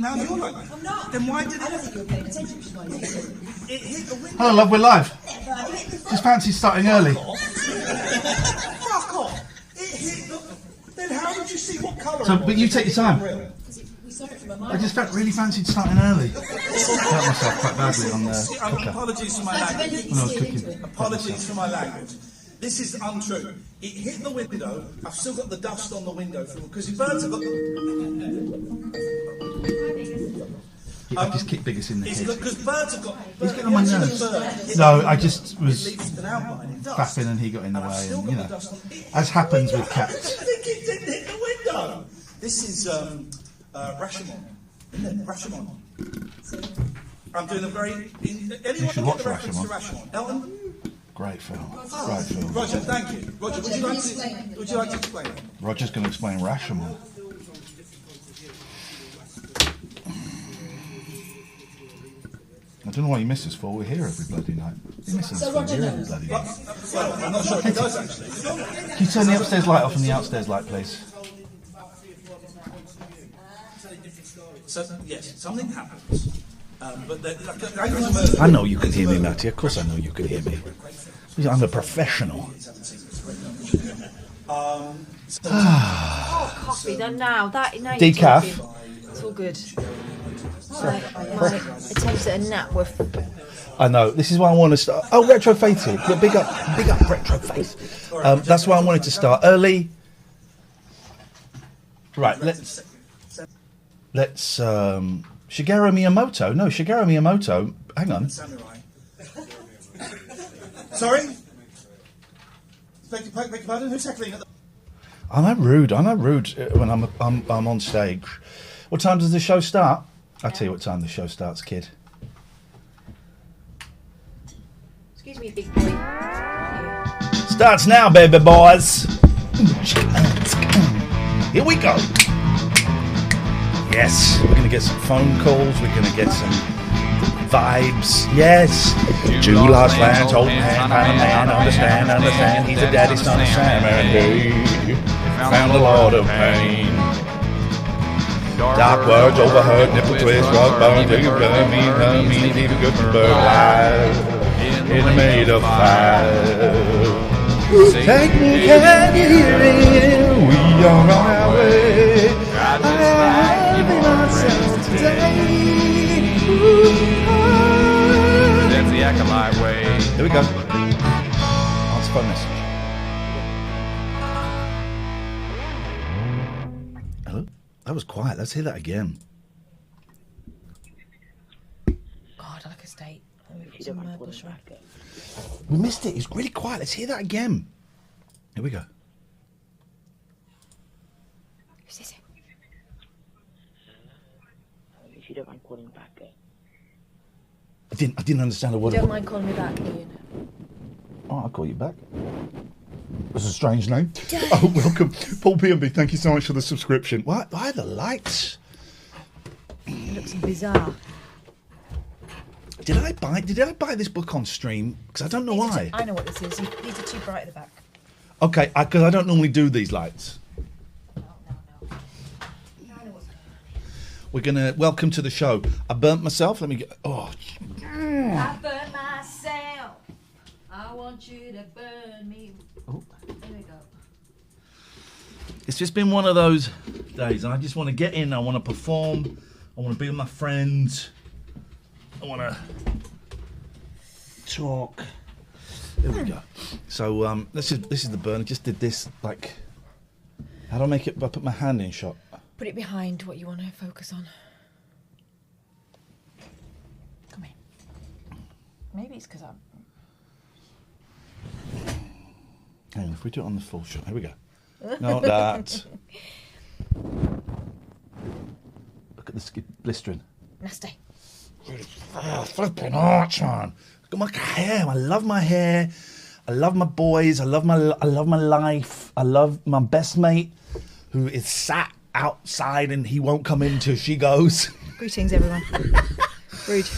now you're like that. I'm not. Then why did it? I don't think you were paying attention, which is why you did it. It hit the window. Hello, love, we're live. Just fancy starting early. Fuck off. It hit the... Then how did you see what colour So, it was? but you take your time. We saw it from a mile. I just really fancied starting early. I hurt myself quite badly on the cooker. Apologies for my language. When I was cooking. Apologies for my language. This is untrue. It hit the window. I've still got the dust on the window because the birds have got the... I just keep biggest in the head. Because birds have got... He's getting on my nerves. No, I just was faffing and he got in the way, and you know, as happens with cats. I think it didn't hit the window. This is Rashomon, isn't it? Rashomon. I'm doing a very... You should watch Rashomon. Elton? Great film. Great film. Roger, thank you. Roger, would you like to explain it? Roger's going to explain Rashomon. I don't know what you miss us for. We're here every bloody night. You miss us for here every bloody night. Well, I'm not sure if it does actually. Can you turn the upstairs light off and the outstairs light, please? So, yes, something happens. But I know you can hear me, Matty. Of course I know you can hear me. I'm a professional. Coffee, then now. Decaf. It's all good. My attempts at a nap were... I know. This is why I want to start. Oh, Retro Faithful. Yeah, big up, Retro Faith. That's why I wanted to start early. Right, let's Shigeru Miyamoto. No, Shigeru Miyamoto. Hang on. Sorry? Beg your pardon? Who's heckling at the... I'm not rude when I'm on stage. What time does the show start? I'll tell you what time the show starts, kid. Excuse me, big boy. Starts now, baby boys. Here we go. Yes, we're going to get some phone calls. We're going to get some vibes. Yes. Two lost lands, old man, found a man, understand. He's a daddy, son of Sam, and he found a lot of pain. Dark words overheard, nipple twist, rock bone, dig a gun, mean, leave a good bird alive, in a made of fire. Take me, can you hear it? We are on our way. I've been myself today. That's the acolyte way. Here we go. Answer phone message. Hello? That was quiet. Let's hear that again. God, I like a steak. We missed it. It's really quiet. Let's hear that again. Here we go. Who's this? If you don't mind calling back. I didn't understand a word. Don't mind calling me back, Ian. Oh, I'll call you back. That's a strange name. Oh, welcome. Paul B&B, thank you so much for the subscription. Why are the lights? It looks bizarre. Did I buy this book on stream? Because I don't know why. I know what this is. These are too bright at the back. Okay, because I don't normally do these lights. No. I know what's going on. We're going to welcome to the show. I burnt myself. Let me get... Oh. I burnt myself. I want you to burn me. Oh. There we go. It's just been one of those days, and I just want to get in. I want to perform. I want to be with my friends. I want to talk. There we go. So this is the burn. I just did this like. How do I make it? I put my hand in shot. Put it behind what you want to focus on. Come here. Maybe it's because I'm... Hang on, if we do it on the full shot. Here we go. Not that. Look at the skin blistering. Nasty. Flipping arch, man. Look at my hair. I love my hair. I love my boys. I love my life. I love my best mate who is sat outside and he won't come in till she goes. Greetings, everyone. Rude.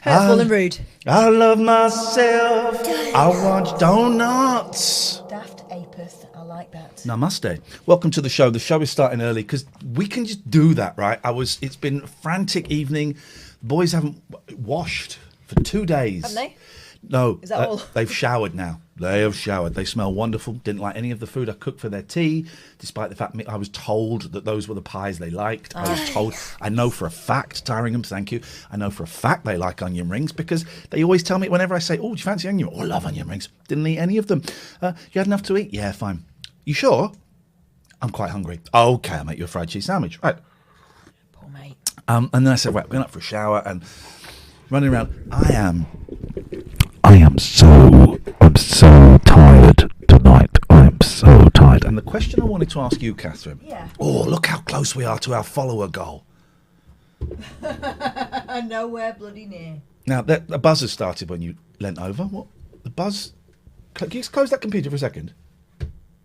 Hurtful and rude. I love myself. I want donuts. Daft Apeth. I like that. Namaste. Welcome to the show. The show is starting early because we can just do that, right? It's been a frantic evening. The boys haven't washed for 2 days. Haven't they? No. Is that all? They've showered now. They have showered. They smell wonderful. Didn't like any of the food I cooked for their tea, despite the fact I was told that those were the pies they liked. I was told. I know for a fact, Tyringham, thank you. I know for a fact they like onion rings because they always tell me whenever I say, oh, do you fancy onion rings? Oh, I love onion rings. Didn't eat any of them. You had enough to eat? Yeah, fine. You sure? I'm quite hungry. Okay, I'll make you a fried cheese sandwich. Right. Poor mate. And then I said, right, we're going up for a shower and running around. I'm so tired tonight. I am so tired. And the question I wanted to ask you, Catherine. Yeah. Oh, look how close we are to our follower goal. Nowhere bloody near. Now, the buzzer started when you leant over. What? The buzz? Can you close that computer for a second?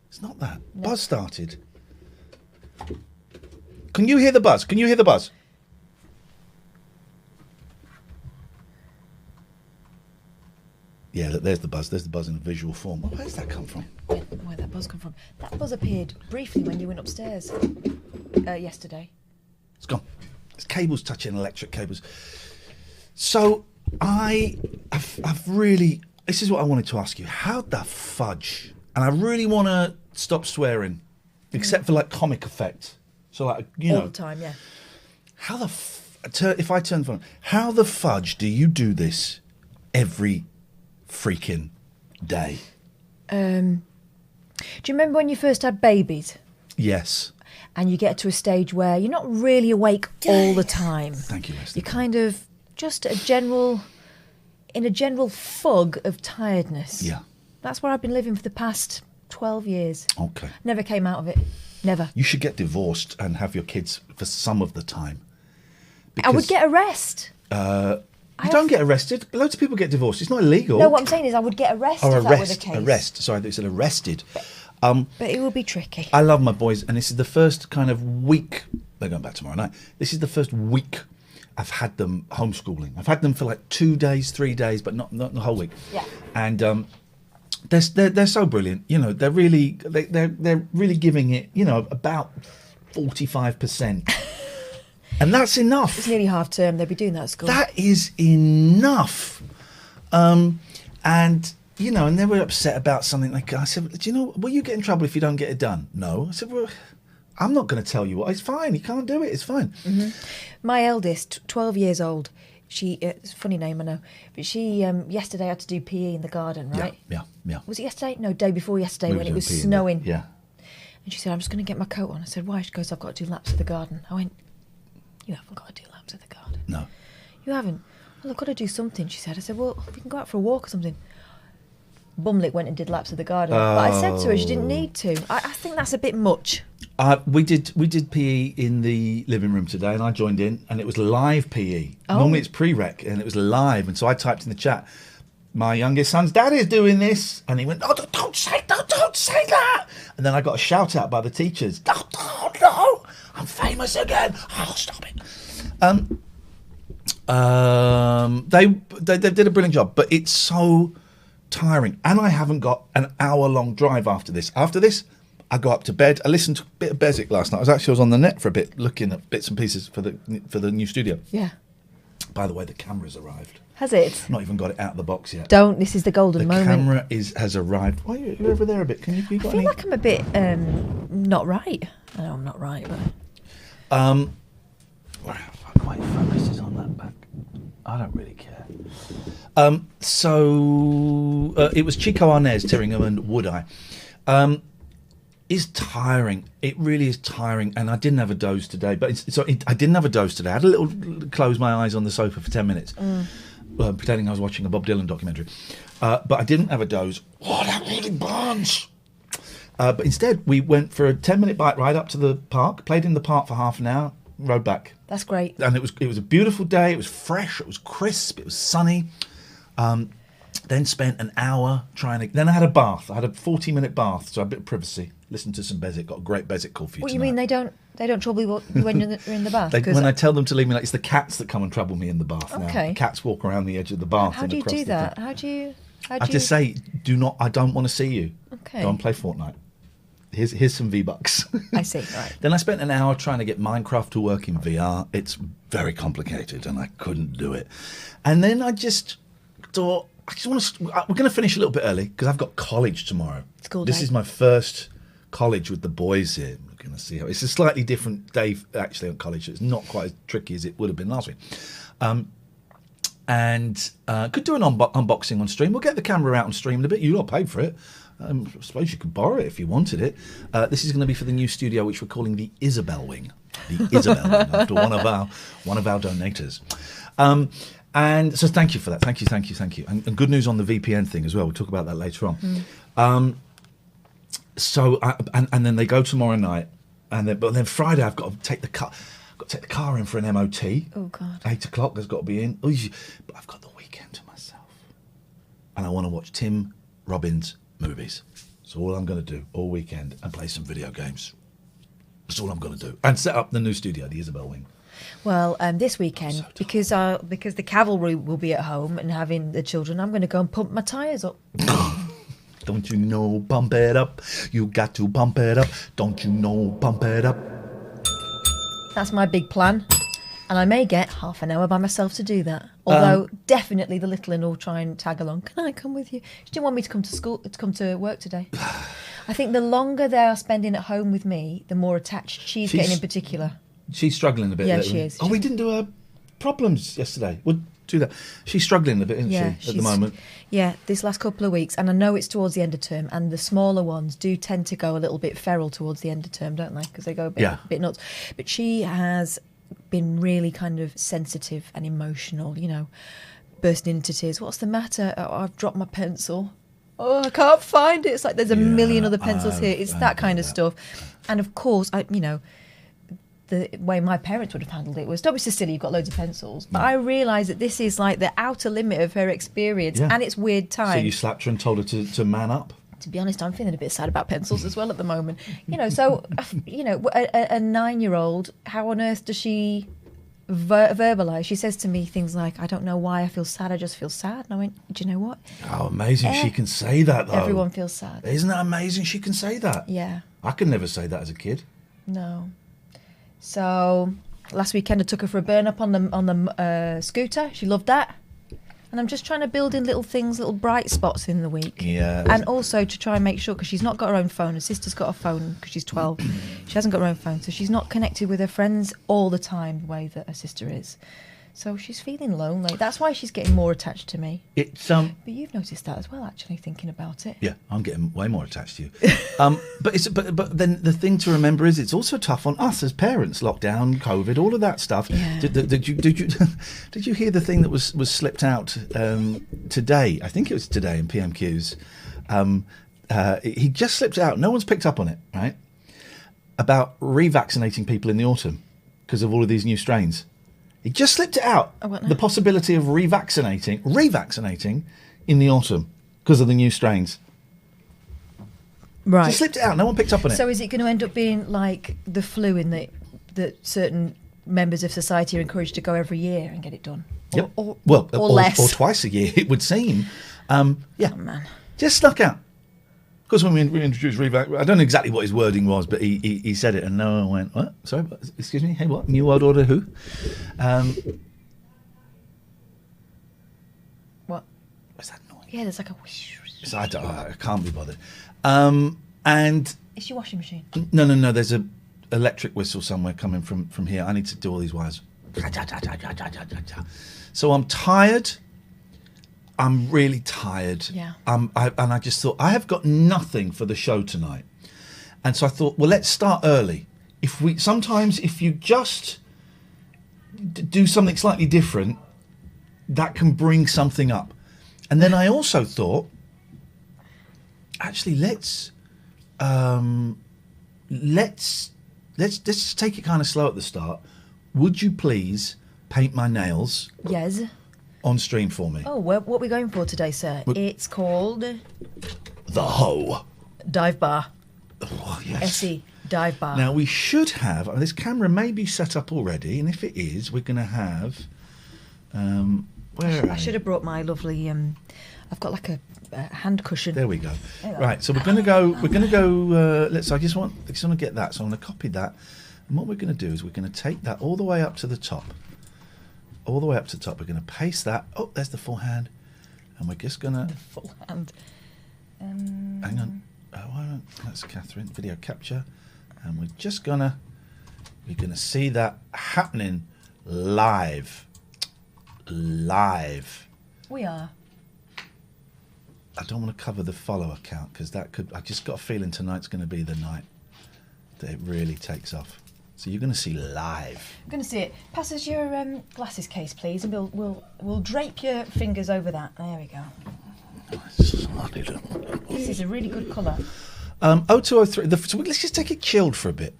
It's not that. No. Buzz started. Can you hear the buzz? Can you hear the buzz? Yeah, look, there's the buzz. There's the buzz in a visual form. Where's that come from? Where'd that buzz come from? That buzz appeared briefly when you went upstairs yesterday. It's gone. There's cables touching electric cables. So I've really... This is what I wanted to ask you. How the fudge... And I really want to stop swearing, except for like comic effect. So like, you know... All the time, yeah. How the... if I turn the phone... How the fudge do you do this every freaking day? Do you remember when you first had babies? Yes. And you get to a stage where you're not really awake all the time. Thank you, Esther. You're kind of just in a general fog of tiredness. Yeah. That's where I've been living for the past 12 years. Okay. Never came out of it. Never. You should get divorced and have your kids for some of the time. I would get a rest. You don't get arrested. Loads of people get divorced. It's not illegal. No, what I'm saying is I would get arrested if that were the case. Arrest. Sorry, they said arrested. But it would be tricky. I love my boys, and this is the first kind of week. They're going back tomorrow night. This is the first week I've had them homeschooling. I've had them for like 2 days, 3 days, but not the whole week. Yeah. And they're so brilliant. You know, they're really giving it. You know, about 45%. And that's enough. It's nearly half term. They'll be doing that at school. That is enough. And, you know, and they were upset about something. Like, I said, do you know, will you get in trouble if you don't get it done? No. I said, well, I'm not going to tell you what. It's fine. You can't do it. It's fine. Mm-hmm. My eldest, 12 years old, it's a funny name, I know, but she yesterday had to do PE in the garden, right? Yeah. Was it yesterday? No, day before yesterday when it was snowing. Yeah. And she said, I'm just going to get my coat on. I said, why? She goes, I've got to do laps of the garden. I went, you haven't got to do laps of the garden. No. You haven't? Well, I've got to do something, she said. I said, well, we can go out for a walk or something. Bumlick went and did laps of the garden. But I said to her she didn't need to. I think that's a bit much. We did PE in the living room today, and I joined in, and it was live PE. Oh. Normally it's pre-rec, and it was live, and so I typed in the chat, my youngest son's dad is doing this, and he went, oh, don't say that. And then I got a shout out by the teachers, no, I'm famous again. Oh, stop it. They did a brilliant job, but it's so tiring, and I haven't got an hour-long drive after this. After this, I go up to bed. I listened to a bit of Bezic last night. I was on the net for a bit, looking at bits and pieces for the new studio. Yeah. By the way, the camera's arrived. Has it? Not even got it out of the box yet. This is the golden moment. The camera has arrived. Why are you over there a bit? I feel like I'm a bit not right. I know I'm not right, but my focus is on that back. I don't really care. So it was Chico Arnaz, Tyringham and Woodeye. It's tiring. It really is tiring. And I didn't have a doze today. I didn't have a doze today. I had a little close my eyes on the sofa for 10 minutes, pretending I was watching a Bob Dylan documentary. But I didn't have a doze. Oh, that really burns. But instead, we went for a 10-minute bike ride up to the park, played in the park for half an hour, rode back. That's great. And it was a beautiful day. It was fresh. It was crisp. It was sunny. Then spent an hour Then I had a bath. I had a 40-minute bath, so I had a bit of privacy. Listened to some Bezic. Got a great Bezic call for you. What tonight. you mean they don't trouble you when you're in the bath? When I tell them to leave me, it's the cats that come and trouble me in the bath now. Okay. The cats walk around the edge of the bath. How do you do that? How do you? I just say, I don't want to see you. Okay. Go and play Fortnite. Here's some V-Bucks. I see, right. Then I spent an hour trying to get Minecraft to work in VR. It's very complicated, and I couldn't do it. And then I just thought, I just want to. We're going to finish a little bit early because I've got college tomorrow. School This day. is my first college with the boys here. We're going to see how it's a slightly different day actually on college. It's not quite as tricky as it would have been last week. And could do an unboxing on stream. We'll get the camera out and stream in a bit. You lot paid for it. I suppose you could borrow it if you wanted it. This is going to be for the new studio, which we're calling the Isabel Wing. The Isabel Wing, after one of our donators. And so thank you for that. Thank you. And good news on the VPN thing as well. We'll talk about that later on. So and then they go tomorrow night, but then Friday I've got to take the car. Got to take the car in for an MOT. Oh, God. 8 o'clock, there's got to be in. But I've got the weekend to myself. And I want to watch Tim Robbins movies. That's all I'm going to do all weekend and play some video games. That's all I'm going to do. And set up the new studio, the Isabel Wing. Well, this weekend, because the cavalry will be at home and having the children, I'm going to go and pump my tyres up. Don't you know, pump it up. You got to pump it up. Don't you know, pump it up. That's my big plan. And I may get half an hour by myself to do that. Although definitely the little one will try and tag along. Can I come with you? She didn't want me to come to work today. I think the longer they are spending at home with me, the more attached she's getting in particular. She's struggling a bit. Yeah, she is. Oh, we didn't do her problems yesterday. We'll do that. She's struggling a bit, isn't she, at the moment? Yeah, this last couple of weeks. And I know it's towards the end of term. And the smaller ones do tend to go a little bit feral towards the end of term, don't they? Because they go a bit nuts. But she has been really kind of sensitive and emotional, you know, bursting into tears. What's the matter? Oh, I've dropped my pencil. Oh, I can't find it. It's like there's a million other pencils here. It's that kind of stuff. And of course, the way my parents would have handled it was, don't be so silly, you've got loads of pencils. But I realise that this is like the outer limit of her experience, and it's weird time. So you slapped her and told her to man up? To be honest, I'm feeling a bit sad about pencils as well at the moment. You know, so, you know, a 9-year-old, how on earth does she verbalise? She says to me things like, I don't know why I feel sad, I just feel sad. And I went, do you know what? Oh, amazing she can say that, though. Everyone feels sad. Isn't that amazing she can say that? Yeah. I could never say that as a kid. No. So last weekend I took her for a burn up on the scooter. She loved that. And I'm just trying to build in little things, little bright spots in the week. Yeah. And also to try and make sure, because she's not got her own phone. Her sister's got a phone because she's 12. She hasn't got her own phone. So she's not connected with her friends all the time the way that her sister is. So she's feeling lonely. That's why she's getting more attached to me. It's But you've noticed that as well, actually, thinking about it. Yeah, I'm getting way more attached to you. But then the thing to remember is it's also tough on us as parents. Lockdown, COVID, all of that stuff. Yeah. Did you hear the thing that was slipped out today? I think it was today in PMQs. He just slipped out. No one's picked up on it, right? About revaccinating people in the autumn because of all of these new strains. He just slipped it out. The possibility of revaccinating in the autumn because of the new strains. Right. Just slipped it out. No one picked up on it. So is it going to end up being like the flu in that certain members of society are encouraged to go every year and get it done? Yep. Or less. Or twice a year, it would seem. Yeah. Oh, man. Just snuck out. Because when we introduced revac, I don't know exactly what his wording was, but he said it, and no one went, what? Sorry, excuse me? Hey, what? New World Order who? What? What's that noise? Yeah, there's like a whoosh. So I can't be bothered. And it's your washing machine. No. There's a electric whistle somewhere coming from here. I need to do all these wires. So I'm tired. I'm really tired. Yeah. And I just thought, I have got nothing for the show tonight. And so I thought, well, let's start early. If you just do something slightly different, that can bring something up. And then I also thought, actually, let's just take it kind of slow at the start. Would you please paint my nails? Yes. On stream for me. Oh, what are we going for today, sir? It's called the Ho Dive Bar. Oh, yes. SE Dive Bar. Now we should have this camera may be set up already, and if it is, we're going to have I should have brought my lovely. I've got like a hand cushion. There we go. Right, so we're going to go. Let's. I just want to get that. So I'm going to copy that. And what we're going to do is we're going to take that all the way up to the top. All the way up to the top. We're going to paste that. Oh, there's the full hand. And we're just going to... The full hand. Hang on. That's Katherine. Video capture. And we're just going to... We're going to see that happening live. Live. We are. I don't want to cover the follower count because that could... I just got a feeling tonight's going to be the night that it really takes off. So you're going to see live. I'm going to see it. Pass us your glasses case, please, and we'll drape your fingers over that. There we go. This is a really good colour. 0203. So let's just take it chilled for a bit,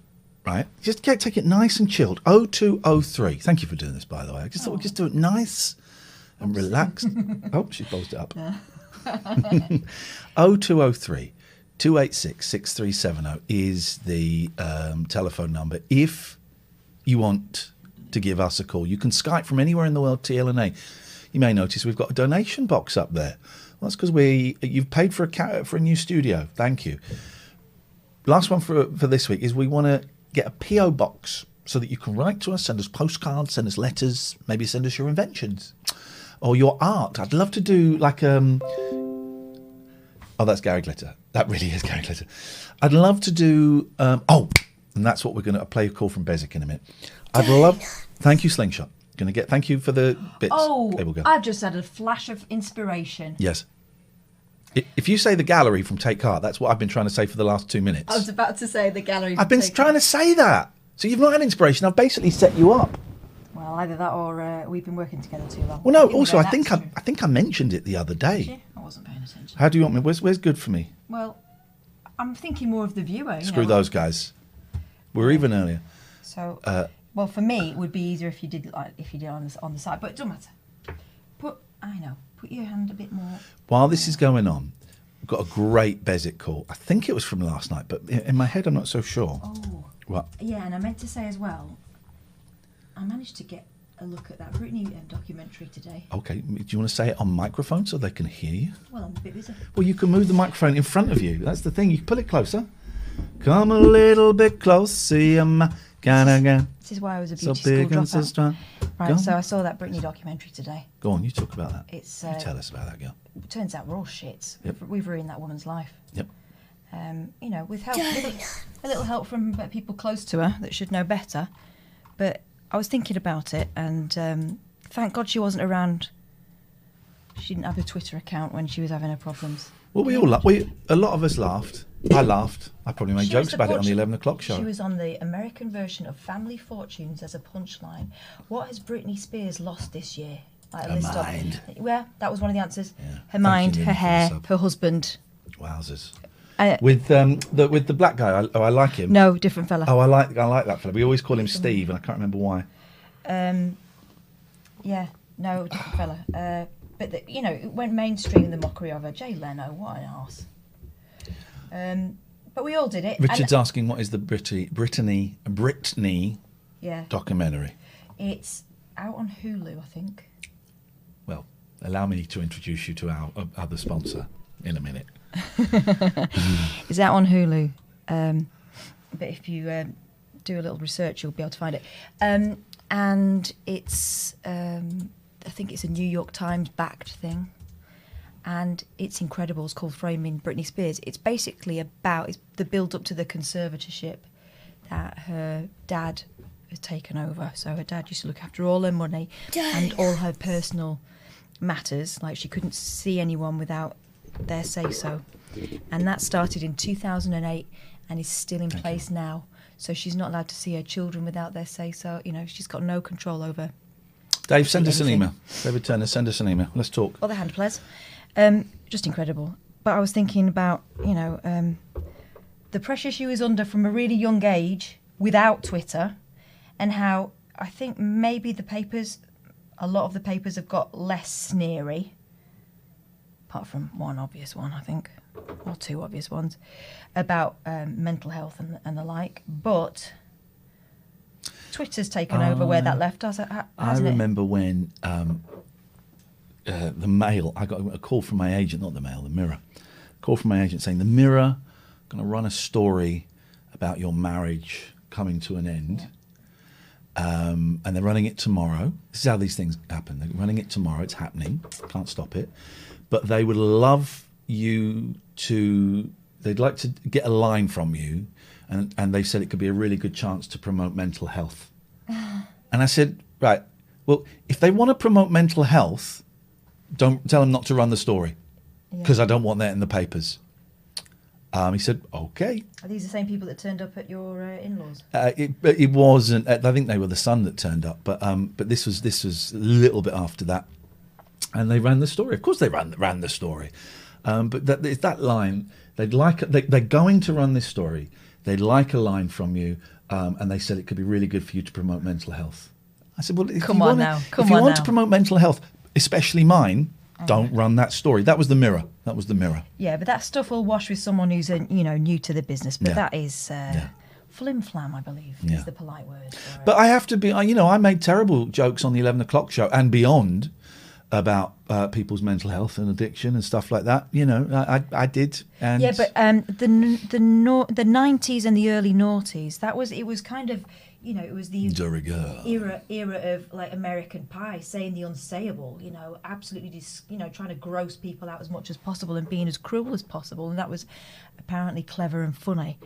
right? Just take it nice and chilled. 0203. Thank you for doing this, by the way. I just thought we'd just do it nice and relaxed. Oh, she bolted it up. 0203. 286-6370 is the telephone number. If you want to give us a call, you can Skype from anywhere in the world, TLNA. You may notice we've got a donation box up there. Well, that's because you've paid for a new studio. Thank you. Last one for this week is we want to get a PO box so that you can write to us, send us postcards, send us letters, maybe send us your inventions or your art. I'd love to do like Oh, that's Gary Glitter. That really is Gary Glitter. I'd love to do... and that's what we're going to play a call from Bezic in a minute. Thank you, Slingshot. Thank you for the bits. Oh, there we go. I've just had a flash of inspiration. Yes. If you say the gallery from Take Heart, that's what I've been trying to say for the last 2 minutes. I was about to say the gallery from I've been trying to say that. So you've not had inspiration. I've basically set you up. Well, either that or we've been working together too long. Well, no. Also, I think I mentioned it the other day. Did you? I wasn't paying attention. How do you want me? Where's good for me? Well, I'm thinking more of the viewer. Screw those guys. We're even earlier. So, well, for me, it would be easier if you did on the side, but it doesn't matter. Put your hand a bit more. While this is going on, we've got a great Bezic call. I think it was from last night, but in my head, I'm not so sure. Oh. What? Yeah, and I meant to say as well, I managed to get a look at that Britney documentary today. Okay, do you want to say it on microphone so they can hear you? Well, I'm a bit busy. Well, you can move the microphone in front of you. That's the thing. You can pull it closer. Come a little bit closer, This is why I was a beauty school dropout. Right, so I saw that Britney documentary today. Go on, you talk about that. You tell us about that, girl. It turns out we're all shits. Yep. We've ruined that woman's life. Yep. With help, a little help from people close to her that should know better. But I was thinking about it, and thank God she wasn't around. She didn't have a Twitter account when she was having her problems. Well, a lot of us laughed. I laughed. I probably made jokes about it on the 11 o'clock show. She was on the American version of Family Fortunes as a punchline. What has Britney Spears lost this year? Her mind. Well, that was one of the answers. Yeah. Her mind, her hair, her husband. Wowzers. With the black guy, I like him. No, different fella. Oh, I like that fella. We always call him Steve, and I can't remember why. Yeah, no, different fella. But it went mainstream. The mockery of her. Jay Leno, what an arse. But we all did it. Richard's asking what is the Britney documentary. It's out on Hulu, I think. Well, allow me to introduce you to our other sponsor in a minute. It's out on Hulu, but if you do a little research, you'll be able to find it. And it's, I think it's a New York Times backed thing, and it's incredible. It's called Framing Britney Spears. It's basically about the build up to the conservatorship that her dad has taken over. So her dad used to look after all her money and all her personal matters. Like, she couldn't see anyone without their say-so. And that started in 2008 and is still in place now. So she's not allowed to see her children without their say-so. She's got no control over. Dave, send us an email. David Turner, send us an email. Let's talk. Other hand players. Just incredible. But I was thinking about, the pressure she was under from a really young age without Twitter, and how I think maybe a lot of the papers have got less sneery, apart from one obvious one, I think, or two obvious ones, about mental health and the like. But Twitter's taken over where that left us, hasn't it? I remember when the Mail. I got a call from my agent, not the Mail, the Mirror. Call from my agent saying the Mirror going to run a story about your marriage coming to an end, and they're running it tomorrow. This is how these things happen. They're running it tomorrow. It's happening. Can't stop it. But they would love you to. They'd like to get a line from you, and they said it could be a really good chance to promote mental health. And I said, right. Well, if they want to promote mental health, don't tell them not to run the story, because I don't want that in the papers. He said, okay. Are these the same people that turned up at your in-laws? It wasn't. I think they were the son that turned up, but this was a little bit after that, and they ran the story. Of course, they ran the story, but that line. They're going to run this story. They'd like a line from you, and they said it could be really good for you to promote mental health. I said, well, if you want to promote mental health, especially mine, don't run that story. That was the Mirror. Yeah, but that stuff will wash with someone who's new to the business. But that is flim-flam, I believe, is the polite word for it. But I have to be. I made terrible jokes on the 11 o'clock show and beyond about people's mental health and addiction and stuff like that. I did. And yeah, but the 90s and the early noughties, it was kind of. It was the era of like American Pie, saying the unsayable. Absolutely, trying to gross people out as much as possible and being as cruel as possible, and that was apparently clever and funny.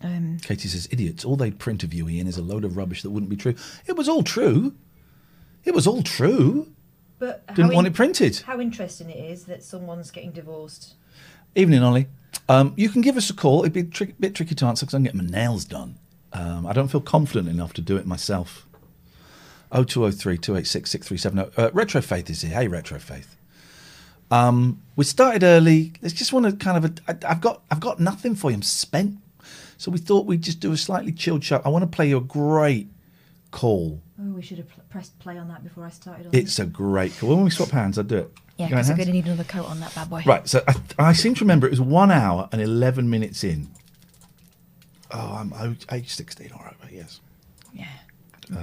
Katie says, "Idiots! All they print of you, Iain, is a load of rubbish that wouldn't be true." It was all true. But didn't want it printed. How interesting it is that someone's getting divorced. Evening, Ollie. You can give us a call. It'd be a bit tricky to answer because I can get my nails done. I don't feel confident enough to do it myself. 0203 286 6370. Retro Faith is here. Hey, Retro Faith. We started early. Let's just want to kind of. I've got nothing for you. I'm spent. So we thought we'd just do a slightly chilled show. I want to play you a great call. Oh, we should have pressed play on that before I started. It's a great call. When we swap hands, I'd do it. Yeah, because I'm going to need another coat on that bad boy. Right. So I seem to remember it was 1 hour and 11 minutes in. Oh, I'm age 16, all right, but yes. Yeah.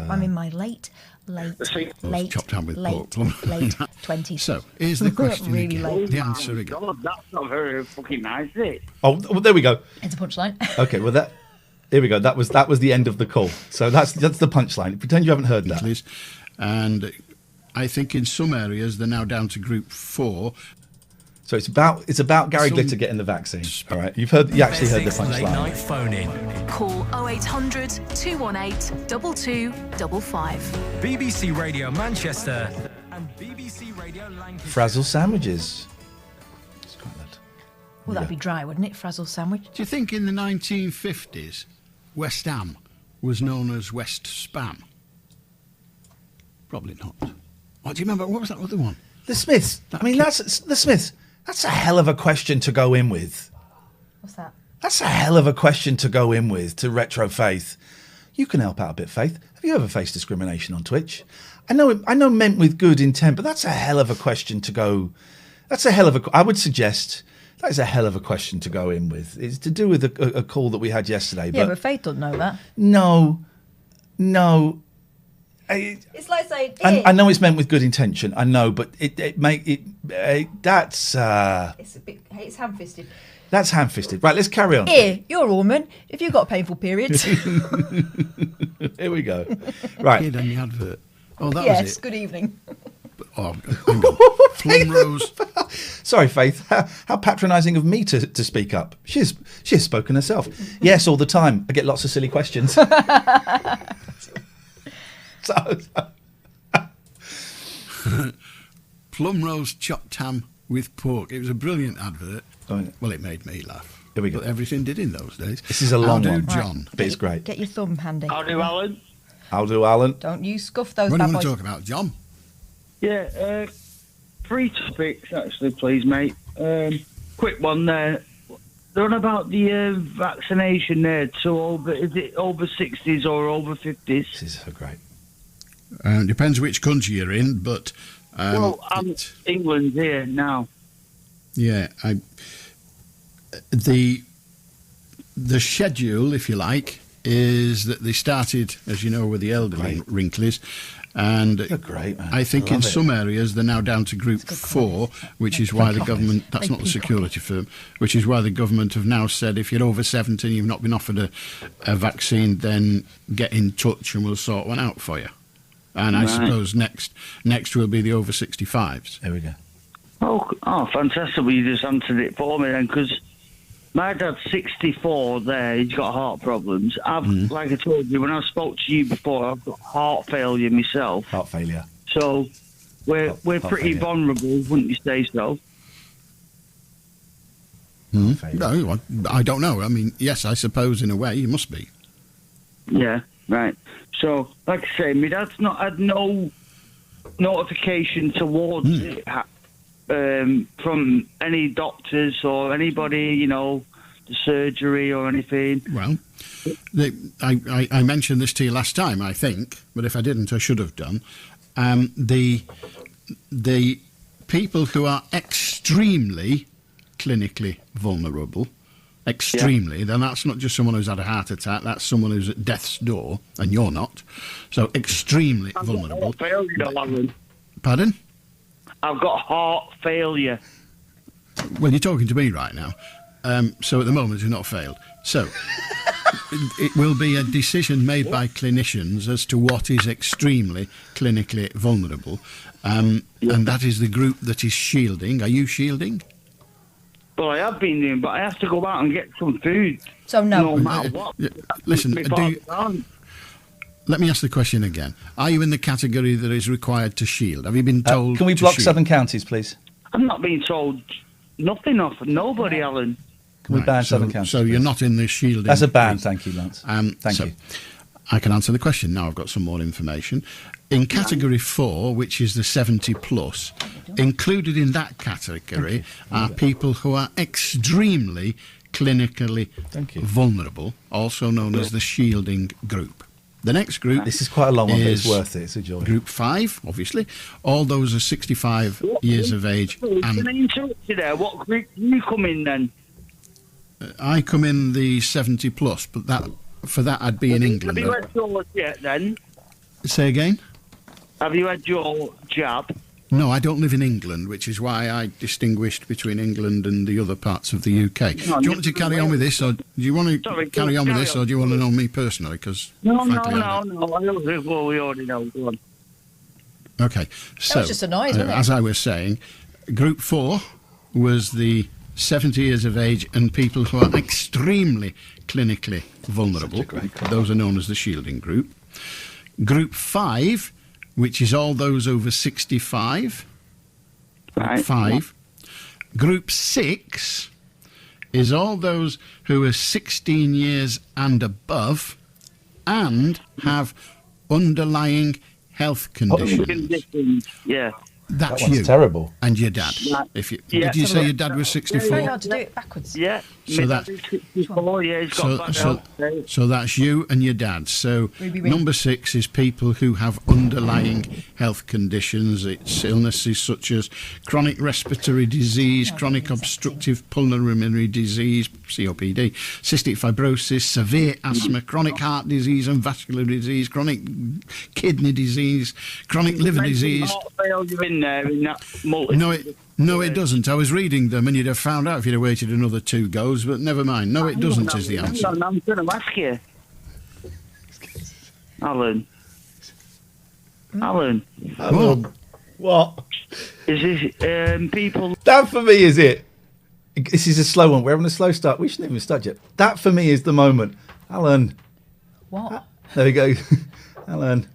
I'm in my late chopped ham with pork. late 20s. So, here's the question really again. late. The answer again. God, that's not very fucking nice, is it? Oh, well, there we go. It's a punchline. Okay, well, here we go. That was the end of the call. So that's the punchline. Pretend you haven't heard that. And I think in some areas they're now down to group 4. So it's about Gary Glitter getting the vaccine. All right, you actually heard the punchline. Late night phone in. Call 0800 218 2255. BBC Radio Manchester and BBC Radio Lancashire. Frazzle sandwiches. Well, that'd be dry, wouldn't it? Frazzle sandwich. Do you think in the 1950s West Ham was known as West Spam? Probably not. What do you remember? What was that other one? The Smiths. That's the Smiths. That's a hell of a question to go in with. What's that? That's a hell of a question to go in with to Retro Faith. You can help out a bit, Faith. Have you ever faced discrimination on Twitch? I know meant with good intent, but that's a hell of a question to go. I would suggest that is a hell of a question to go in with. It's to do with a call that we had yesterday. Yeah, but Faith doesn't know that. No. It's like saying. I know it's meant with good intention. I know, but that's. It's ham-fisted. That's ham-fisted. Right, let's carry on. Here, you're a woman. If you've got painful periods. Here we go. Right. Kid on the advert. Oh, that was it. Yes. Good evening. Oh, hang on. Plum Rose. Sorry, Faith. How patronising of me to speak up. She has spoken herself. Yes, all the time. I get lots of silly questions. Plum Rose chopped ham with pork. It was a brilliant advert. Oh, yeah. Well, it made me laugh. Here we go. But everything did in those days. This is a long one. John. But it's great. Get your thumb handy. I'll do, Alan. I'll do, Alan. Don't you scuff those What do bad you want boys. to talk about, John? Yeah, 3 topics, actually, please, mate. Quick one there. They're on about the vaccination there. So, is it over 60s or over 50s? This is so great. Depends which country you're in, but... England's here now. Yeah, the schedule, if you like, is that they started, as you know, with the elderly wrinklies, And They're great, man. I think I in love it. some areas they're now down to group 4, which is why the government, that's not the security firm, which is why the government have now said if you're over 70 and you've not been offered a vaccine, then get in touch and we'll sort one out for you. And I suppose next will be the over 65s. There we go. Oh, fantastic. Well, you just answered it for me then, because my dad's 64 there. He's got heart problems. Like I told you, when I spoke to you before, I've got heart failure myself. Heart failure. So we're pretty vulnerable, wouldn't you say so? No, I don't know. I mean, yes, I suppose in a way you must be. Yeah, right. So, like I say, my dad's not had no notification towards it from any doctors or anybody, the surgery or anything. Well, I mentioned this to you last time, I think, but if I didn't, I should have done. The people who are extremely clinically vulnerable, then that's not just someone who's had a heart attack, that's someone who's at death's door, and you're not. So extremely vulnerable. Pardon? I've got heart failure. Well, you're talking to me right now. So at the moment, you've not failed. So it will be a decision made by clinicians as to what is extremely clinically vulnerable. And that is the group that is shielding. Are you shielding? Well, I have been doing, but I have to go out and get some food. So no. No matter what. Listen, let me ask the question again. Are you in the category that is required to shield? Have you been told Can we to block shield? 7 counties, please? I'm not being told nothing off nobody, Alan. Can we ban 7 counties? So you're not in the shielding. That's a ban, group. thank you, Lance. Thank you. I can answer the question now. I've got some more information. In category 4, which is the 70 plus, included in that category are people who are extremely clinically vulnerable, also known as the shielding group. The next group. This is quite a long one, but it's is worth it. It's a joy. Group 5, obviously. All those are 65 years of age. Can I interrupt you there? What group do you come in then? I come in the 70 plus, but for that I'd be in England. Have you had yours yet then? Say again? Have you had your jab? No, I don't live in England, which is why I distinguished between England and the other parts of the UK. Do you want me to carry on with this, or do you want to carry on with this, or do you want to know me personally? Because No. frankly, Well, we already know. Go on. Okay, so was just a noise, wasn't it? as I was saying, Group 4 was the 70 years of age and people who are extremely clinically vulnerable. Those are known as the shielding group. Group 5, which is all those over 65. Group 5. Group 6 is all those who are 16 years and above and have underlying health conditions. Yeah. That's That one's you. terrible. And your dad. Did you say your dad was 64? Try not to do it backwards. Yeah. So that- 64, yeah, he's got back out. So that's you and your dad. So Ruby Ring. number 6 is people who have underlying health conditions. It's illnesses such as chronic respiratory disease, chronic obstructive pulmonary disease, COPD, cystic fibrosis, severe asthma, chronic heart disease and vascular disease, chronic kidney disease, chronic liver disease. No, it doesn't. I was reading them and you'd have found out if you'd have waited another 2 goes, but never mind. No, it doesn't is the answer. I'm going to ask you. Alan. What? Is this people... That for me is it. This is a slow one. We're having a slow start. We shouldn't even start yet. That for me is the moment. Alan. What? There we go. Alan.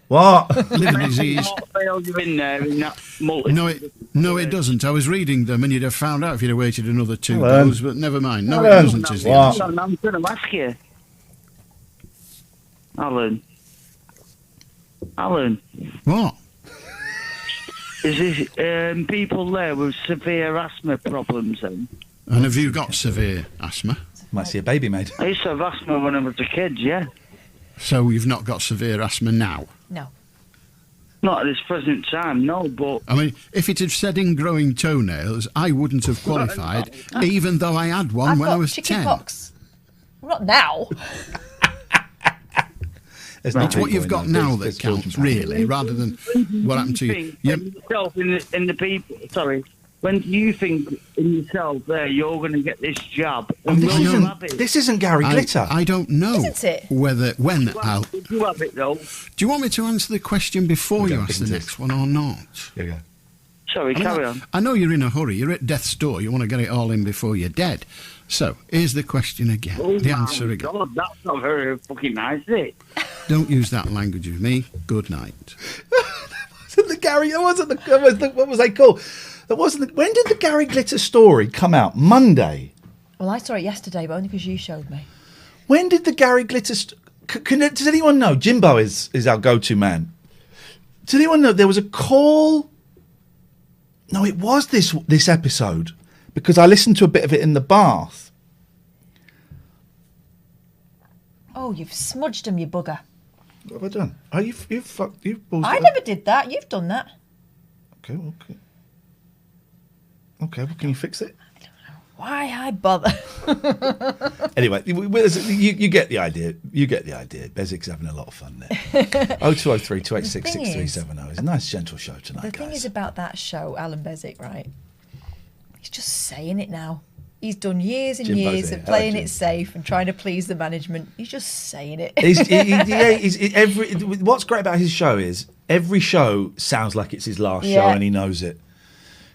What? Liver disease. No, it doesn't. I was reading them and you'd have found out if you'd have waited another 2 goes, but never mind. No, it doesn't is the answer. I'm going to ask you. Alan. What? Is this people there with severe asthma problems then? And have you got severe asthma? Might see a baby made. I used to have asthma when I was a kid, yeah. So you've not got severe asthma now? No. Not at this present time, no, but... I mean, if it had said ingrowing toenails, I wouldn't have qualified, even though I had one when I was 10. Chickenpox. Not now. There's It's what you've got now that counts, really, rather than what happened to you. Yourself in the people. Sorry. When do you think in yourself there you're going to get this job? This isn't Gary Glitter. I don't know Isn't it? when I'll... Did you have it, though? Do you want me to answer the question before you ask the next one or not? Here we go. Sorry, carry on. I know you're in a hurry. You're at death's door. You want to get it all in before you're dead. So, here's the question again. The answer again. God, that's not very fucking nice, is it? Don't use that language with me. Good night. What was they called? When did the Gary Glitter story come out? Monday. Well, I saw it yesterday, but only because you showed me. When did the Gary Glitter... does anyone know? Jimbo is our go-to man. Does anyone know there was a call... No, it was this episode, because I listened to a bit of it in the bath. Oh, you've smudged him, you bugger. What have I done? Oh, you've I never did that. You've done that. Okay. Okay, well, can you fix it? I don't know. Why I bother? Anyway, you get the idea. You get the idea. Bezik's having a lot of fun there. 0203 286 6370. It's a nice, gentle show tonight, The thing is about that show, Alan Bezic, right? He's just saying it now. He's done years and years of playing it safe and trying to please the management. He's just saying it. What's great about his show is every show sounds like it's his last show and he knows it.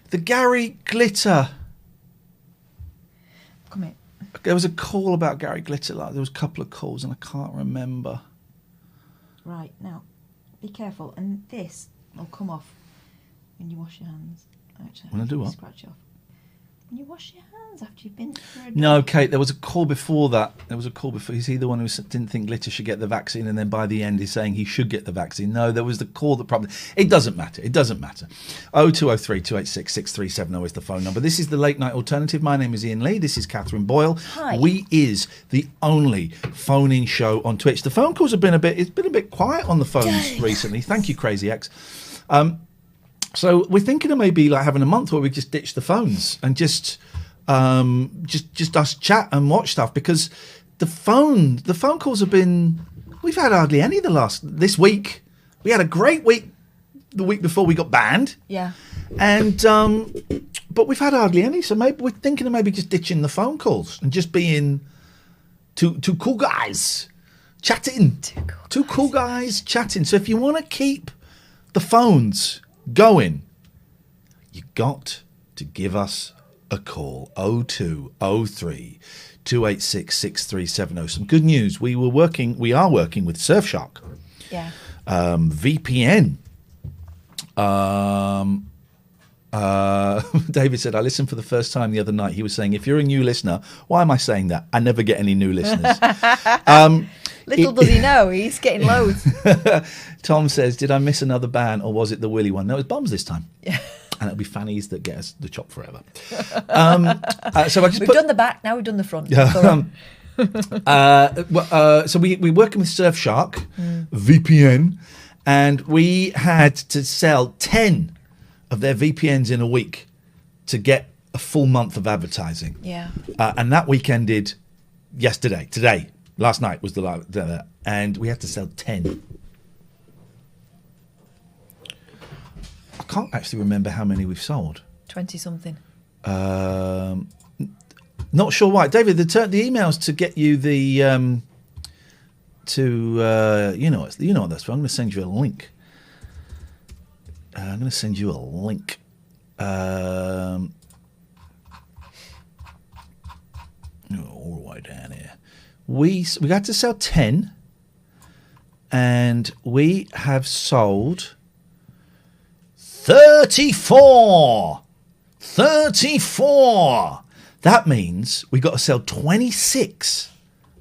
The Gary Glitter. Come here. There was a call about Gary Glitter. There was a couple of calls and I can't remember. Right, now, be careful. And this will come off when you wash your hands. Actually, when I do what? Scratch off. When you wash your hands after you've been through a No, Kate, there was a call before that. Is he the one who didn't think Glitter should get the vaccine and then by the end is saying he should get the vaccine? No, there was the call that probably... It doesn't matter. 0203 286 6370 is the phone number. This is the Late Night Alternative. My name is Iain Lee. This is Katherine Boyle. Hi. We is the only phone-in show on Twitch. The phone calls have been a bit quiet on the phones recently. Thank you, Crazy X. So we're thinking of maybe like having a month where we just ditch the phones and just us chat and watch stuff, because the phone calls have been... We've had hardly any this week. We had a great week the week before we got banned. Yeah. And but we've had hardly any, so maybe we're thinking of maybe just ditching the phone calls and just being two cool guys chatting. Two cool guys chatting. So if you want to keep the phones going, you got to give us a call. 0203 286 6370. Some good news. We are working with Surfshark. Yeah. VPN. David said, I listened for the first time the other night. He was saying, if you're a new listener, why am I saying that? I never get any new listeners. Little does he know, he's getting loads. Tom says, did I miss another ban or was it the Willy one? No, it was Bums this time. Yeah. And it'll be fannies that get us the chop forever. So we've done the back, now we've done the front. So we're working with Surfshark, VPN, and we had to sell 10 of their VPNs in a week to get a full month of advertising. Yeah. And that week ended today. Last night was and we had to sell 10. I can't actually remember how many we've sold. 20-something. Not sure why. David, the emails to get you the you know what that's for. I'm going to send you a link. All the way down here. We got to sell 10, and we have sold 34. 34. That means we got to sell 26,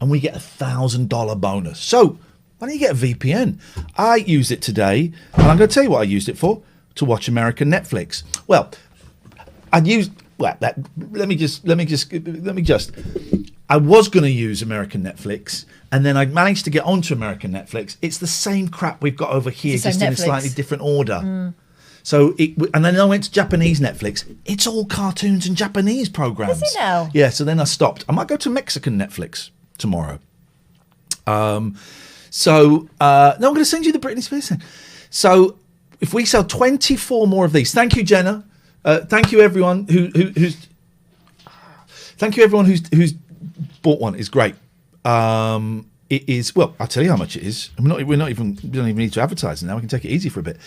and we get $1,000 bonus. So why don't you get a VPN? I used it today, and I'm going to tell you what I used it for: to watch American Netflix. Well, I was going to use American Netflix, and then I managed to get onto American Netflix. It's the same crap we've got over here, just in a slightly different order. So and then I went to Japanese Netflix. It's all cartoons and Japanese programs. Is it now? Yeah. So then I stopped. I might go to Mexican Netflix tomorrow. So, no, I'm going to send you the Britney Spears thing. So, if we sell 24 more of these, thank you, Jenna. Thank you, everyone who's. Thank you, everyone who's bought one. It's great. It is. Well, I'll tell you how much it is. We don't even need to advertise it now. We can take it easy for a bit.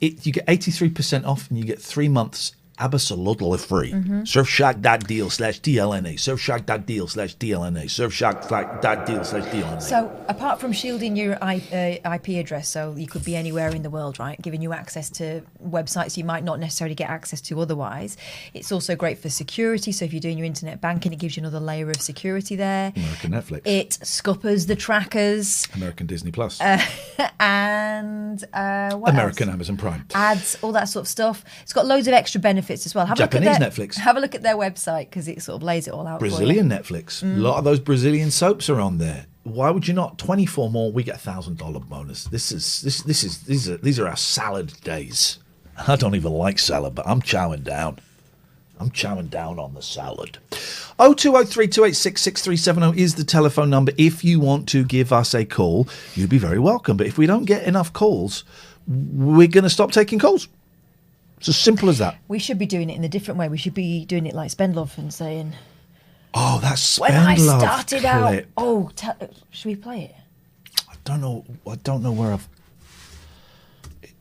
You get 83% off, and you get 3 months absolutely free. Surfshark.deal/DLNA. Surfshark.deal/DLNA. Surfshark.deal/DLNA. So, apart from shielding your IP address, so you could be anywhere in the world, right? Giving you access to websites you might not necessarily get access to otherwise. It's also great for security. So, if you're doing your internet banking, it gives you another layer of security there. American Netflix. It scuppers the trackers. American Disney Plus. And what American else? Amazon Prime. Ads, all that sort of stuff. It's got loads of extra benefits as well. Japanese Netflix. Have a look at their website because it sort of lays it all out. Brazilian Netflix. A lot of those Brazilian soaps are on there. Why would you not? 24 more, we get $1,000 bonus. These are our salad days. I don't even like salad, but I'm chowing down. I'm chowing down on the salad. 02032866370 is the telephone number. If you want to give us a call, you'd be very welcome. But if we don't get enough calls, we're going to stop taking calls. It's as simple as that. We should be doing it in a different way. We should be doing it like Spendlove and saying, "Oh, that's Spendlove." When I started out, should we play it? I don't know where I've.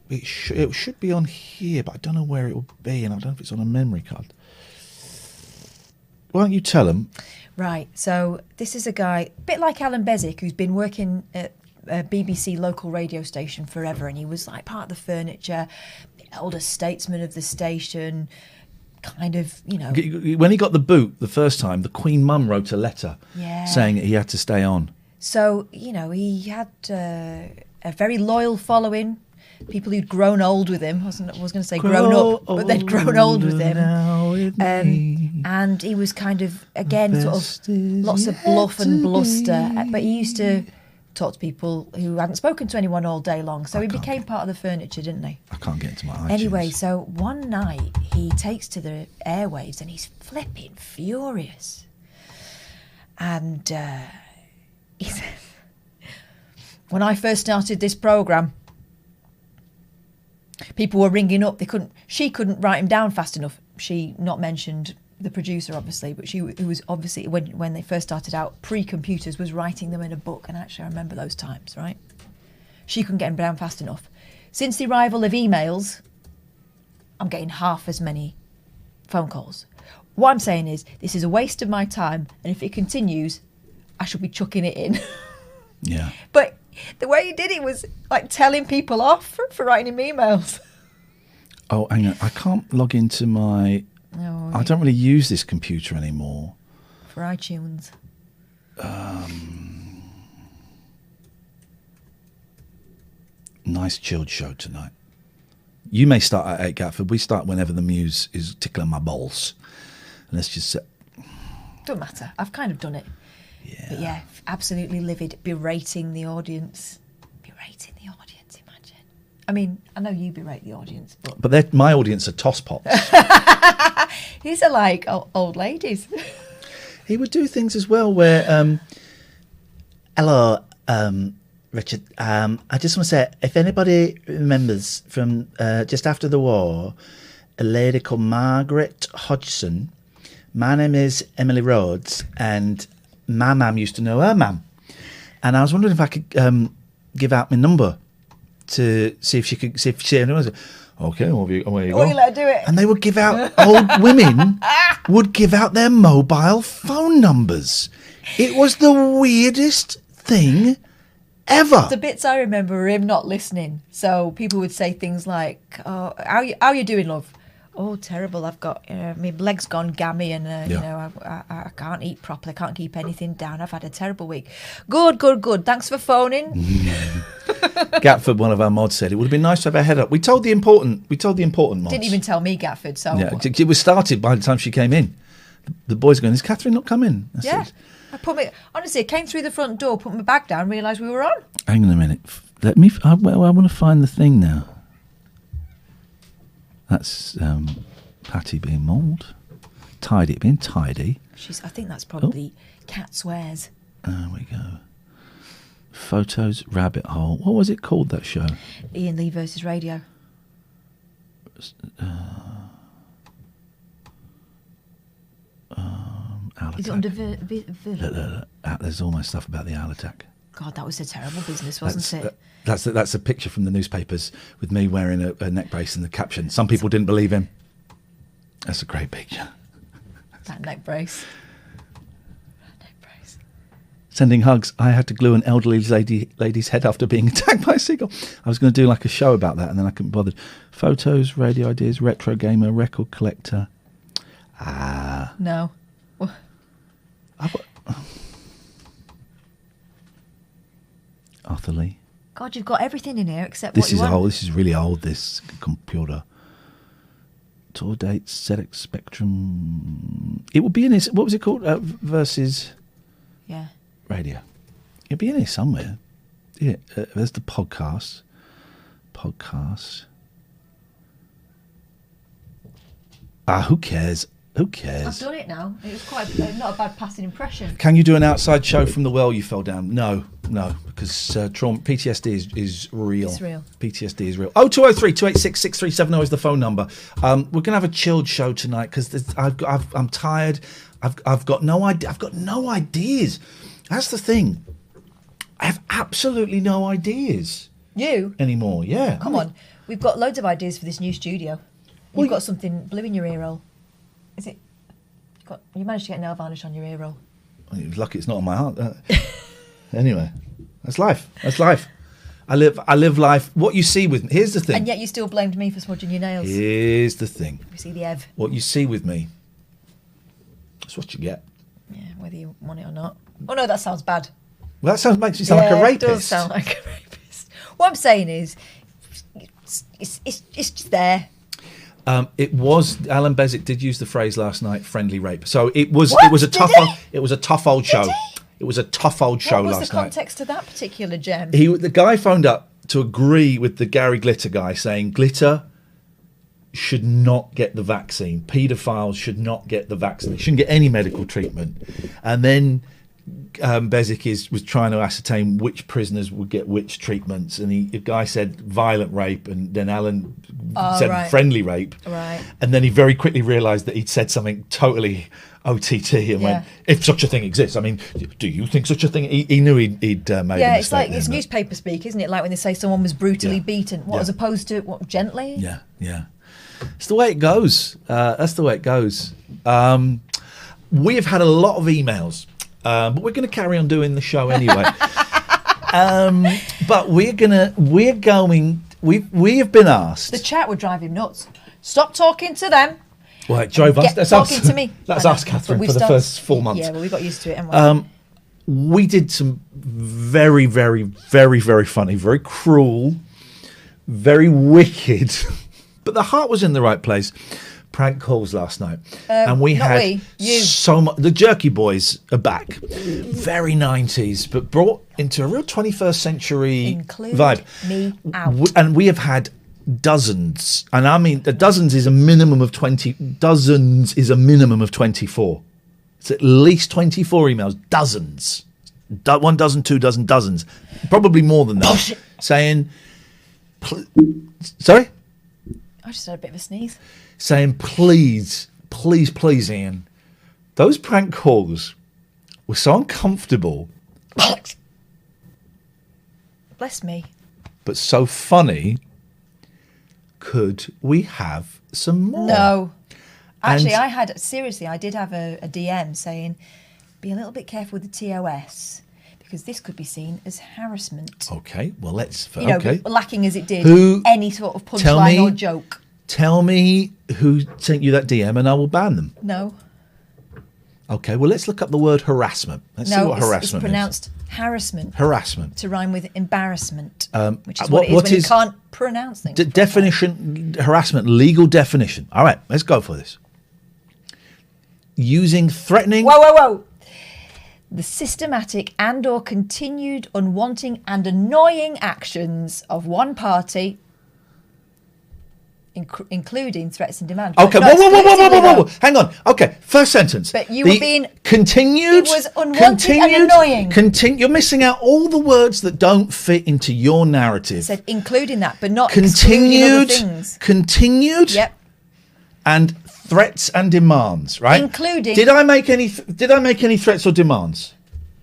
It should be on here, but I don't know where it will be, and I don't know if it's on a memory card. Why don't you tell them? Right. So this is a guy, a bit like Alan Bezic, who's been working at a BBC local radio station forever, and he was like part of the furniture. Elder statesman of the station, kind of, When he got the boot the first time, the Queen Mum wrote a letter saying that he had to stay on. So, he had a very loyal following, people who'd grown old with him. I was going to say grown up, but they'd grown old with him. And he was kind of, again, sort of lots of bluff and bluster. But he used to talk to people who hadn't spoken to anyone all day long. So he became part of the furniture, didn't he? I can't get into my iTunes. Anyway, so one night he takes to the airwaves and he's flipping furious. And he said, when I first started this programme, people were ringing up. She couldn't write him down fast enough. She not mentioned the producer, obviously, but who was obviously, when they first started out, pre-computers, was writing them in a book. And actually, I remember those times, right? She couldn't get him down fast enough. Since the arrival of emails, I'm getting half as many phone calls. What I'm saying is, this is a waste of my time, and if it continues, I should be chucking it in. Yeah. But the way he did it was like telling people off for writing him emails. Oh, hang on. I can't log into my... No, I don't really use this computer anymore. For iTunes. Nice chilled show tonight. You may start at 8, Gatford. We start whenever the muse is tickling my balls. And let's just... Doesn't matter. I've kind of done it. Yeah. But yeah, absolutely livid, berating the audience. Berating the audience, imagine. I mean, I know you berate the audience, but... But my audience are tosspots. These are like old ladies. He would do things as well where... Hello, Richard. I just want to say, if anybody remembers from just after the war, a lady called Margaret Hodgson. My name is Emily Rhodes, and my mum used to know her mum. And I was wondering if I could give out my number to see if she could... See if she knows it. Okay, well, you go. You let her do it. And they would give out... Old women would give out their mobile phone numbers. It was the weirdest thing ever. The bits I remember are him not listening. So people would say things like, "Oh, how you doing, love? Oh, terrible. I've got my leg's gone gammy, and I can't eat properly. I can't keep anything down. I've had a terrible week. Good. Thanks for phoning." Gatford, one of our mods, said it would have been nice to have her head up. We told the important mods. Didn't even tell me, Gatford. So yeah, it was started by the time she came in. The boys are going, "Is Catherine not coming?" Honestly, I came through the front door, put my bag down, realised we were on. Hang on a minute. I want to find the thing now. That's Patty being mauled. Tidy being tidy. I think that's probably cat swears. There we go. Photos Rabbit Hole. What was it called, that show? Ian Lee versus Radio. Owl Is it Attack. under Look, there's all my stuff about the owl attack. God, that was a terrible business, wasn't it? That's a picture from the newspapers with me wearing a neck brace and the caption, "Some people didn't believe him." That's a great picture. That neck brace. Sending hugs. I had to glue an elderly lady's head after being attacked by a seagull. I was going to do like a show about that, and then I couldn't bother. Photos, radio ideas, retro gamer, record collector. No. Arthur Lee. God, you've got everything in here except This what you is want. old. This is really old. This computer. Tour dates, ZX Spectrum. It will be in this. What was it called? Versus. Yeah. Radio. It'll be in here somewhere. Yeah. There's the podcast. Who cares? Who cares? I've done it now. It was quite not a bad passing impression. Can you do an outside show from the well you fell down? No, because trauma, PTSD is real. It's real. PTSD is real. 0203 286 6370 is the phone number. We're gonna have a chilled show tonight because I'm tired. I've got no idea. I've got no ideas. That's the thing. I have absolutely no ideas. You anymore? Yeah. Come on. We've got loads of ideas for this new studio. You've got something blue in your ear roll. Is it? You managed to get nail varnish on your ear roll. You're lucky it's not on my heart. Anyway, that's life. That's life. I live life. What you see with me. Here's the thing. And yet you still blamed me for smudging your nails. Here's the thing. We see the Ev. What you see with me. That's what you get. Yeah, whether you want it or not. Oh no, that sounds bad. Well, that makes you sound like a rapist. It does sound like a rapist. What I'm saying is, it's just there. It was Alan Bezic did use the phrase last night, friendly rape. So it was a tough old show. It was a tough old show last night. What was the context of that particular gem? The guy phoned up to agree with the Gary Glitter guy, saying Glitter should not get the vaccine. Paedophiles should not get the vaccine. They shouldn't get any medical treatment. And then Bezic was trying to ascertain which prisoners would get which treatments, and the guy said violent rape, and then Alan said friendly rape, and then he very quickly realised that he'd said something totally OTT and went, if such a thing exists. I mean, do you think such a thing? He knew he'd made a mistake. Yeah, it's like it's newspaper speak, isn't it? Like when they say someone was brutally beaten, as opposed to gently. Yeah. It's the way it goes. That's the way it goes. We have had a lot of emails. But we're going to carry on doing the show anyway. But we have been asked. The chat would drive him nuts. Stop talking to them. Well, it drove us. That's talking us. To me. That's us, Catherine, for the first 4 months. Yeah, well, we got used to it. And we did some very, very, very, very funny, very cruel, very wicked, but the heart was in the right place. Prank calls last night, and we had so much. The Jerky Boys are back, very 90s, but brought into a real 21st century vibe. Me out. And we have had dozens, and I mean dozens is a minimum of 20. Dozens is a minimum of 24. It's at least 24 emails. Dozens, 1 dozen, 2 dozen, dozens, probably more than that. Bullshit. Saying, sorry. I just had a bit of a sneeze. Saying, please, Ian, those prank calls were so uncomfortable. Bless me. But so funny. Could we have some more? No. Actually, I did have a DM saying, be a little bit careful with the TOS, because this could be seen as harassment. Okay, well, let's... lacking as it did any sort of punchline or joke. Tell me who sent you that DM and I will ban them. No. Okay, well, let's look up the word harassment. Let's see what harassment is. It's pronounced harassment. Harassment. To rhyme with embarrassment, which is what it is when you can't pronounce things. Definition, harassment, legal definition. All right, let's go for this. Using threatening... Whoa. The systematic and or continued unwanted and annoying actions of one party including threats and demands. Okay, Not exclusively, whoa. though. Hang on. Okay, first sentence. But you were being... Continued... It was unwanted and annoying. You're missing out all the words that don't fit into your narrative. I said including that, but not excluding other things. Continued... Yep. And threats and demands, right? Including... Did I make any threats or demands?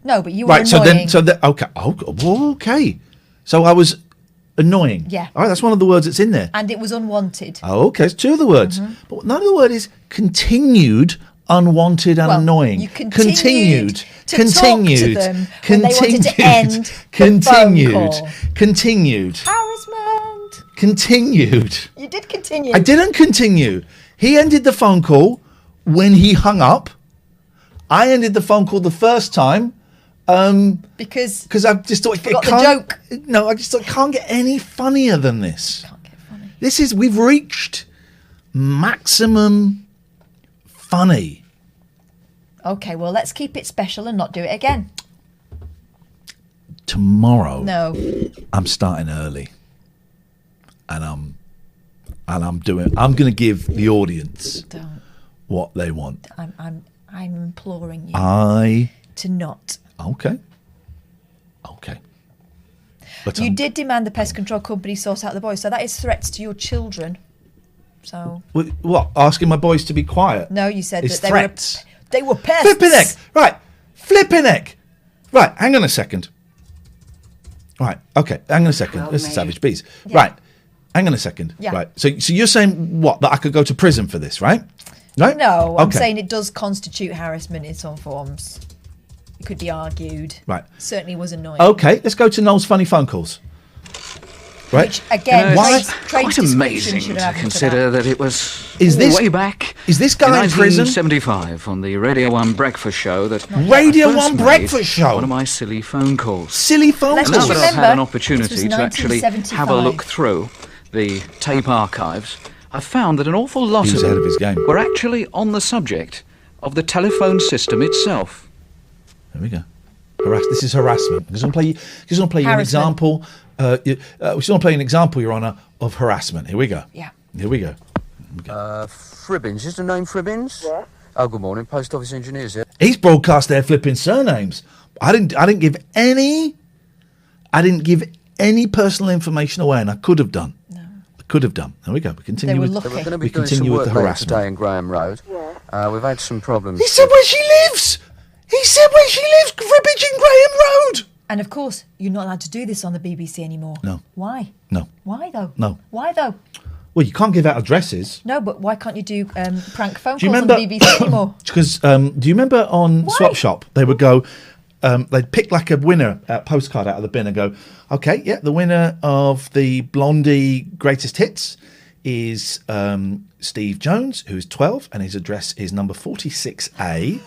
No, but you were right, annoying. Okay. So I was... annoying. Yeah. All right, that's one of the words that's in there. And it was unwanted. Oh, okay, it's two of the words. But none of the word is continued, unwanted, and annoying. You continued to talk to them when they wanted to end the phone call. Continued. Harassment. Continued. You did continue. I didn't continue. He ended the phone call when he hung up. I ended the phone call the first time. Because I just thought forgot the joke. No, I just thought it can't get any funnier than this. Can't get funny. We've reached maximum funny. Okay, well, let's keep it special and not do it again. Tomorrow, no, I'm starting early, and I'm going to give the audience what they want. I'm imploring you to not. Okay. But you did demand the pest control company sort out the boys, so that is threats to your children. So what? Asking my boys to be quiet? No, you said it's that threats. They were pests. Flipping heck. Right. Flipping heck. Right. Hang on a second. Right. Okay. Hang on a second. This is Savage Bees. Yeah. Right. Hang on a second. Yeah. Right. So you're saying what? That I could go to prison for this, right? Right? No, I'm saying it does constitute harassment in some forms. It could be argued. Right. Certainly was annoying. Okay, let's go to Noel's funny phone calls. Right. Which, again, quite amazing to consider that it was way back. Is this guy in prison? 1975 on the Radio 1 breakfast show that Radio 1 breakfast show. One of my silly phone calls. Silly phone calls. Now that I've had an opportunity to actually have a look through the tape archives, I've found that an awful lot of ahead of his game. Were actually on the subject of the telephone system itself. There we go. This is harassment. I'm going to play you an example. We just want to play an example, Your Honour, of harassment. Here we go. Yeah. Here we go. Fribbins. Is the name Fribbins? Yeah. Oh, good morning. Post office engineers here. He's broadcast their flipping surnames. I didn't give any personal information away, and I could have done. No. I could have done. There we go. We continue with We're going to be doing some work the harassment today in Graham Road. Yeah. We've had some problems. He said where she lives. Cribbage in Graham Road. And of course, you're not allowed to do this on the BBC anymore. No. Why? No. Why though? No. Why though? Well, you can't give out addresses. No, but why can't you do prank phone calls on the BBC anymore? Because do you remember on Swap Shop they would go, they'd pick like a winner postcard out of the bin and go, okay, yeah, the winner of the Blondie Greatest Hits is Steve Jones, who's 12, and his address is number 46A,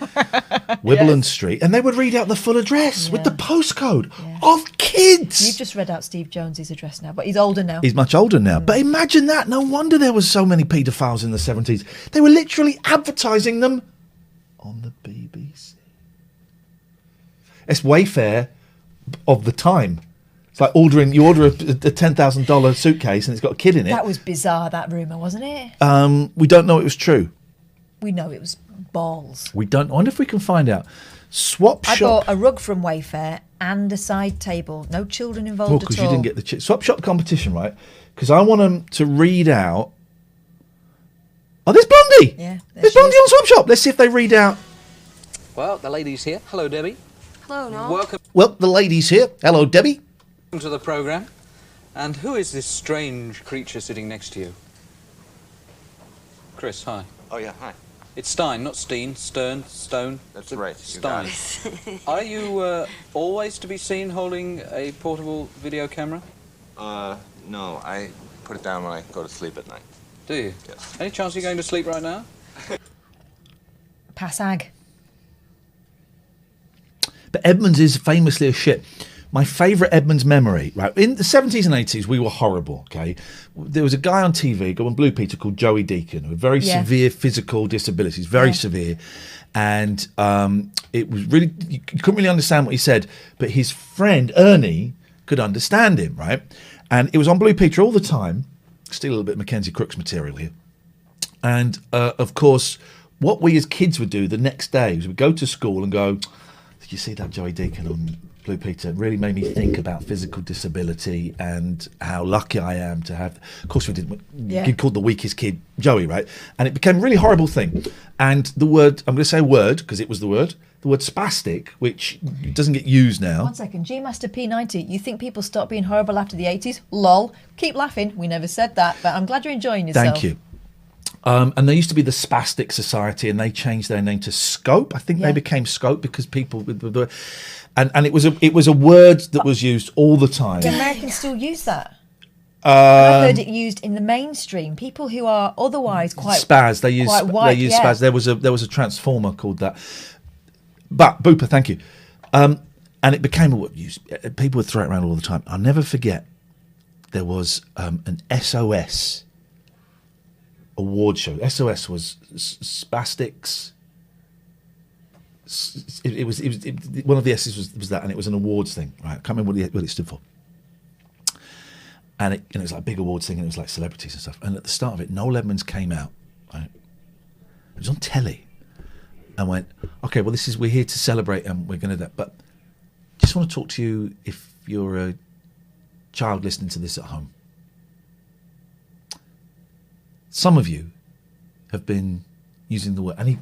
Wibbleland Street. And they would read out the full address with the postcode of kids. You've just read out Steve Jones's address now, but he's older now. He's much older now. But imagine that. No wonder there was so many paedophiles in the 70s. They were literally advertising them on the BBC. It's Wayfair of the time. It's like you order a $10,000 suitcase and it's got a kid in it. That was bizarre, that rumour, wasn't it? We don't know it was true. We know it was balls. We don't. I wonder if we can find out. Swap Shop. I bought a rug from Wayfair and a side table. No children involved at all. Because you didn't get the Swap Shop competition, right? Because I want them to read out. Oh, there's Blondie. Yeah. There's Blondie on Swap Shop. Let's see if they read out. Well, the lady's here. Hello, Debbie. Hello, Noel. Welcome. Well, the lady's here. Hello, Debbie. To the programme. And who is this strange creature sitting next to you? Chris, hi. Oh, yeah, hi. It's Stein, not Steen. Stone. That's right. Stein. Are you always to be seen holding a portable video camera? No. I put it down when I go to sleep at night. Do you? Yes. Any chance you're going to sleep right now? Passag. But Edmonds is famously a shit. My favourite Edmonds memory, right? In the 70s and 80s, we were horrible, okay? There was a guy on TV, on Blue Peter, called Joey Deacon, who had very severe physical disabilities, very severe. And it was really, you couldn't really understand what he said, but his friend, Ernie, could understand him, right? And it was on Blue Peter all the time. steal a little bit of Mackenzie Crook's material here. And, of course, what we as kids would do the next day was we'd go to school and go, did you see that Joey Deacon on Blue Peter? It really made me think about physical disability and how lucky I am to have... Of course, we didn't... Yeah. Kid called the weakest kid Joey, right? And it became a really horrible thing. And the word... I'm going to say word, because it was the word spastic, which doesn't get used now. 1 second. G-Master P90, you think people stopped being horrible after the 80s? Lol. Keep laughing. We never said that, but I'm glad you're enjoying yourself. Thank you. And there used to be the Spastic Society, and they changed their name to Scope. I think they became Scope because people... And it was a word that was used all the time. Do Americans still use that? I've heard it used in the mainstream. People who are otherwise quite spaz. They use spaz. There was a transformer called that. But Booper, thank you. And it became a word used. People would throw it around all the time. I'll never forget. There was an SOS award show. SOS was Spastics. It was one of the S's was that, and it was an awards thing, right? I can't remember what it stood for. And it was like a big awards thing, and it was like celebrities and stuff. And at the start of it, Noel Edmonds came out, right? It was on telly, and went, "Okay, well, we're here to celebrate, and we're going to do that. But just want to talk to you if you're a child listening to this at home. Some of you have been using the word," and he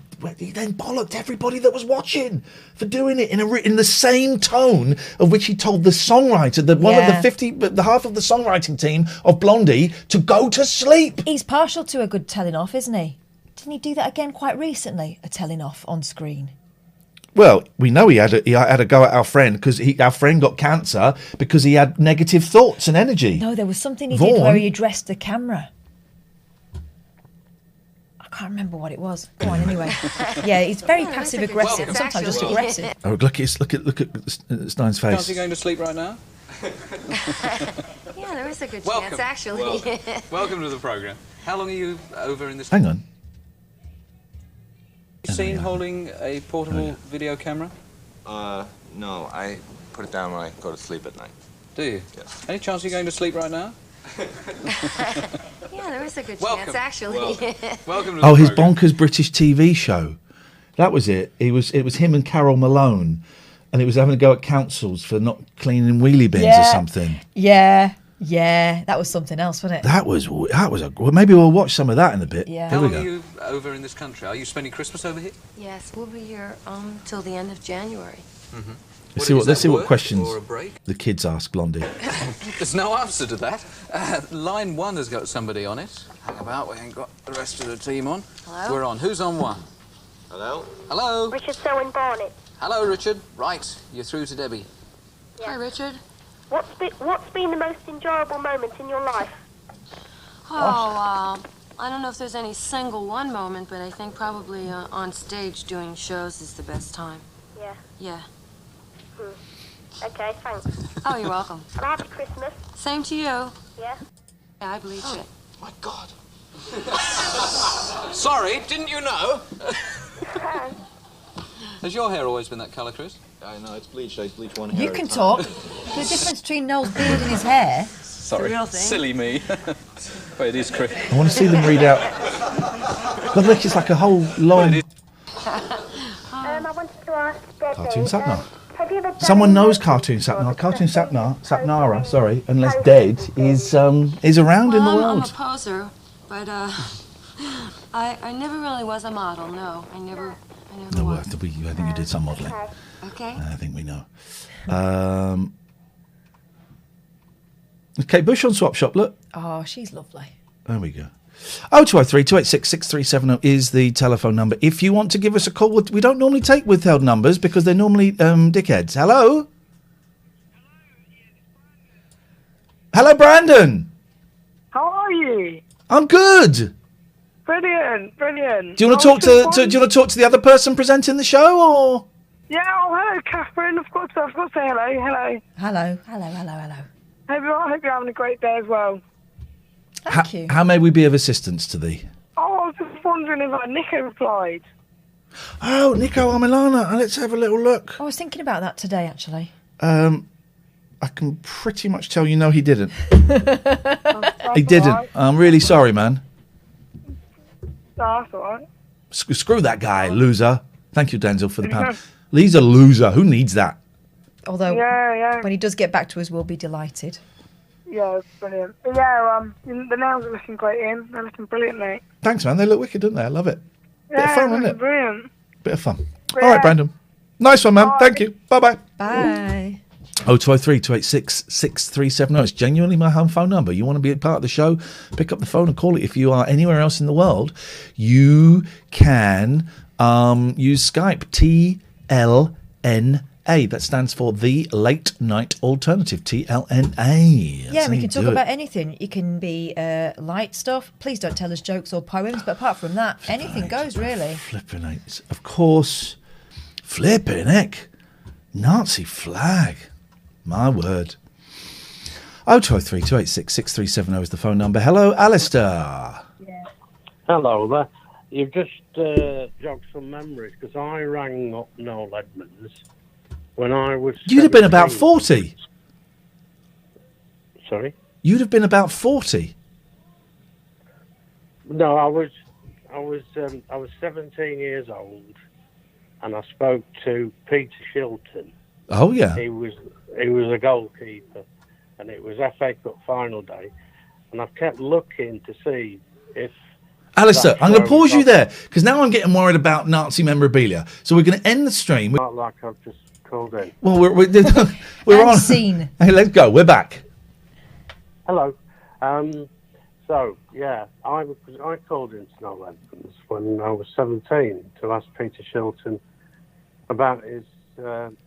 then bollocked everybody that was watching for doing it in the same tone of which he told the songwriter, the half of the songwriting team of Blondie, to go to sleep. He's partial to a good telling off, isn't he? Didn't he do that again quite recently? A telling off on screen. Well, we know he had a go at our friend because our friend got cancer because he had negative thoughts and energy. No, there was something he did where he addressed the camera. I can't remember what it was. Go on, anyway. Yeah, he's very passive aggressive and sometimes just aggressive. Oh, look at Stein's face. Is he going to sleep right now? Yeah, there is a good chance, actually. Welcome to the programme. How long are you over in this? Hang on. You seen holding a portable video camera? No, I put it down when I go to sleep at night. Do you? Yes. Any chance you're going to sleep right now? Yeah, there is a good chance, actually. Welcome to the his programme. bonkers British TV show. That was it. It was him and Carol Malone, and it was having a go at councils for not cleaning wheelie bins or something. Yeah, that was something else, wasn't it? That was well, maybe we'll watch some of that in a bit. Yeah. How long are you over in this country? Are you spending Christmas over here? Yes, we'll be here till the end of January. Mm-hmm. Let's see what questions the kids ask Blondie. There's no answer to that. Line 1 has got somebody on it. Hang about, we ain't got the rest of the team on. Hello? We're on. Who's on 1? Hello? Hello? Richard Selwyn Barnett. Hello, Richard. Right, you're through to Debbie. Yeah. Hi, Richard. What's been the most enjoyable moment in your life? I don't know if there's any single one moment, but I think probably on stage doing shows is the best time. Yeah. Yeah. Okay, thanks. Oh, you're welcome. And happy Christmas. Same to you. Yeah? Yeah, I believe it. My God. Sorry, didn't you know? Has your hair always been that colour, Chris? I know, it's bleached. I bleach one hair. You can talk. The difference between Noel's beard and his hair. Sorry, the real thing. Silly me. Wait, it is Chris. I want to see them read out. God, look, it's like a whole long. I wanted to ask Debbie, Cartoon Satnar. have you ever done Someone knows Cartoon Satnar. Cartoon Satnara, sorry, unless dead, is around in the world. I'm a poser, but I never really was a model. No, I never No, was. I think you did some modelling. Okay. I think we know. Kate Bush on Swap Shop, look. Oh, she's lovely. There we go. 0203 286 6370 is the telephone number. If you want to give us a call, we don't normally take withheld numbers because they're normally dickheads. Hello? Hello, Brandon. How are you? I'm good. Brilliant. Do you want to talk to the other person presenting the show, or? Yeah. Oh, hello, Catherine. I've got to say hello. Hello. Hope you're having a great day as well. Thank you. How may we be of assistance to thee? Oh, I was just wondering if Nico replied. Oh, Nico Armilana. Let's have a little look. I was thinking about that today, actually. I can pretty much tell you no, he didn't. He didn't. Right. I'm really sorry, man. That's all right. Screw that guy, loser. Thank you, Denzel, for the pound. He's a loser. Who needs that? Although, when he does get back to us, we'll be delighted. Yeah, it's brilliant. But yeah, the nails are looking great, Ian. They're looking brilliant, mate. Thanks, man. They look wicked, don't they? I love it. Bit of fun, isn't it? Brilliant. Bit of fun. All right, Brandon. Nice one, man. Bye. Thank you. Bye-bye. Bye. 0203 286 6370. It's genuinely my home phone number. You want to be a part of the show, pick up the phone and call it. If you are anywhere else in the world, you can use Skype, TLNA. That stands for The Late Night Alternative, TLNA. Yeah, we can talk about anything. It can be light stuff. Please don't tell us jokes or poems, but apart from that, anything goes, really. Flipping heck. Of course. Flipping heck. Nazi flag. My word. 0203 286 6370 is the phone number. Hello, Alistair. Yeah. Hello there. You've just jogged some memories because I rang up Noel Edmonds when I was. You'd have been about 40. Sorry? You'd have been about 40. No, I was 17 years old, and I spoke to Peter Shilton. Oh yeah. He was a goalkeeper, and it was FA Cup final day, and I've kept looking to see if. Alistair, I'm going to pause you there because now I'm getting worried about Nazi memorabilia. So we're going to end the stream. Not like I've just called in. Well, we're on. Scene. Hey, let's go. We're back. Hello. So yeah, I called into Noel Edmonds when I was 17 to ask Peter Shilton about his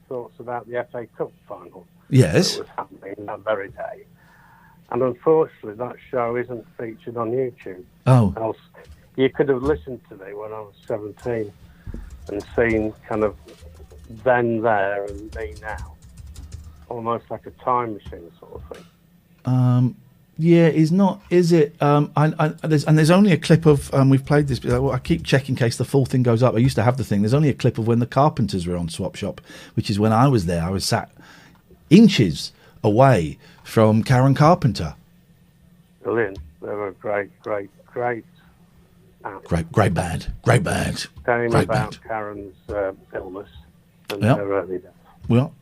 thoughts about the FA Cup final. Yes. That was happening that very day. And unfortunately, that show isn't featured on YouTube. Oh. Else, you could have listened to me when I was 17 and seen kind of then, there, and me now. Almost like a time machine sort of thing. Yeah, is it? There's only a clip of, we've played this, but I keep checking in case the full thing goes up. I used to have the thing. There's only a clip of when the Carpenters were on Swap Shop, which is when I was there. I was sat inches away from Karen Carpenter. Brilliant. They were great Great band. Telling Great about band. Karen's illness and Yep. her early death. Well.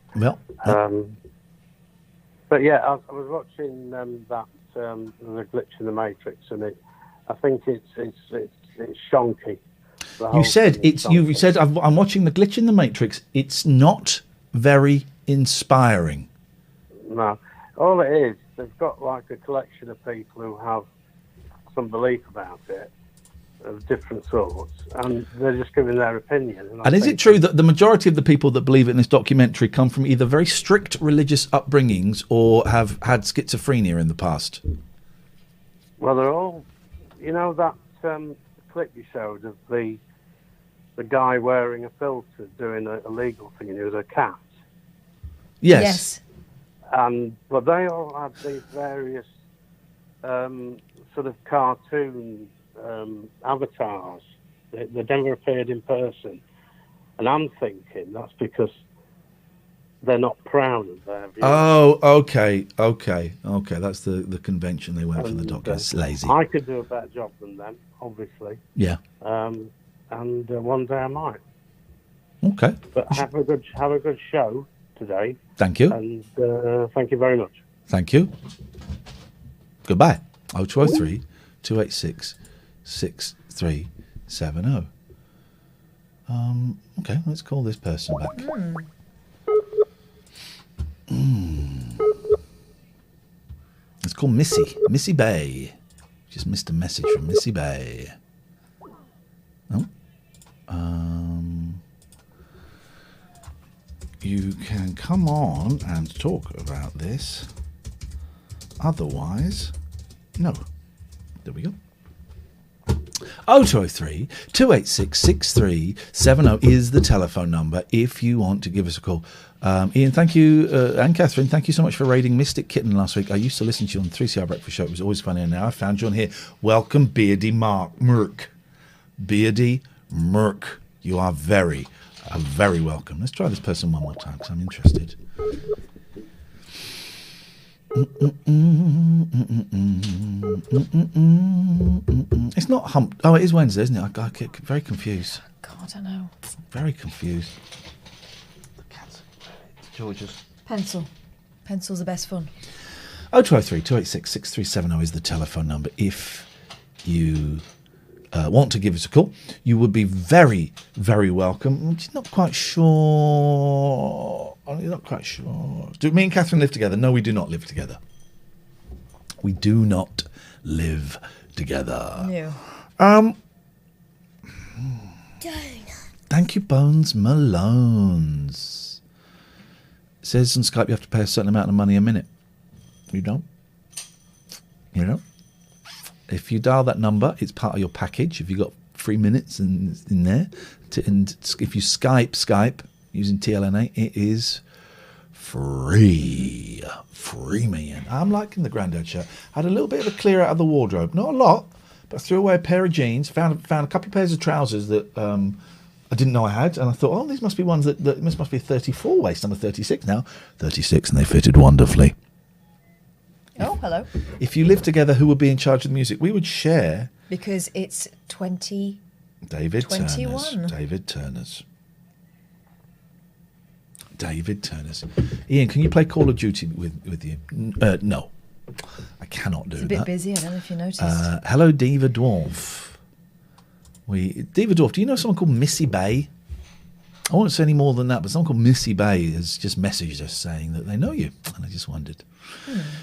But yeah, I was watching that the glitch in the Matrix, and I think it's shonky. You said it's. You said I'm watching the glitch in the Matrix. It's not very inspiring. No, all it is, they've got like a collection of people who have some belief about it, of different sorts, and they're just giving their opinion. And is it true that the majority of the people that believe it in this documentary come from either very strict religious upbringings or have had schizophrenia in the past? Well, they're all, that clip you showed of the guy wearing a filter doing a legal thing, and he was a cat. Yes. But they all had these various sort of cartoon avatars. They never appeared in person, and I'm thinking that's because they're not proud of their views. Oh, okay. That's the convention they went for the doc. It's lazy. I could do a better job than them, obviously. Yeah. And one day I might. Okay. But have a good show today. Thank you. And thank you very much. Thank you. Goodbye. 0203 286 6370. Okay, let's call this person back. Let's call Missy Bay. Just missed a message from Missy Bay. Oh. You can come on and talk about this. Otherwise, no. There we go. 0203 286 6370 is the telephone number if you want to give us a call. Iain, thank you, and Katherine, thank you so much for raiding Mystic Kitten last week. I used to listen to you on 3CR Breakfast Show. It was always funny, and now I found you on here. Welcome, Beardy Merc. Beardy Merc. You are very welcome. Let's try this person one more time because I'm interested. It's not hump. Oh, it is Wednesday, isn't it? I get very confused. God, I know. Very confused. George's. Pencil. Pencil's the best fun. 0203 286 6370 is the telephone number. If you want to give us a call, you would be very, very welcome. I'm just not quite sure. I'm not quite sure. Do me and Katherine live together? No, we do not live together. We do not live together. No. Thank you, Bones Malones. It says on Skype you have to pay a certain amount of money a minute. You don't. You know. If you dial that number, it's part of your package. If you've got 3 minutes in there, and if you Skype using TLNA, it is free. Free, man. I'm liking the Grandad shirt. I had a little bit of a clear out of the wardrobe. Not a lot, but I threw away a pair of jeans, found a couple of pairs of trousers that I didn't know I had, and I thought, oh, these must be ones that this must be a 34 waist. I'm a 36 now. 36, and they fitted wonderfully. Oh, hello. If you live together, who would be in charge of the music? We would share. Because it's 20. David 21. Turner's. David Turner's. David Turner's. Iain, can you play Call of Duty with you? No. I cannot do that. It's a bit busy, I don't know if you noticed. Hello, Diva Dwarf. Diva Dwarf, do you know someone called Missy Bay? I won't say any more than that, but someone called Missy Bay has just messaged us saying that they know you. And I just wondered.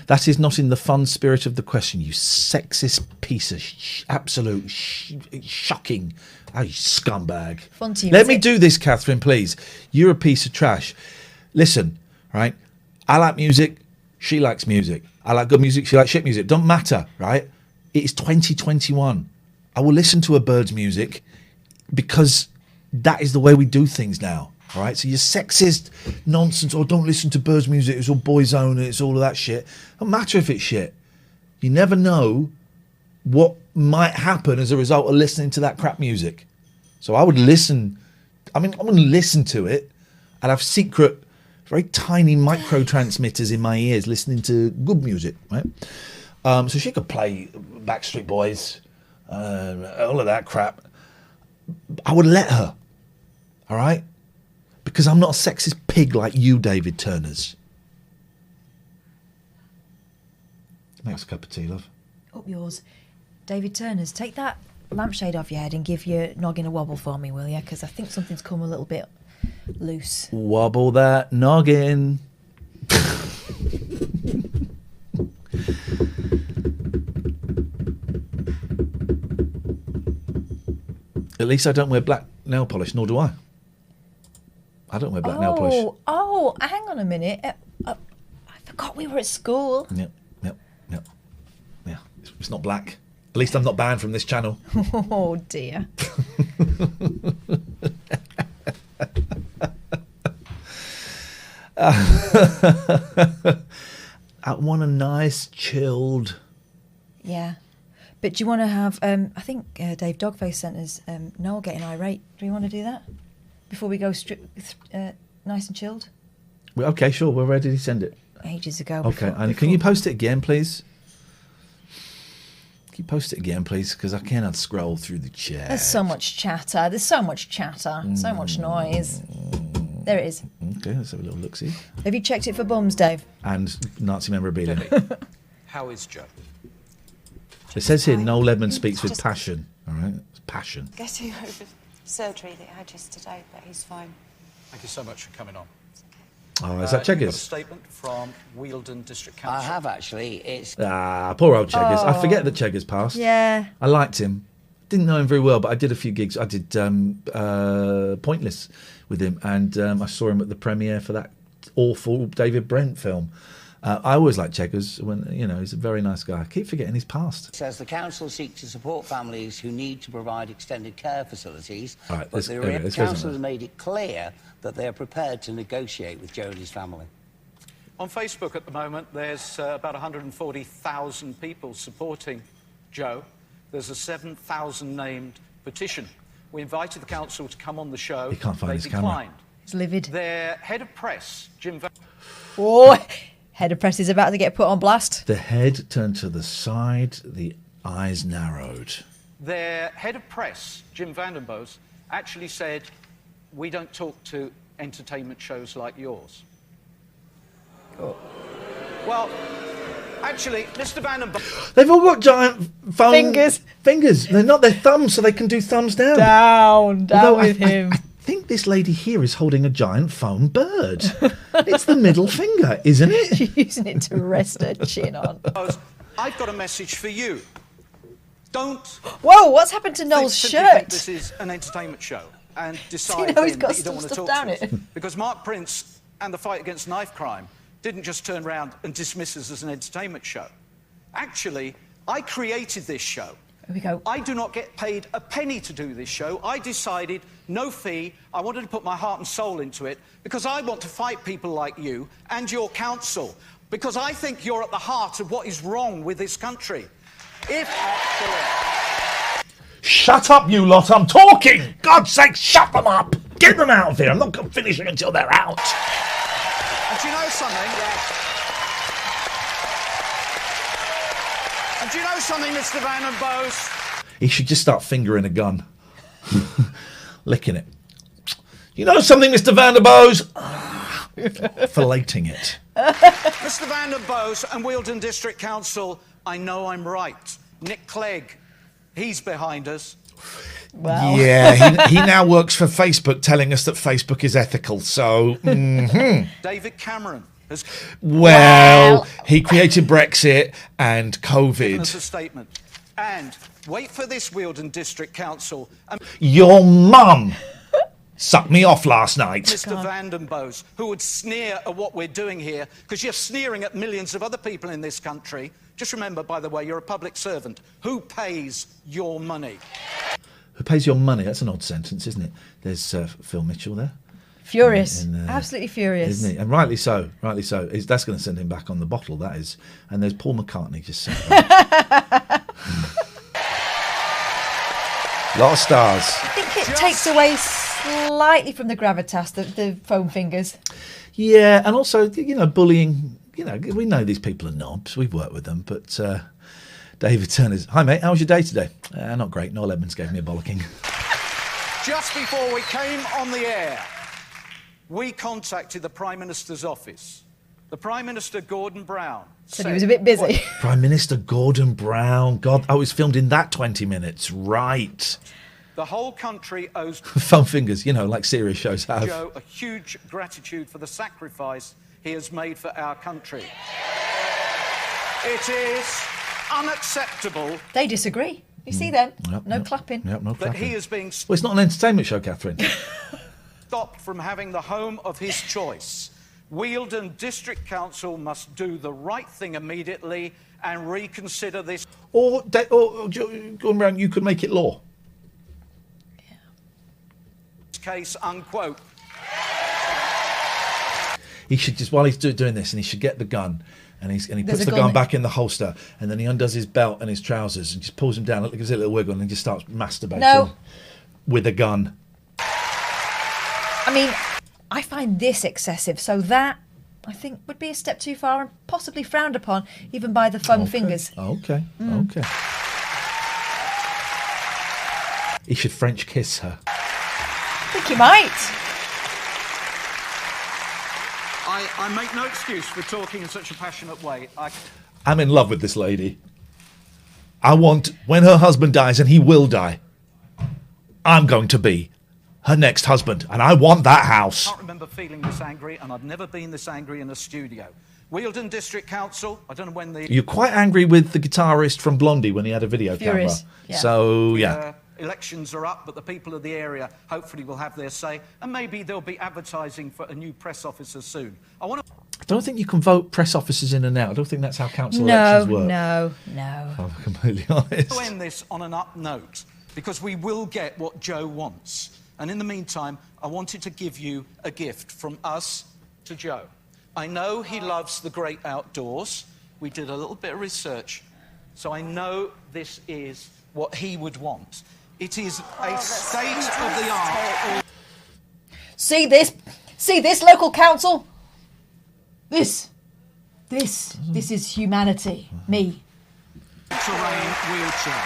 That is not in the fun spirit of the question, you sexist piece of absolute shocking scumbag. Fun to you, Let me do this, Katherine, please. You're a piece of trash. Listen, right? I like music. She likes music. I like good music. She likes shit music. Don't matter, right? It is 2021. I will listen to a bird's music because that is the way we do things now. All right, so your sexist nonsense, or don't listen to Bird's music, it's all Boyzone and it's all of that shit. Don't matter if it's shit. You never know what might happen as a result of listening to that crap music. So I would listen. I mean, I wouldn't listen to it. I'd have secret, very tiny microtransmitters in my ears listening to good music, right? So she could play Backstreet Boys, all of that crap. I would let her, all right? Because I'm not a sexist pig like you, David Turner's. Next cup of tea, love. Up yours. David Turner's, take that lampshade off your head and give your noggin a wobble for me, will you? Because I think something's come a little bit loose. Wobble that noggin. At least I don't wear black nail polish, nor do I. I don't wear black nail polish. Oh, hang on a minute. I forgot we were at school. Yep. Yeah, it's not black. At least I'm not banned from this channel. Oh, dear. I want a nice, chilled... Yeah. But do you want to have... I think Dave Dogface sent us Noel getting irate. Do you want to do that? Before we go nice and chilled? Well, okay, sure. Well, where did he send it? Ages ago. Okay, and can you post it again, please? Can you post it again, please? Because I cannot scroll through the chat. There's so much chatter. So much noise. There it is. Okay, let's have a little look-see. Have you checked it for bums, Dave? And Nazi memorabilia. How is Joe? It says here, Noel Edmonds speaks with passion. All right, it's passion. Getting over surgery that he had yesterday, but he's fine. Thank you so much for coming on. Oh, is that Cheggers? A statement from Wealdon District Council. I have actually. It's poor old Cheggers. I forget that Cheggers passed. Yeah. I liked him. Didn't know him very well, but I did a few gigs. I did Pointless with him, and I saw him at the premiere for that awful David Brent film. I always like Cheggers. He's a very nice guy. I keep forgetting he's passed. It says the council seeks to support families who need to provide extended care facilities, all right, but the council has made it clear that they are prepared to negotiate with Joe and his family. On Facebook at the moment, there's about 140,000 people supporting Joe. There's a 7,000 named petition. We invited the council to come on the show. He can't find his camera. He's livid. Their head of press, Jim... Head of press is about to get put on blast. The head turned to the side, the eyes narrowed. Their head of press, Jim Vandenbos, actually said, we don't talk to entertainment shows like yours. Oh. Well, actually, Mr. Vandenbos... They've all got giant Fingers. Fingers. They're not their thumbs, so they can do thumbs down. Down with him. I think this lady here is holding a giant foam bird. It's the middle finger, isn't it? She's using it to rest her chin on. I've got a message for you. Don't... Whoa, what's happened to Noel's shirt? This is an entertainment show and decide you know he's then got that you don't some want to stuff talk down to it. us. Because Mark Prince and the fight against knife crime didn't just turn around and dismiss us as an entertainment show. Actually, I created this show. Here we go. I do not get paid a penny to do this show. I decided, no fee, I wanted to put my heart and soul into it because I want to fight people like you and your council because I think you're at the heart of what is wrong with this country. Shut up, you lot, I'm talking! God's sake, shut them up! Get them out of here, I'm not finishing until they're out. And do you know something? And do you know something, Mr. Vandenbos? He should just start fingering a gun. Licking it. You know something, Mr. Vandenbos? Filleting it. Mr. Vandenbos and Wealdon District Council, I know I'm right. Nick Clegg, he's behind us. Wow. Yeah, he now works for Facebook telling us that Facebook is ethical, so... David Cameron has... Well, he created Brexit and COVID. Given us a statement. And wait for this, Wealdon District Council. Your mum sucked me off last night. Mr. Vandenbos, who would sneer at what we're doing here, because you're sneering at millions of other people in this country. Just remember, by the way, you're a public servant. Who pays your money? Who pays your money? That's an odd sentence, isn't it? There's Phil Mitchell there. Furious. Absolutely furious. Isn't he? And rightly so. Rightly so. That's going to send him back on the bottle, that is. And there's Paul McCartney just sat there. Lot of stars. I think it takes away slightly from the gravitas, the foam fingers. Yeah, and also, bullying. We know these people are knobs. We've worked with them, but David Turner's... Hi, mate. How was your day today? Not great. Noel Edmonds gave me a bollocking. Just before we came on the air, we contacted the Prime Minister's office. The Prime Minister, Gordon Brown, said he was a bit busy. Prime Minister Gordon Brown. God, I was filmed in that 20 minutes. Right. The whole country owes... Foam fingers, like serious shows have. Joe a huge gratitude for the sacrifice he has made for our country. It is unacceptable... They disagree. You see then? No clapping. Yep, no clapping. That he is being... Well, it's not an entertainment show, Catherine. ...stopped from having the home of his choice. Wealdon District Council must do the right thing immediately and reconsider this... Or Gordon Brown, you could make it law. ...case, unquote. He should just, while he's doing this, and he should get the gun, and he puts the gun back in the holster, and then he undoes his belt and his trousers, and just pulls him down, gives it a little wiggle, and then just starts masturbating with a gun. I mean, I find this excessive, so that, I think, would be a step too far and possibly frowned upon, even by the foam fingers. Okay. He should French kiss her. I think he might. I make no excuse for talking in such a passionate way. I'm in love with this lady. I want, when her husband dies, and he will die, I'm going to be her next husband, and I want that house. I can't remember feeling this angry, and I've never been this angry in a studio. Wealdon District Council, I don't know when the... You're quite angry with the guitarist from Blondie when he had a video camera. Yeah. So, yeah. Elections are up, but the people of the area hopefully will have their say, and maybe there'll be advertising for a new press officer soon. I don't think you can vote press officers in and out. I don't think that's how council elections work. No. If I'm completely honest. I'll end this on an up note, because we will get what Joe wants. And in the meantime, I wanted to give you a gift from us to Joe. I know he loves the great outdoors. We did a little bit of research, so I know this is what he would want. It is a state-of-the-art... See this local council? This This is humanity. Me. Terrain wheelchair.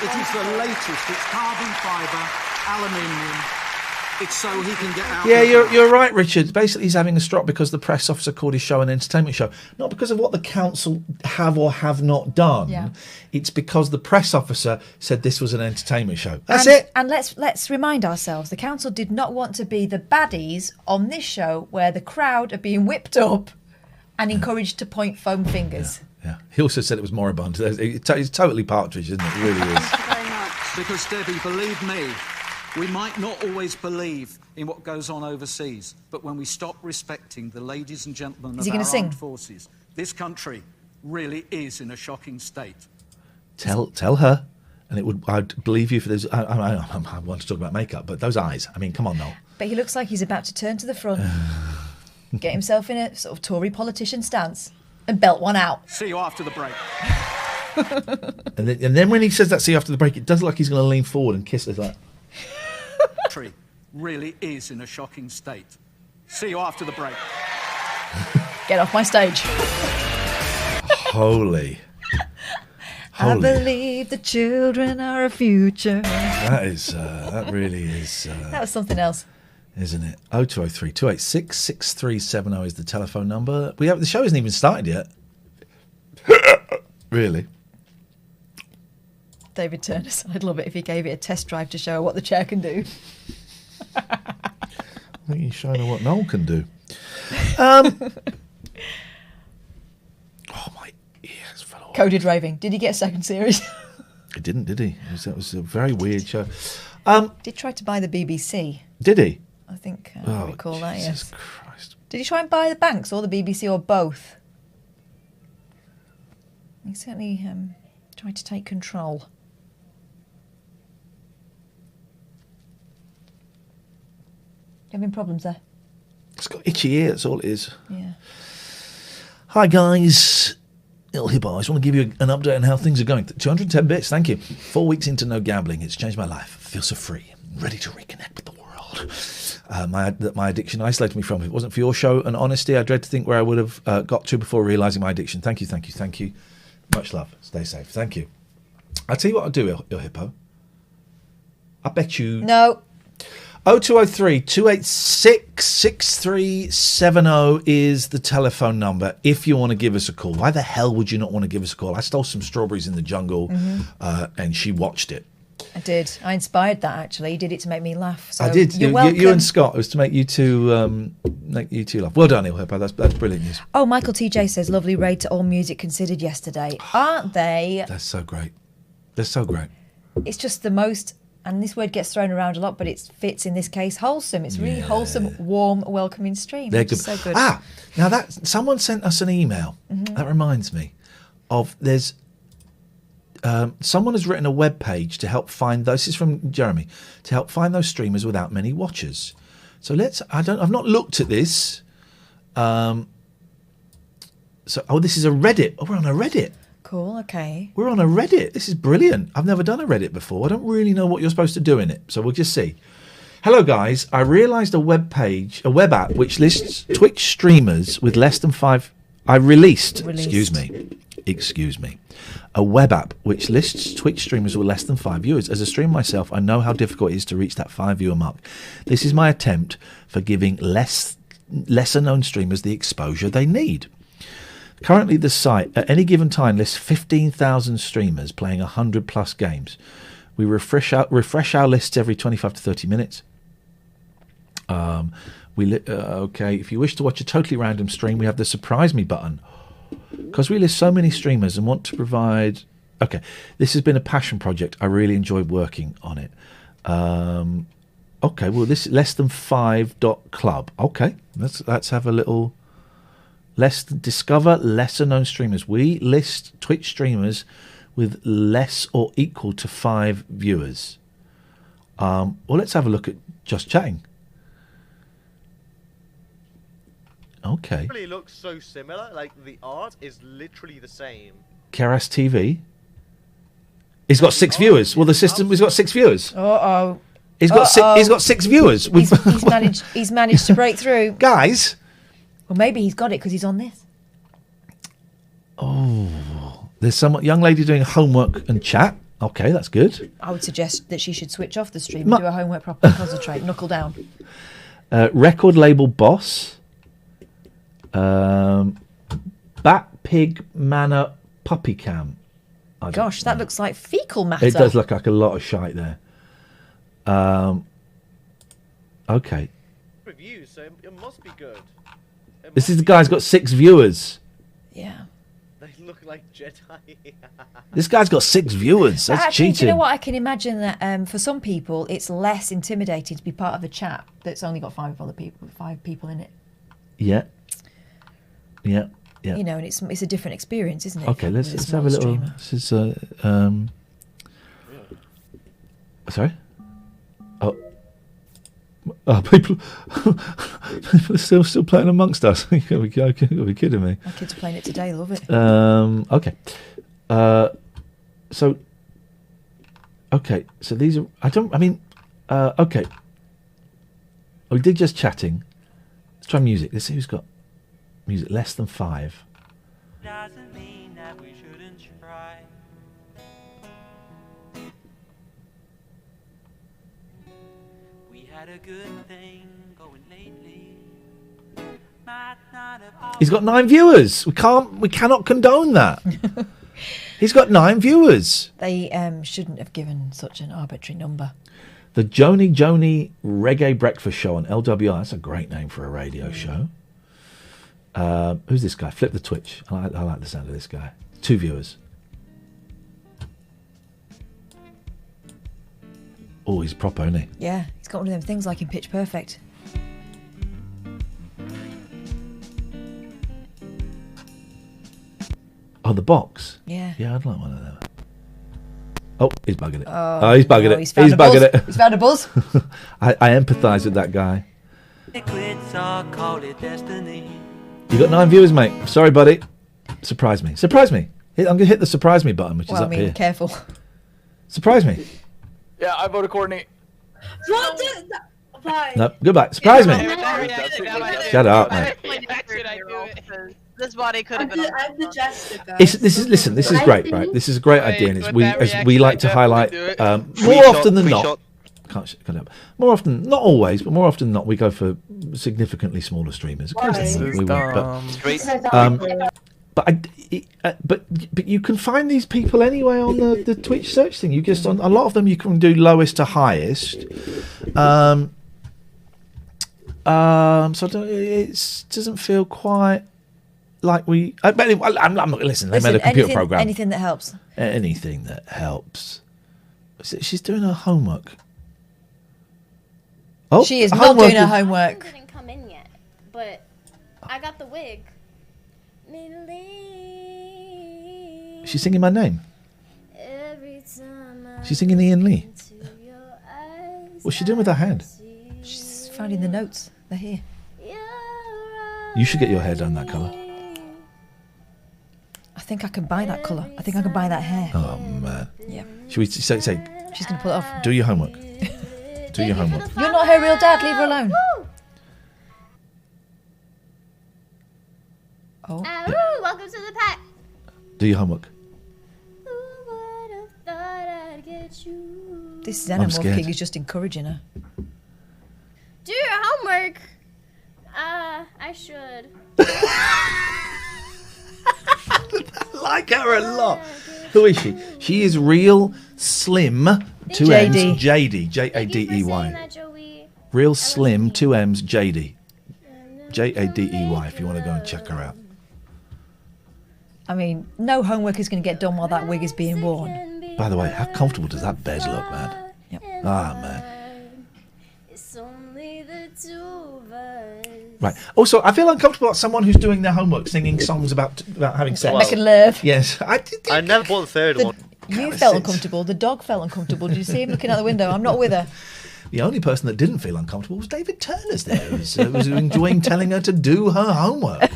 It is the latest. It's carbon fibre, aluminium. It's so he can get out. Yeah, you're right, Richard. Basically, he's having a strop because the press officer called his show an entertainment show. Not because of what the council have or have not done. Yeah. It's because the press officer said this was an entertainment show. That's it. And let's remind ourselves, the council did not want to be the baddies on this show where the crowd are being whipped up and encouraged to point foam fingers. Yeah. He also said it was moribund. It's totally Partridge, isn't it? It really is. Thank you very much. Because, Debbie, believe me, we might not always believe in what goes on overseas, but when we stop respecting the ladies and gentlemen of our armed forces, this country really is in a shocking state. Tell her, and I'd believe you for those. I want to talk about makeup, but those eyes. I mean, come on, Noel. But he looks like he's about to turn to the front, get himself in a sort of Tory politician stance, and belt one out. See you after the break. and then when he says that, see you after the break, it does look like he's going to lean forward and kiss us like. Country really is in a shocking state. See you after the break. Get off my stage. Holy. I believe the children are a future. That is, that really is. That was something else. Isn't it? 0203 286 6370 is the telephone number. The show hasn't even started yet. Really? David turned aside a little bit if he gave it a test drive to show her what the chair can do. I think he's showing her what Noel can do. Oh, my ears fell off. Coded raving. Did he get a second series? He didn't, did he? That was a very weird show. Did try to buy the BBC. Did he? I think I recall that, yes. Jesus Christ. Did he try and buy the banks or the BBC or both? He certainly tried to take control. You having problems there? It's got itchy ear, that's all it is. Yeah. Hi, guys. Little hippo. I just want to give you an update on how things are going. 210 bits, thank you. 4 weeks into no gambling. It's changed my life. I feel so free. Ready to reconnect with the world. My addiction isolated me from it. If it wasn't for your show and honesty, I dread to think where I would have got to before realising my addiction. Thank you. Much love. Stay safe. Thank you. I'll tell you what I'll do, your hippo. I bet you... No. 0203 286 6370 is the telephone number if you want to give us a call. Why the hell would you not want to give us a call? I stole some strawberries in the jungle and she watched it. I did. I inspired that, actually. You did it to make me laugh. So I did. You're welcome. You and Scott. It was to make you two laugh. Well done, Il Hippo. That's brilliant news. Oh, Michael TJ says, lovely raid to All Music Considered yesterday. Aren't they? That's so great. They're so great. It's just the most... And this word gets thrown around a lot, but it fits in this case wholesome. It's really wholesome, warm, welcoming stream. They're good. So good. Now that someone sent us an email. Mm-hmm. That reminds me of there's someone has written a web page to help find those. This is from Jeremy to help find those streamers without many watchers. So I've not looked at this. This is a Reddit. Oh, we're on a Reddit. Cool, okay. We're on a Reddit. This is brilliant. I've never done a Reddit before. I don't really know what you're supposed to do in it, so we'll just see. Hello, guys. I realised a web app which lists Twitch streamers with less than 5... Excuse me. A web app which lists Twitch streamers with less than 5 viewers. As a streamer myself, I know how difficult it is to reach that 5-viewer mark. This is my attempt for giving lesser-known streamers the exposure they need. Currently, the site at any given time lists 15,000 streamers playing 100+ games. We refresh our lists every 25 to 30 minutes. If you wish to watch a totally random stream, we have the surprise me button. Because we list so many streamers and want to provide... Okay, this has been a passion project. I really enjoyed working on it. This is less than 5.club. Okay, let's have a little... Discover lesser known streamers. We list Twitch streamers with less or equal to 5 viewers. Let's have a look at Just Chatting. Okay. It really looks so similar. Like the art is literally the same. Keras TV. He's got 6 viewers. Well, he's got 6 viewers. Uh-oh. He's got 6 viewers. He's managed to break through. Guys. Well, maybe he's got it because he's on this. Oh, there's some young lady doing homework and chat. Okay, that's good. I would suggest that she should switch off the stream and do her homework properly, concentrate, knuckle down. Record label boss. Bat Pig Manor Puppy Cam. Gosh, that looks like fecal matter. It does look like a lot of shite there. Okay. Reviews, so it must be good. This is the guy's got 6 viewers. Yeah. They look like Jedi. This guy's got 6 viewers. That's Actually, cheating. do you know what? I can imagine that for some people, it's less intimidating to be part of a chat that's only got 5 people in it. Yeah. Yeah. Yeah. You know, and it's a different experience, isn't it? Okay, let's have a little. Streamer. This is sorry. Oh, people are still playing amongst us. You gotta be kidding me. My kids are playing it today. They love it. Okay. So these are. Okay. We did just chatting. Let's try music. Let's see who's got music less than 5. Doesn't mean that we shouldn't try. We had a good thing going lately. He's got 9 viewers. We cannot condone that. He's got 9 viewers. They shouldn't have given such an arbitrary number. The Joni Reggae Breakfast Show on LWR. That's a great name for a radio show. Who's this guy? Flip the Twitch. I like the sound of this guy. 2 viewers. Oh, he's proper, isn't he? Yeah, he's got one of them things like in Pitch Perfect. Oh, the box? Yeah. Yeah, I'd like one of them. Oh, he's bugging it. Oh, he's bugging it. He's bugging it. He's found a buzz. I empathise with that guy. Call it destiny. You got 9 viewers, mate. Sorry, buddy. Surprise me. Surprise me. I'm going to hit the surprise me button, which is up here. Careful. Surprise me. Yeah, I voted Courtney. What is that? Fine. No, goodbye. Surprise me. Shut up, mate. This body could have been. I'm the jester, guys. This is great, right? This is a great idea, and we like to highlight more often than not. Can't help. More often, not always, but more often than not, we go for significantly smaller streamers. But you can find these people anyway on the Twitch search thing. You just on a lot of them you can do lowest to highest. So it doesn't feel quite like we. But anyway, I'm not listen. They made a computer program. Anything that helps. Anything that helps. She's doing her homework. Oh, she is not doing her homework. Didn't come in yet, but I got the wig. She's singing my name. She's singing Ian Lee. What's she doing with her hand? She's finding the notes. They're here. You should get your hair done that colour. I think I can buy that colour. I think I can buy that hair. Oh man. Yeah. Should we say? She's going to pull it off. Do your homework. Do your homework. You're not her real dad. Leave her alone. Oh. Ooh, welcome to the pack. Do your homework. This Xenomorph King is just encouraging her. Do your homework. I should. I like her a lot. Who is she? She is real slim. 2 M's JD. Jadey. Real slim 2 M's JD. Jadey. If you want to go and check her out. I mean, no homework is going to get done while that wig is being worn. By the way, how comfortable does that bed look, man? Yep. Ah, man. Right. Also, I feel uncomfortable about someone who's doing their homework singing songs about having sex. Making love. Yes. I never bought the third one. You felt uncomfortable. The dog felt uncomfortable. Did you see him looking out the window? I'm not with her. The only person that didn't feel uncomfortable was David Turner's there, who was enjoying telling her to do her homework.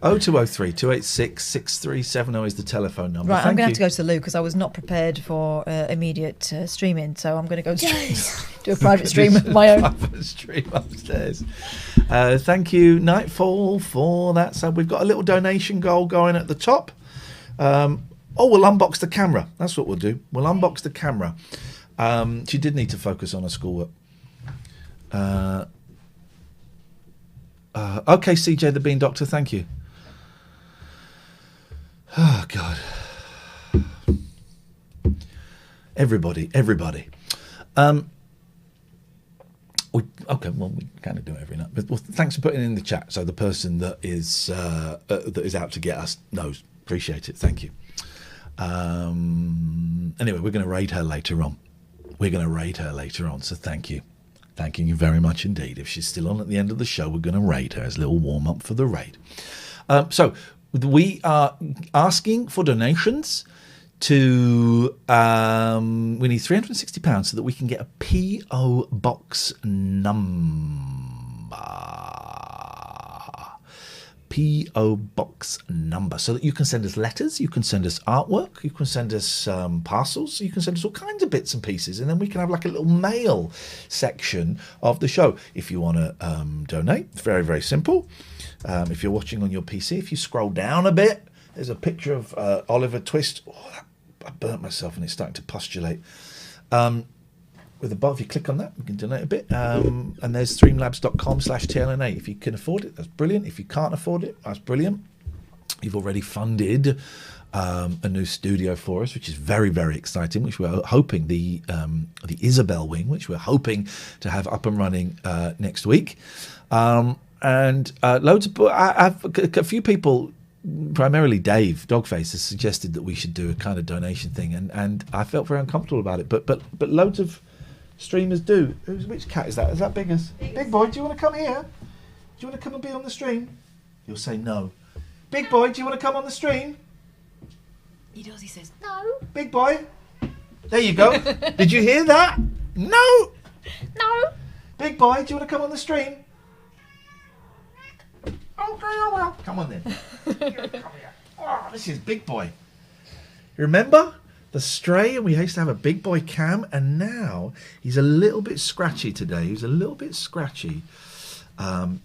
0203 286 6370 is the telephone number. Right, Thank I'm going to you. have to go to the loo because I was not prepared for immediate streaming, so I'm going to go do a private stream of my own. Private stream upstairs. Thank you, Nightfall, for that. So we've got a little donation goal going at the top. We'll unbox the camera. That's what we'll do. We'll unbox the camera. She did need to focus on her schoolwork. Okay, CJ the Bean Doctor, thank you. Oh, God. Everybody. We kind of do it every night. But, well, thanks for putting it in the chat. So the person that is out to get us knows. Appreciate it. Thank you. Anyway, we're going to raid her later on. So thank you. Thanking you very much indeed. If she's still on at the end of the show, we're going to raid her as a little warm-up for the raid. So we are asking for donations to... we need £360 so that we can get a P.O. Box number. P.O. Box number, so that you can send us letters, you can send us artwork, you can send us parcels, you can send us all kinds of bits and pieces, and then we can have like a little mail section of the show. If you want to donate, it's very, very simple. If you're watching on your PC, if you scroll down a bit, there's a picture of Oliver Twist. I burnt myself and it's starting to postulate. With a bar, if you click on that, you can donate a bit. And there's streamlabs.com/TLNA. If you can afford it, that's brilliant. If you can't afford it, that's brilliant. You've already funded a new studio for us, which is very, very exciting, which we're hoping, the Isabel wing, which we're hoping to have up and running next week. And loads of... I've a few people... Primarily Dave Dogface has suggested that we should do a kind of donation thing, and I felt very uncomfortable about it. But loads of streamers do. Which cat is that? Is that Big Boy? Do you want to come here? Do you want to come and be on the stream? You'll say no. Big Boy, do you want to come on the stream? He does. He says no. Big Boy. There you go. Did you hear that? No. No. Big Boy, do you want to come on the stream? Okay, oh well. Come on then. Come here. Oh, this is Big Boy. Remember the Stray? And we used to have a Big Boy cam, and now he's a little bit scratchy today. He's a little bit scratchy. Doesn't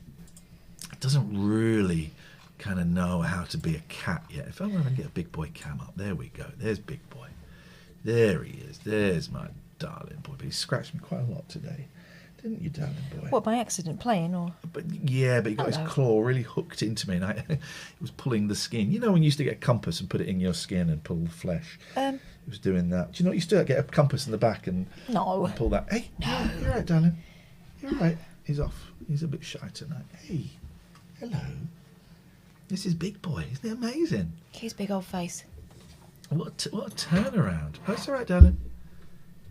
really kind of know how to be a cat yet. If I want to get a Big Boy cam up, there we go. There's Big Boy. There he is. There's my darling boy. But he scratched me quite a lot today. Didn't you, darling boy? What, by accident playing or? But he got his claw really hooked into me, and it was pulling the skin. You know when you used to get a compass and put it in your skin and pull the flesh? He was doing that. Do you know what you used to get a compass in the back and pull that? Hey, no. You're right, darling. You're right. He's off. He's a bit shy tonight. Hey, hello. This is Big Boy. Isn't it amazing? His big old face. What a turnaround. Oh, it's all right, darling.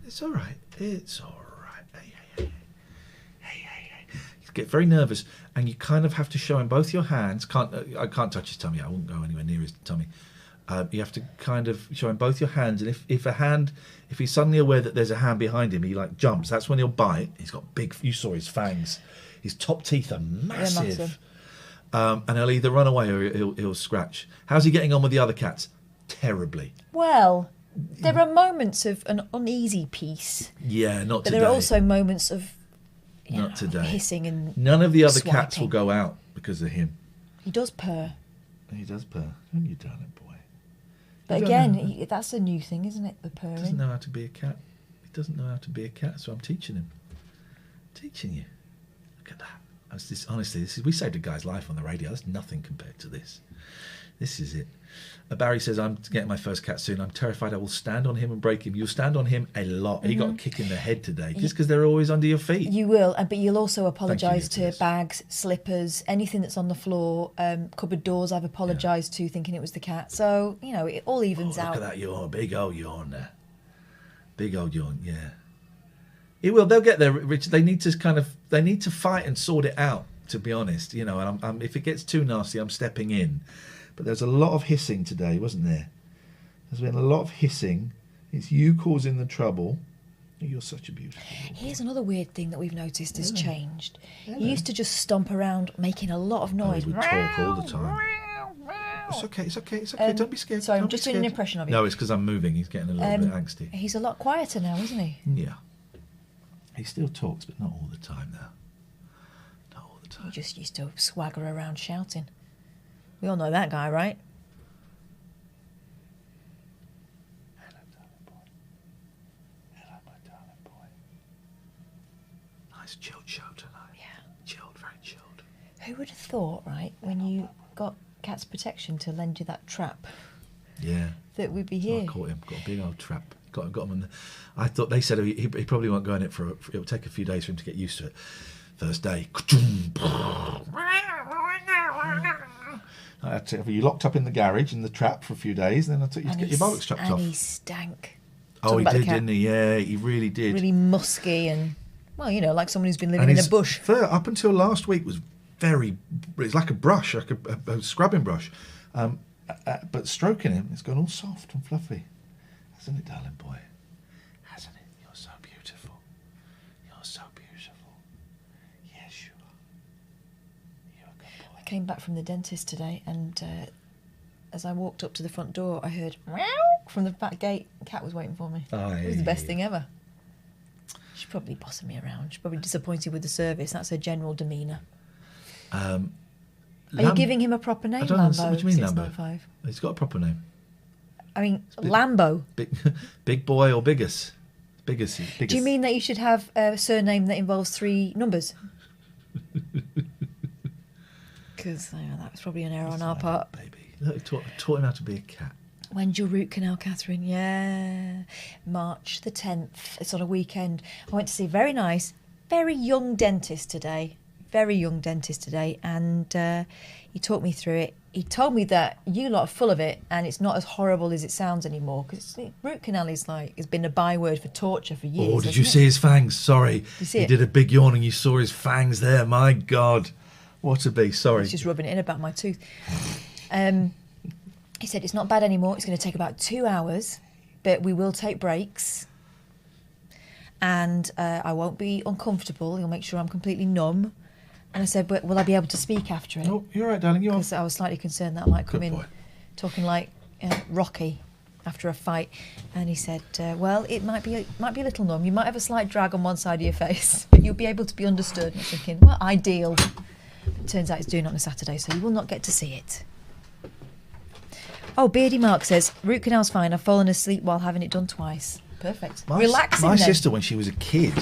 It's all right. It's all right. Get very nervous, and you kind of have to show him both your hands. I can't touch his tummy. I wouldn't go anywhere near his tummy. You have to kind of show him both your hands, and if he's suddenly aware that there's a hand behind him, he like jumps. That's when he'll bite. He's got big. You saw his fangs. His top teeth are massive. And he'll either run away or he'll scratch. How's he getting on with the other cats? Terribly. Well, there are moments of an uneasy peace. Yeah, not but today. There are also moments of. Not today. Hissing and none of the other swiping. cats will go out because of him. He does purr. He does purr. Don't you, darling boy? But again, that's a new thing, isn't it? The purring. He doesn't know how to be a cat. He doesn't know how to be a cat, so I'm teaching him. Teaching you. Look at that. Honestly, we saved a guy's life on the radio. That's nothing compared to this. This is it. Barry says, I'm getting my first cat soon. I'm terrified I will stand on him and break him. You'll stand on him a lot. Mm-hmm. He got a kick in the head today just because they're always under your feet. You will, but you'll also apologise to bags, slippers, anything that's on the floor, cupboard doors I've apologised to thinking it was the cat. So, it all evens out. Look at that yawn. Big old yawn there. Big old yawn, yeah. It will. They'll get there, Richard. They need to fight and sort it out, to be honest. And if it gets too nasty, I'm stepping in. But there's a lot of hissing today, wasn't there? There's been a lot of hissing. It's you causing the trouble. You're such a beautiful. Here's another weird thing that we've noticed has changed. Hello. He used to just stomp around making a lot of noise. He would talk all the time. It's okay. Don't be scared. Sorry, I'm Don't be just doing an scared. impression of you. No, it's because I'm moving. He's getting a little bit angsty. He's a lot quieter now, isn't he? Yeah. He still talks, but not all the time now. He just used to swagger around shouting. We all know that guy, right? Nice chilled show tonight. Yeah. Chilled, very chilled. Who would have thought, right, when you got Cat's Protection to lend you that trap, Yeah. that we'd be here? I caught him. Got a big old trap. Got him on the... I thought they said he probably won't go in it for it'll take a few days for him to get used to it. First day. I had to have you locked up in the garage in the trap for a few days, then I took you to get your bollocks chopped off. And he stank. Oh, he did, didn't he? Yeah, he really did. Really musky and, well, you know, like someone who's been living in a bush. Fur, up until last week, was it's like a brush, like a scrubbing brush. But stroking him, it's gone all soft and fluffy. Hasn't it, darling boy? Hasn't it? You're so beautiful. You're so beautiful. Yes, you are. You're a good boy. I came back from the dentist today and as I walked up to the front door, I heard meow from the back gate. The cat was waiting for me. It was the best thing ever. She's probably bossing me around. She's probably disappointed with the service. That's her general demeanour. Are you giving him a proper name, I don't know. Lambo? What do you mean, Lambo? 695? He's got a proper name. I mean, Lambo. Big boy or biggest? Biggest. Do you mean that you should have a surname that involves 3 numbers? Because that was probably an error on our part. Baby. Look, taught him how to be a cat. When's your root canal, Catherine? Yeah. March the 10th. It's on a weekend. I went to see a very nice, very young dentist today. And he talked me through it. He told me that you lot are full of it and it's not as horrible as it sounds anymore, because root canal has been a byword for torture for years. Oh, did you see his fangs? Sorry. You see he it? did a big yawn and you saw his fangs there. My God. What a beast. Sorry. He's just rubbing it in about my tooth. He said it's not bad anymore. It's going to take about 2 hours, but we will take breaks. And I won't be uncomfortable. He'll make sure I'm completely numb. And I said, but will I be able to speak after it? Oh, you're right, darling. You're Because I was slightly concerned that I might come in talking like Rocky after a fight. And he said, well, it might be a little numb. You might have a slight drag on one side of your face, but you'll be able to be understood. And I was thinking, well, ideal. It turns out it's doing it on a Saturday, so you will not get to see it. Oh, Beardy Mark says, root canal's fine. I've fallen asleep while having it done twice. Perfect. Relaxing My then. sister, when she was a kid...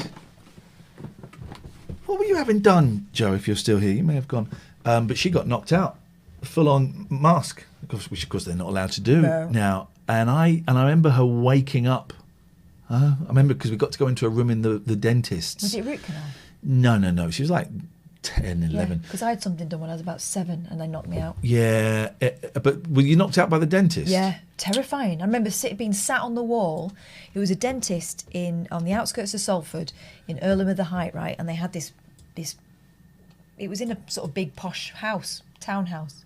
What were you having done, Joe, if you're still here? You may have gone. But she got knocked out. Full-on mask, which, of course, they're not allowed to do now. And I remember her waking up. I remember because we got to go into a room in the dentist's. Was it root canal? No. She was like 10, 11. Because I had something done when I was about 7 and they knocked me out. Yeah. But were you knocked out by the dentist? Yeah, terrifying. I remember being sat on the wall. It was a dentist on the outskirts of Salford in Earlham of the Height, right? And they had this. It was in a sort of big posh townhouse.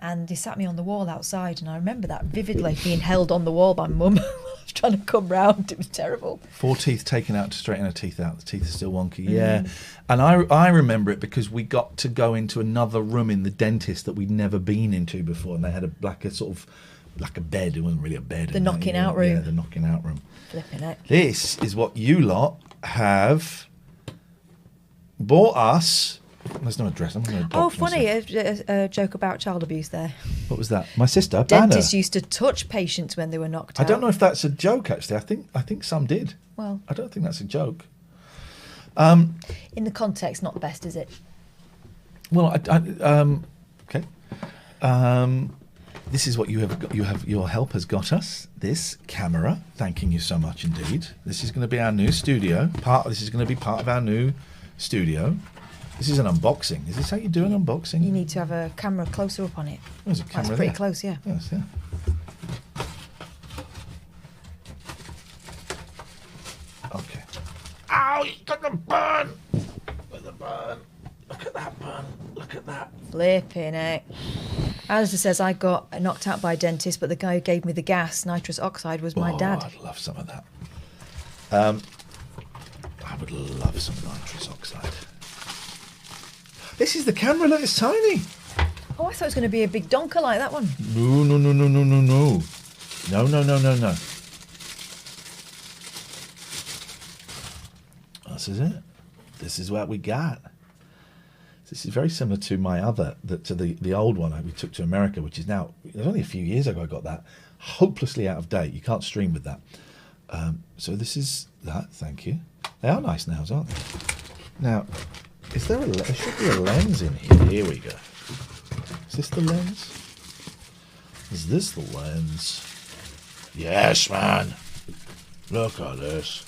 And they sat me on the wall outside. And I remember that vividly, being held on the wall by Mum. I was trying to come round. It was terrible. 4 teeth taken out to straighten her teeth out. The teeth are still wonky. Yeah. And I remember it because we got to go into another room in the dentist that we'd never been into before. And they had a bed. It wasn't really a bed. The knocking out room. Yeah, the knocking out room. Flipping it. This is what you lot have bought us. There's no address. I'm going to Oh, funny, a joke about child abuse there. What was that? My sister, Dentists Banner. used to touch patients when they were knocked out. I don't know if that's a joke, actually. I think some did. Well, I don't think that's a joke. In the context, not the best, is it? Well, okay. This is what you have. Your help has got us this camera. Thanking you so much indeed. This is going to be our new studio. This is going to be part of our new studio. This is an unboxing. Is this how you do an unboxing? You need to have a camera closer up on it. There's a camera That's pretty there. close, yeah. Yes, yeah. Okay. Ow, you got the burn! Look at the burn. Look at that burn. Look at that. Flipping it. Alistair says, I got knocked out by a dentist, but the guy who gave me the gas, nitrous oxide, was my dad. I'd love some of that. I would love some nitrous oxide. This is the camera, look, it's tiny. Oh, I thought it was going to be a big donker like that one. No. No. This is it. This is what we got. This is very similar to my other, to the old one we took to America, which is now, it was only a few years ago I got that. Hopelessly out of date. You can't stream with that. So this is that, thank you. They are nice nails, aren't they? Now, there should be a lens in here. Here we go. Is this the lens? Is this the lens? Yes, man. Look at this.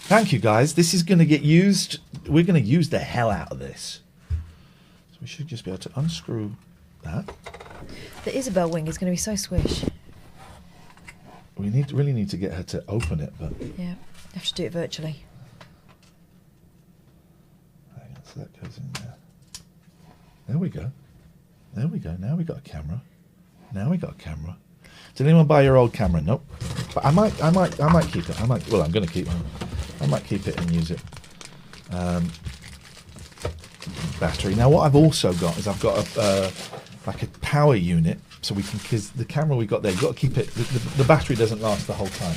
Thank you, guys. This is going to get used. We're going to use the hell out of this. So we should just be able to unscrew that. The Isabel wing is going to be so swish. We really need to get her to open it, but yeah, I have to do it virtually. Hang on, so that goes in there. There we go. There we go. Now we got a camera. Did anyone buy your old camera? Nope. But I might keep it. Well, I'm going to keep it. I might keep it and use it. Battery. Now, what I've also got is I've got like a power unit, so we can, because the camera we got there, you've got to keep it. The battery doesn't last the whole time,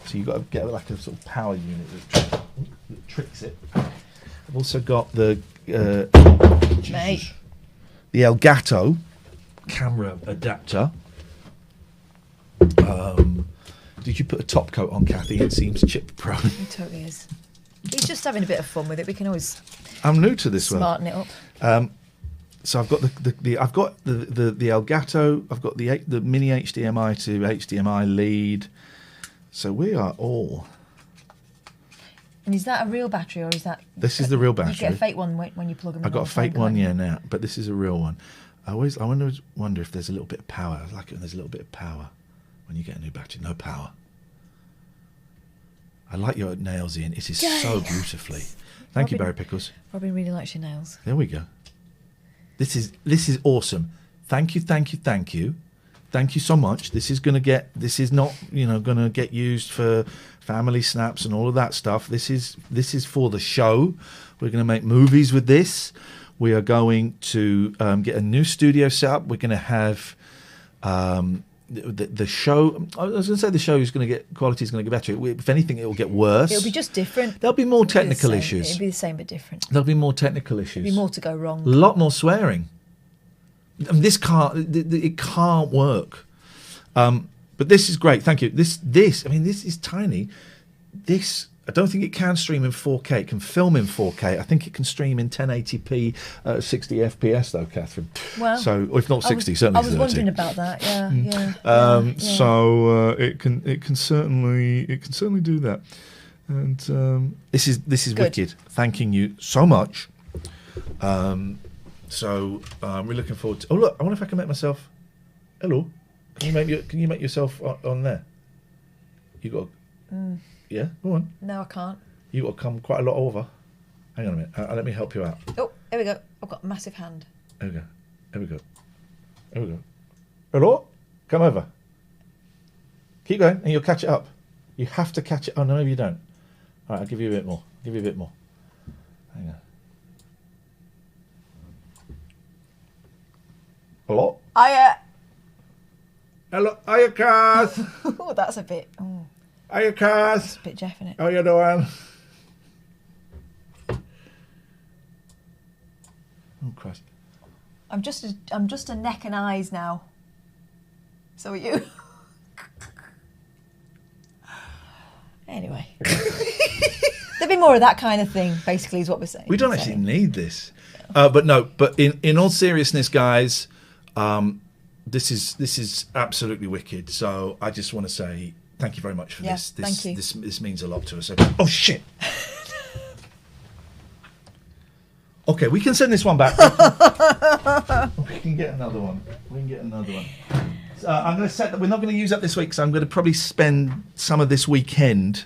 so you've got to get like a sort of power unit that tricks it. I've also got the Elgato camera adapter. Did you put a top coat on, Kathy? It seems chip prone. He totally is. He's just having a bit of fun with it. We can always. I'm new to this one. Smarten it up. So I've got the Elgato. I've got the mini HDMI to HDMI lead. So we are all. And is that a real battery or is that? This is the real battery. You get a fake one when you plug them in. I've got a fake one, yeah, now, but this is a real one. I wonder if there's a little bit of power. I like it when there's a little bit of power when you get a new battery. No power. I like your nails, Ian. It is so beautifully. Thank you, Barry Pickles. Robin really likes your nails. There we go. This is awesome. Thank you so much. This is not going to get used for family snaps and all of that stuff. This is for the show. We're going to make movies with this. We are going to get a new studio set up. We're going to have the show. I was going to say the show is going to get quality is going to get better. If anything, it will get worse. It'll be just different. There'll be more technical issues. It'll be the same but different. There'll be more technical issues. There'll be more to go wrong. A lot more swearing. This can't. It can't work. But this is great. Thank you. This is tiny. This, I don't think it can stream in 4K. It can film in 4K. I think it can stream in 1080p, 60 FPS though, Catherine. Well, so if not 60, certainly 30. I was wondering about that. Yeah. So it can certainly do that. And this is wicked. Thanking you so much. So we're looking forward to. Oh look, I wonder if I can make myself. Hello. Can you make yourself on there? You got. Yeah, go on. No, I can't. You got to come quite a lot over. Hang on a minute. Let me help you out. Oh, here we go. I've got a massive hand. There we go. Hello? Come over. Keep going and you'll catch it up. You have to catch it. Oh, no, maybe you don't. All right, I'll give you a bit more. Hang on. Hello? Hello, hiya, Kath. Oh, that's a bit. Oh. Hiya, Kath. It's a bit Jeff in it. How you doing? Oh Christ! I'm just a neck and eyes now. So are you. Anyway, there'll be more of that kind of thing. Basically, is what we're saying. We don't actually need this, but in all seriousness, guys. This is absolutely wicked. So I just want to say thank you very much for this. Thank you. This means a lot to us. Oh shit! Okay, we can send this one back. We can get another one. So I'm going to set that. We're not going to use that this week, so I'm going to probably spend some of this weekend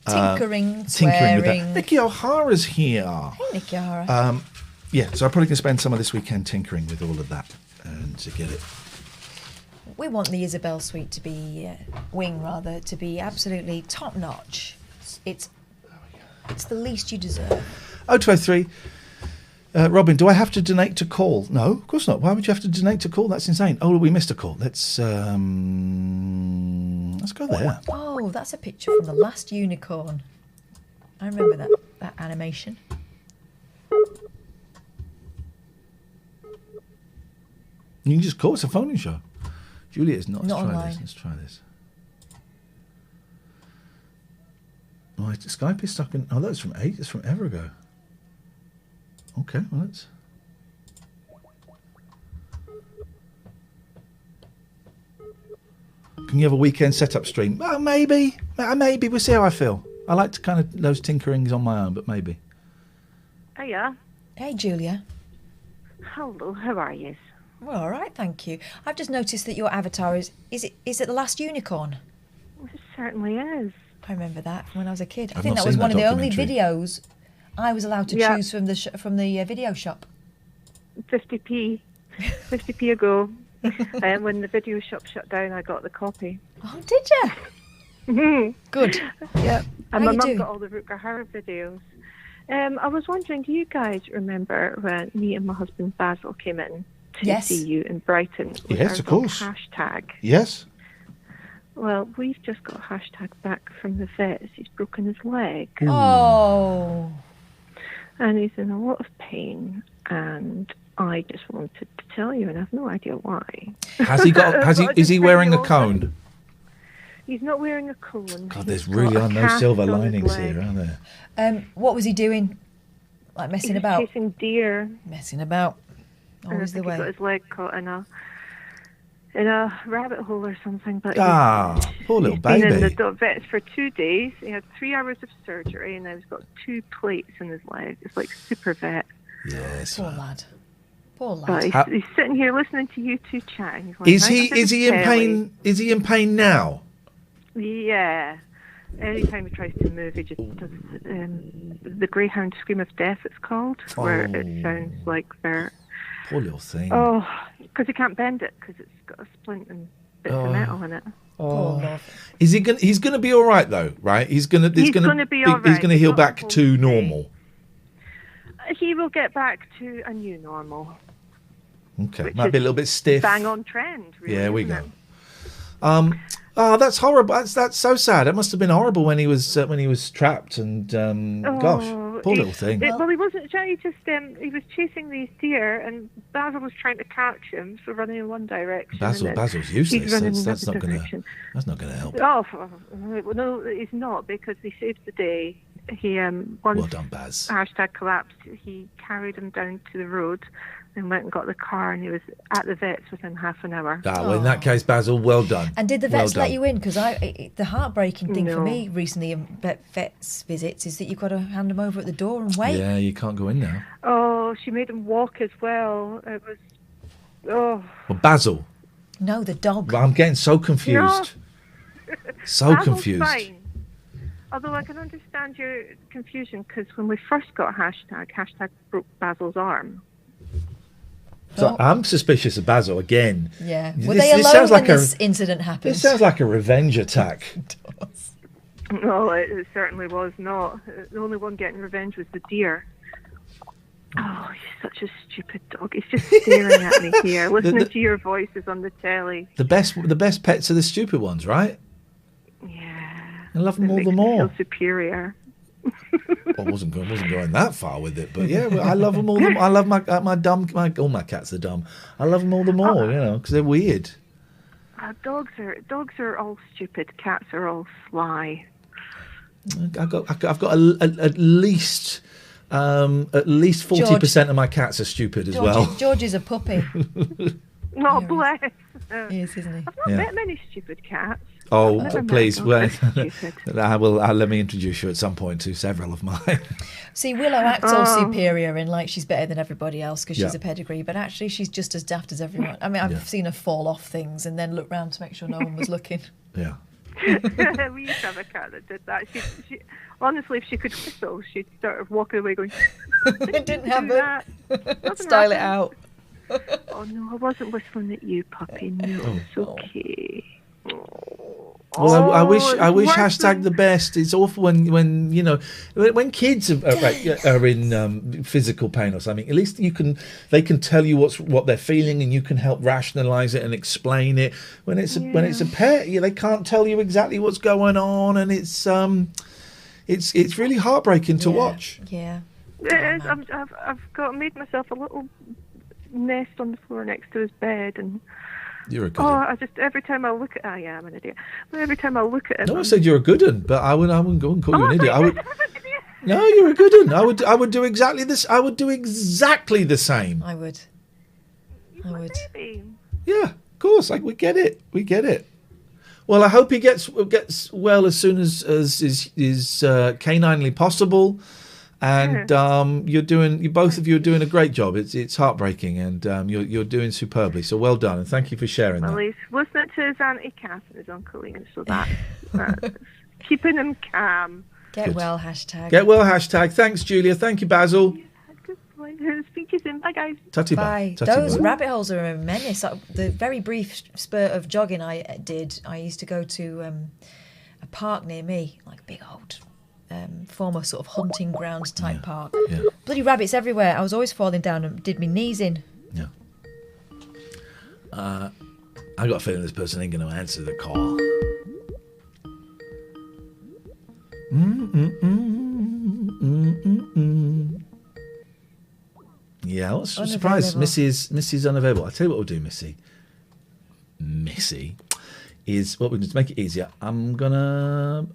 tinkering with that. Nikki O'Hara's here. Hey, Nikki O'Hara. Yeah, so I'm probably going to spend some of this weekend tinkering with all of that and to get it. We want the Isabel suite to be wing rather to be absolutely top notch. It's the least you deserve. 0203. Robin, do I have to donate to call? No, of course not. Why would you have to donate to call? That's insane. Oh, we missed a call. Let's go there. Oh, that's a picture from The Last Unicorn. I remember that animation. You can just call. It's a phone-in show. Julia is not. Not Let's try online. this. Let's try this. Right, Skype is stuck in. Oh, that's from It's from ever ago. Okay, well, let's. Can you have a weekend setup stream? Well, maybe. Maybe. We'll see how I feel. I like to kind of those tinkerings on my own, but maybe. Hiya. Hey, Julia. Hello, how are you? Well, all right, thank you. I've just noticed that your avatar is it The Last Unicorn? It certainly is. I remember that from when I was a kid. I I've think not that was seen one that of the only documentary. videos I was allowed to Yeah. choose from the video shop. 50p ago. And when the video shop shut down, I got the copy. Oh, did you? Good. Yeah. How And my you mum doing? got all the Rutger Hauer videos. I was wondering, do you guys remember when me and my husband Basil came in to Yes. see you in Brighton? With Yes, our of course. Hashtag. Yes. Well, we've just got a hashtag back from the vets. He's broken his leg. Oh. And he's in a lot of pain. And I just wanted to tell you, and I have no idea why. Has he got? Is he wearing a cone? He's not wearing a cone. God, there's He's really got a are no cast silver on his linings leg. here, are there? What was he doing? Like messing He was about? chasing deer. Messing about. And I Always the think he got way. his leg caught in a rabbit hole or something. But Ah, poor little he's been in baby. the vets for 2 days. He had 3 hours of surgery, and now he's got 2 plates in his leg. It's like super vet. Yes. Poor lad. Poor But lad. he's sitting here listening to you two chatting. He's going Is right he? under Is the he in telly. pain? Is he in pain now? Yeah. Anytime he tries to move, he just does the greyhound scream of death, it's called, where it sounds like they're... Poor little thing. Oh, because he can't bend it because it's got a splint and bits of metal in it. Poor love. Is he going? He's going to be all right though, right? He's going to. He's gonna be all He's right. going to He's heal got back a whole to normal. He will get back to a new normal. Okay, Which might be a is little bit stiff. Bang on trend, really. Yeah, we isn't go. it? Oh, that's horrible. That's so sad. It must have been horrible when he was trapped. And gosh, poor little thing. Well, he wasn't trying. He just he was chasing these deer, and Basil was trying to catch him, so running in one direction. and then Basil's he's useless. running in That's not another going to. direction. That's not going to help. Oh no, he's not, because he saved the day. He once Well done, Baz. hashtag collapsed. He carried him down to the road and went and got the car, and he was at the vets within half an hour. Ah, well, in that case, Basil, well done. And did the Well vets let done. you in? Because the heartbreaking thing for No. me recently in vets visits is that you've got to hand them over at the door and wait. Yeah, you can't go in now. Oh, she made him walk as well. It was Well, Basil. No, the dog. I'm getting so confused. So Basil's confused. Fine. Although I can understand your confusion, because when we first got hashtag broke Basil's arm. So I'm suspicious of Basil again. Yeah. This- Were they this alone sounds when like a- this incident happened? This sounds like a revenge attack. No, it certainly was not. The only one getting revenge was the deer. Oh, he's such a stupid dog. He's just staring at me here, listening to your voices on the telly. The best pets are the stupid ones, right? Yeah. I love them all Makes the me more. feel superior. I wasn't going that far with it, but yeah, well, I love them all. I love all my cats are dumb. I love them all the more, because they're weird. Dogs are all stupid. Cats are all sly. I've got at least 40% of my cats are stupid as well. George is a puppy. Oh, bless. He is, isn't he? I've not met many stupid cats. Oh, Never met please! dogs Well, that's stupid. let me introduce you at some point to several of mine. See, Willow acts all superior and like she's better than everybody else because she's Yeah. a pedigree, but actually she's just as daft as everyone. I mean, I've seen her fall off things and then look round to make sure no one was looking. Yeah. We used to have a cat that did that. She honestly, if she could whistle, she'd start walking away going. It didn't do happen. that. Style it out. Oh no, I wasn't whistling at you, puppy. No, it's okay. Well, I wish worse hashtag the best. It's awful when you know when kids are in physical pain or something. At least they can tell you what they're feeling, and you can help rationalise it and explain it. When it's a pet, they can't tell you exactly what's going on, and it's really heartbreaking to watch. Yeah. I've made myself a little nest on the floor next to his bed, and you're a good one. Every time I look at, I am an idiot. But every time I look at him, No, I said you're a good one, but I wouldn't go and call you an idiot. I would. No, you're a good one. I would do exactly this. I would do exactly the same. I would. Yeah, of course. We get it. We get it. Well, I hope he gets well as soon as is caninely possible. And both of you are doing a great job. It's heartbreaking, and you're doing superbly. So well done, and thank you for sharing that. Well, he's listening to his Auntie Kath and his Uncle Ian, so that's keeping him calm. Get well, hashtag. Get well, hashtag. Thanks, Julia. Thank you, Basil. Good point. Speak to you soon. Bye, guys. Tutty bye. Those rabbit holes are a menace. The very brief spurt of jogging I did, I used to go to a park near me, like a big old former sort of hunting grounds type park. Yeah. Bloody rabbits everywhere. I was always falling down and did my knees in. Yeah. I got a feeling this person ain't going to answer the call. Yeah, I was surprised. Missy's unavailable. I'll tell you what we'll do, Missy, is what we're going to make it easier. I'm gonna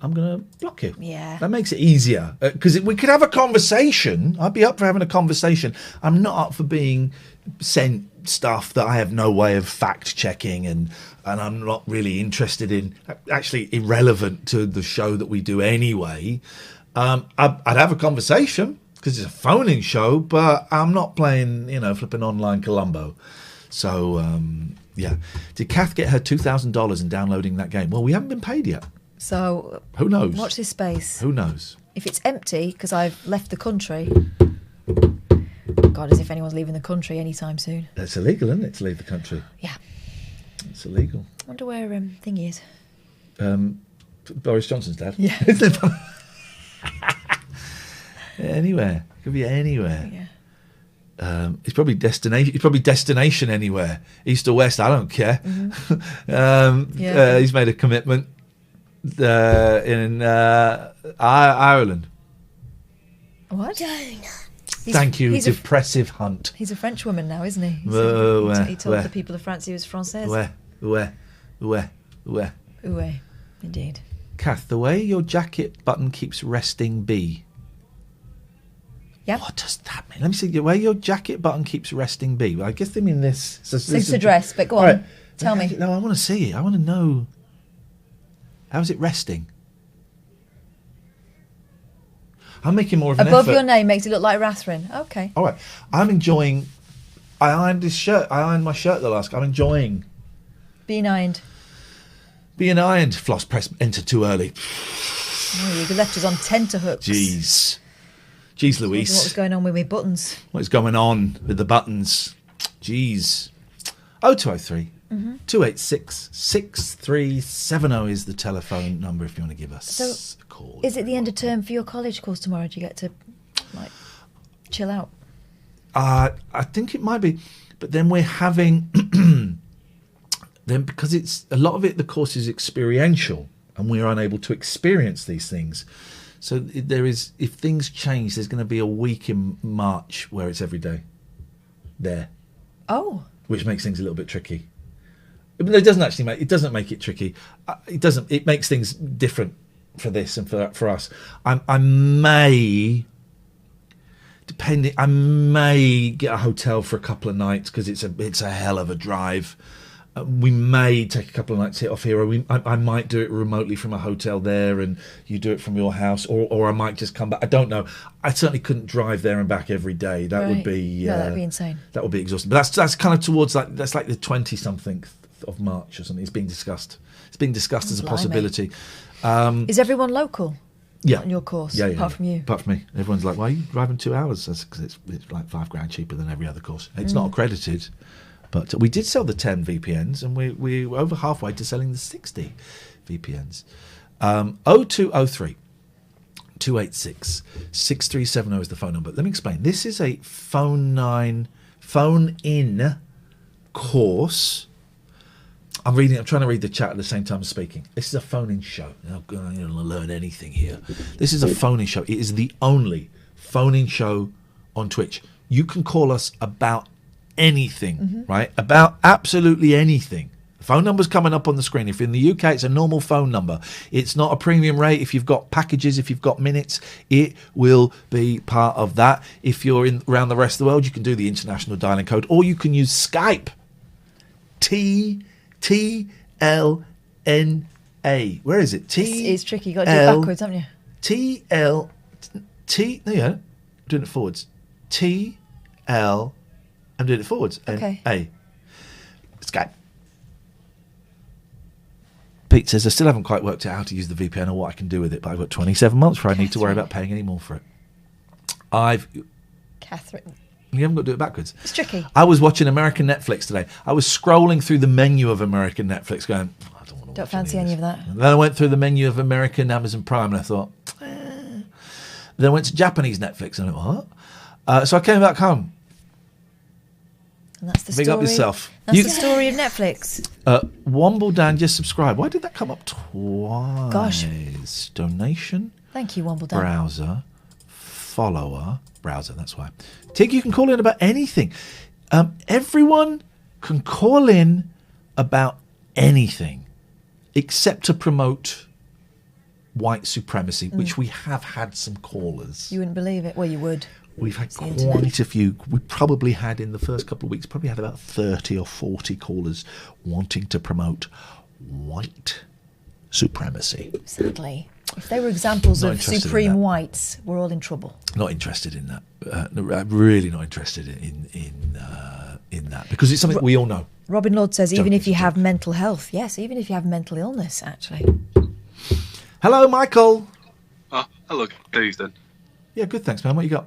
block you. Yeah, that makes it easier because we could have a conversation. I'd be up for having a conversation. I'm not up for being sent stuff that I have no way of fact checking, and I'm not really interested in. Actually, irrelevant to the show that we do anyway. I'd have a conversation because it's a phone-in show, but I'm not playing, flipping online Columbo. So. Yeah. Did Kath get her $2,000 in downloading that game? Well, we haven't been paid yet. So who knows? Watch this space. Who knows? If it's empty because I've left the country. God, as if anyone's leaving the country anytime soon. It's illegal, isn't it, to leave the country? Yeah. It's illegal. I wonder where Thingy is. Boris Johnson's dad. Yeah. Anywhere. Could be anywhere. Yeah. It's probably destination anywhere, east or west. I don't care. Mm-hmm. He's made a commitment in Ireland. What? Thank you, depressive hunt. He's a French woman now, isn't he? He told the people of France he was Française. Ouais. Indeed. Kath, the way your jacket button keeps resting B. Yep. What does that mean? Let me see. The way your jacket button keeps resting B. Well, I guess they mean this. It's a dress, but go on. Right. Tell me. No, I want to see it. I want to know. How's it resting? I'm making more of an Above effort. your name makes it look like Rathrin. Okay. All right. I'm enjoying. I ironed this shirt. I ironed my shirt the last. I'm enjoying. Being ironed. Being ironed. Floss press. Enter too early. Oh, you left us on tenterhooks. Jeez, Louise. What was going on with my buttons? What is going on with the buttons? Jeez. 0203 286 6370 is the telephone number if you want to give us a call. Is it the end of term for your college course tomorrow? Do you get to chill out? I think it might be, but then we're having then because it's a lot of it. The course is experiential, and we're unable to experience these things. So there is, if things change, there's going to be a week in March where it's every day there. Oh. Which makes things a little bit tricky. But it doesn't actually make it tricky. It makes things different for this and for us. I may get a hotel for a couple of nights because it's a hell of a drive. We may take a couple of nights off here, or I might do it remotely from a hotel there, and you do it from your house, or I might just come back. I don't know. I certainly couldn't drive there and back every day. That would be that'd be insane. That would be exhausting. But that's kind of towards that's like the 20-something of March or something. It's being discussed. It's being discussed as a possibility. Is everyone local? Yeah. On your course, yeah, apart from you. Apart from me, everyone's like, "Why are you driving 2 hours?" Because it's like $5,000 cheaper than every other course. It's not accredited. But we did sell the 10 VPNs, and we're over halfway to selling the 60 VPNs. 0203 286 6370 is the phone number. Let me explain. This is a phone in course. I'm trying to read the chat at the same time as speaking. This is a phone-in show. I'm not going to learn anything here. This is a phone-in show. It is the only phone-in show on Twitch. You can call us about anything, right? About absolutely anything. The phone number's coming up on the screen. If you're in the UK, it's a normal phone number. It's not a premium rate. If you've got packages, if you've got minutes, it will be part of that. If you're around the rest of the world, you can do the international dialing code, or you can use Skype. TLNA. Where is it? It's tricky. You've got to do it backwards, haven't you? No, yeah. Doing it forwards. TL. I'm doing it forwards. Okay. A. Skype. Pete says, I still haven't quite worked out how to use the VPN or what I can do with it, but I've got 27 months before I need to worry about paying any more for it. Catherine. You haven't got to do it backwards. It's tricky. I was watching American Netflix today. I was scrolling through the menu of American Netflix going, I don't want to Don't fancy any of that. And then I went through the menu of American Amazon Prime and I thought, Then I went to Japanese Netflix and I went, what? So I came back home. And that's the Big story. up yourself. That's the story of Netflix. Wombledan just subscribed. Why did that come up twice? Gosh. Donation. Thank you, Wombledan. Browser. Follower. Browser, that's why. Tig, you can call in about anything. Everyone can call in about anything except to promote white supremacy, which we have had some callers. You wouldn't believe it. Well, you would. We've had quite a few. We probably had in the first couple of weeks, probably had about 30 or 40 callers wanting to promote white supremacy. Sadly. If they were examples Not of interested in supreme that. whites, we're all in trouble. Not interested in that. Really not interested in that because it's something we all know. Robin Lord says, even Joke if you have mental health. Yes, even if you have mental illness, actually. Hello, Michael. Oh, hello. How you doing? Yeah, good, thanks, man. What you got?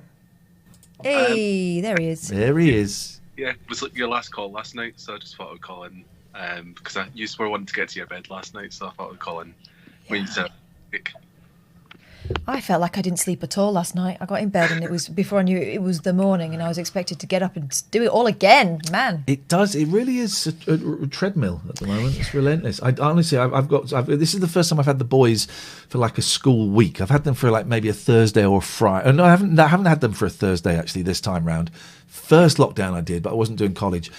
Hey, there he is. There he is. Yeah, it was your last call last night, so I just thought I'd call in because you were wanting to get to your bed last night, so I thought I'd call in when you said. I felt like I didn't sleep at all last night. I got in bed and it was before I knew it was the morning and I was expected to get up and do it all again. Man. It does. It really is a treadmill at the moment. It's relentless. This is the first time I've had the boys for like a school week. I've had them for like maybe a Thursday or a Friday. No, I haven't had them for a Thursday actually this time round. First lockdown I did, but I wasn't doing college.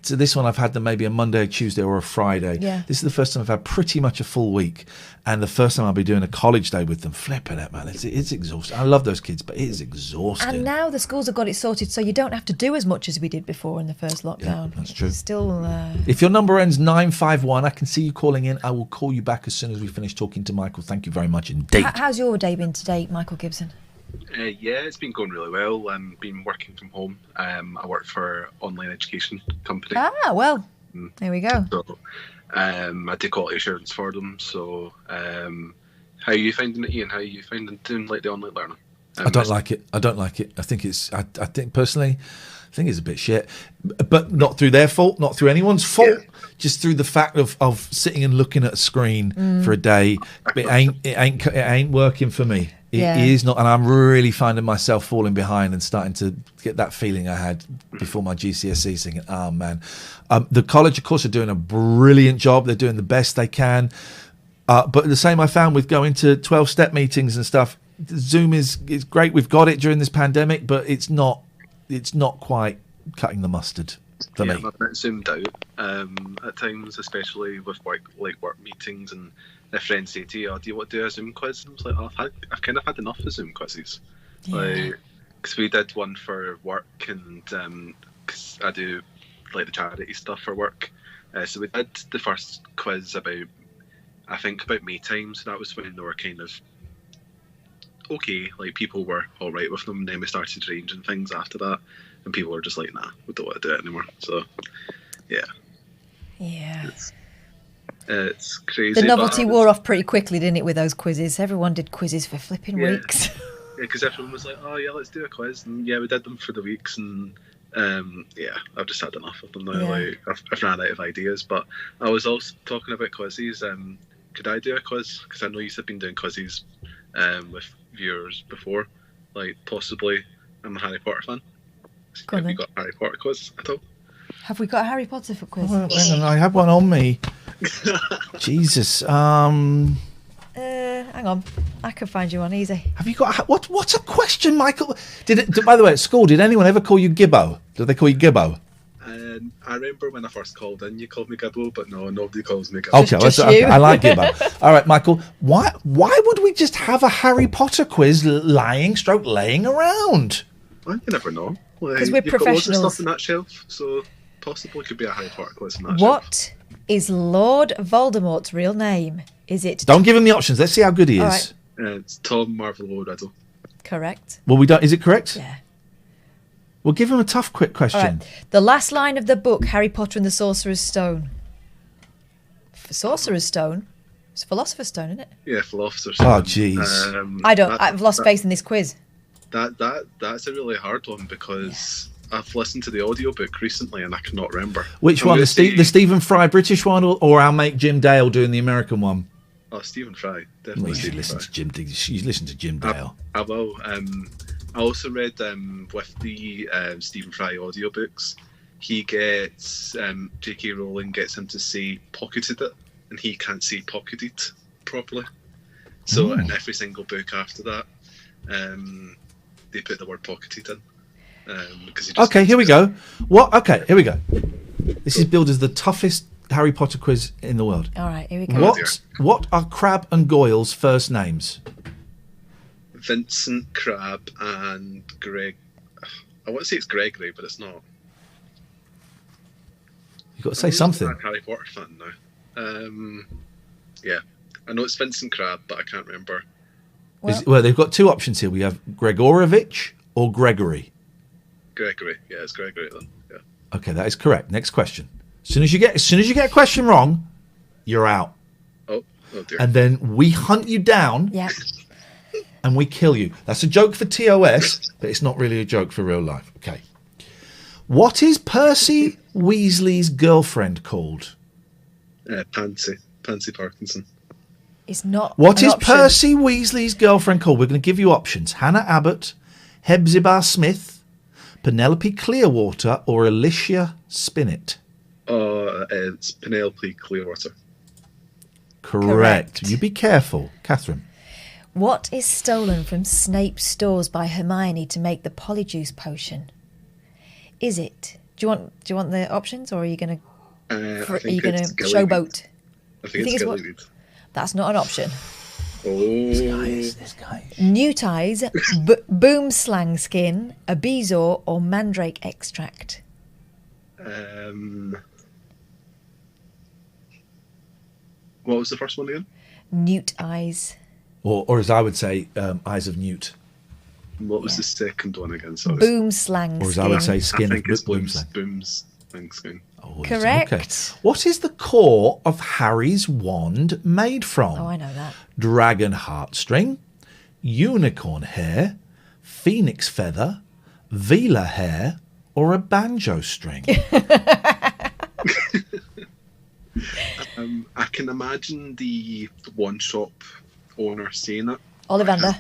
So this one I've had them maybe a Monday, a Tuesday or a Friday. Yeah. This is the first time I've had pretty much a full week. And the first time I'll be doing a college day with them. Flipping it, man. It's exhausting. I love those kids, but it is exhausting. And now the schools have got it sorted so you don't have to do as much as we did before in the first lockdown. Yeah, that's true. It's still... If your number ends 951, I can see you calling in. I will call you back as soon as we finish talking to Michael. Thank you very much indeed. How's your day been today, Michael Gibson? Yeah, it's been going really well. I've been working from home. I work for an online education company. Ah, well, there we go. So, I do quality assurance for them. So, how are you finding it, Ian? How are you finding doing like the online learning? I don't like it. I think it's. I think personally, I think it's a bit shit. But not through their fault, not through anyone's fault. Yeah. Just through the fact of sitting and looking at a screen for a day. It ain't working for me. It is not, and I'm really finding myself falling behind and starting to get that feeling I had before my GCSEs, thinking, oh man. The college, of course, are doing a brilliant job. They're doing the best they can. But the same I found with going to 12-step meetings and stuff. Zoom is great. We've got it during this pandemic, but it's not quite cutting the mustard for me. I'm a bit zoomed out at times, especially with work meetings, and if friends say to you, do you want to do a Zoom quiz? And I was like, I've kind of had enough of Zoom quizzes. Because we did one for work, and cause I do like the charity stuff for work. So we did the first quiz about May time, so that was when they were kind of okay, like people were all right with them, and then we started arranging things after that, and people were just like, nah, we don't want to do it anymore. So yeah, it's crazy. The novelty wore off pretty quickly, didn't it, with those quizzes? Everyone did quizzes for flipping weeks. Yeah, because everyone was like, oh yeah, let's do a quiz, and we did them for the weeks, and I've just had enough of them now. Like I've ran out of ideas. But I was also talking about quizzes. Could I do a quiz? Because I know you've been doing quizzes with viewers before. Like, possibly, I'm a Harry Potter fan. Have you got a Harry Potter quiz at all? Have we got a Harry Potter for quiz? Well, hang on, I have one on me. Jesus. Hang on. I can find you one easy. Have you got what's a question, Michael? By the way, at school, did anyone ever call you Gibbo? Did they call you Gibbo? I remember when I first called in, you called me Gibbo, but no, nobody calls me Gibbo. Okay, okay, I like Gibbo. All right, Michael. Why would we just have a Harry Potter quiz laying around? Well, you never know. Because we're you've professionals. Got loads of stuff in that shelf, so possibly could be a Harry Potter quiz in that shelf. What is Lord Voldemort's real name? Is it? Don't give him the options. Let's see how good he is. All right. It's Tom Marvel Riddle. Correct. Well, we don't. Is it correct? Yeah. We'll give him a tough, quick question. All right. The last line of the book, Harry Potter and the Sorcerer's Stone. Sorcerer's Stone? It's Philosopher's Stone, isn't it? Yeah, Philosopher's Stone. Oh, jeez. I've lost faith in this quiz. That's a really hard one because I've listened to the audiobook recently and I cannot remember. Which one? The Stephen Fry British one or our mate Jim Dale doing the American one? Oh, Stephen Fry. You Definitely. should listen to Jim. You listen to Jim Dale. I will. I also read with the Stephen Fry audiobooks, he gets J.K. Rowling gets him to say pocketed it, and he can't say pocketed properly. So in every single book after that, they put the word pocketed in. Okay, here we go. Okay, here we go. This is billed as the toughest Harry Potter quiz in the world. All right, here we go. What are Crabbe and Goyle's first names? Vincent, Crabbe, and Greg. I want to say it's Gregory, but it's not. You've got to say something. I'm a Harry Potter fan now. Yeah, I know it's Vincent Crabbe, but I can't remember. Well, they've got two options here. We have Gregorovich or Gregory. Gregory, yeah, it's Gregory then. Yeah. Okay, that is correct. Next question. As soon as you get a question wrong, you're out. Oh dear. And then we hunt you down. Yeah. And we kill you. That's a joke for TOS, but it's not really a joke for real life. Okay. What is Percy Weasley's girlfriend called? Pansy Parkinson. It's not. What is Percy Weasley's girlfriend called? We're going to give you options: Hannah Abbott, Hepzibah Smith, Penelope Clearwater, or Alicia Spinnet. It's Penelope Clearwater. Correct. You be careful, Catherine. What is stolen from Snape's stores by Hermione to make the Polyjuice potion? Is it? Do you want the options, or are you going to? Are you going to showboat? I think it's Gillyweed. That's not an option. Oh, this guy. Newt eyes, boom slang skin, a bezoar, or mandrake extract. What was the first one again? Newt eyes. Or as I would say, eyes of Newt. What was the second one again? Sorry. Boom slang skin. Or as I would say, skin. I think it's boom slang. Boom's skin. Oh, correct. Okay. What is the core of Harry's wand made from? Oh, I know that. Dragon heartstring, unicorn hair, phoenix feather, Vela hair, or a banjo string? I can imagine the one shop owner saying it. Ollivander.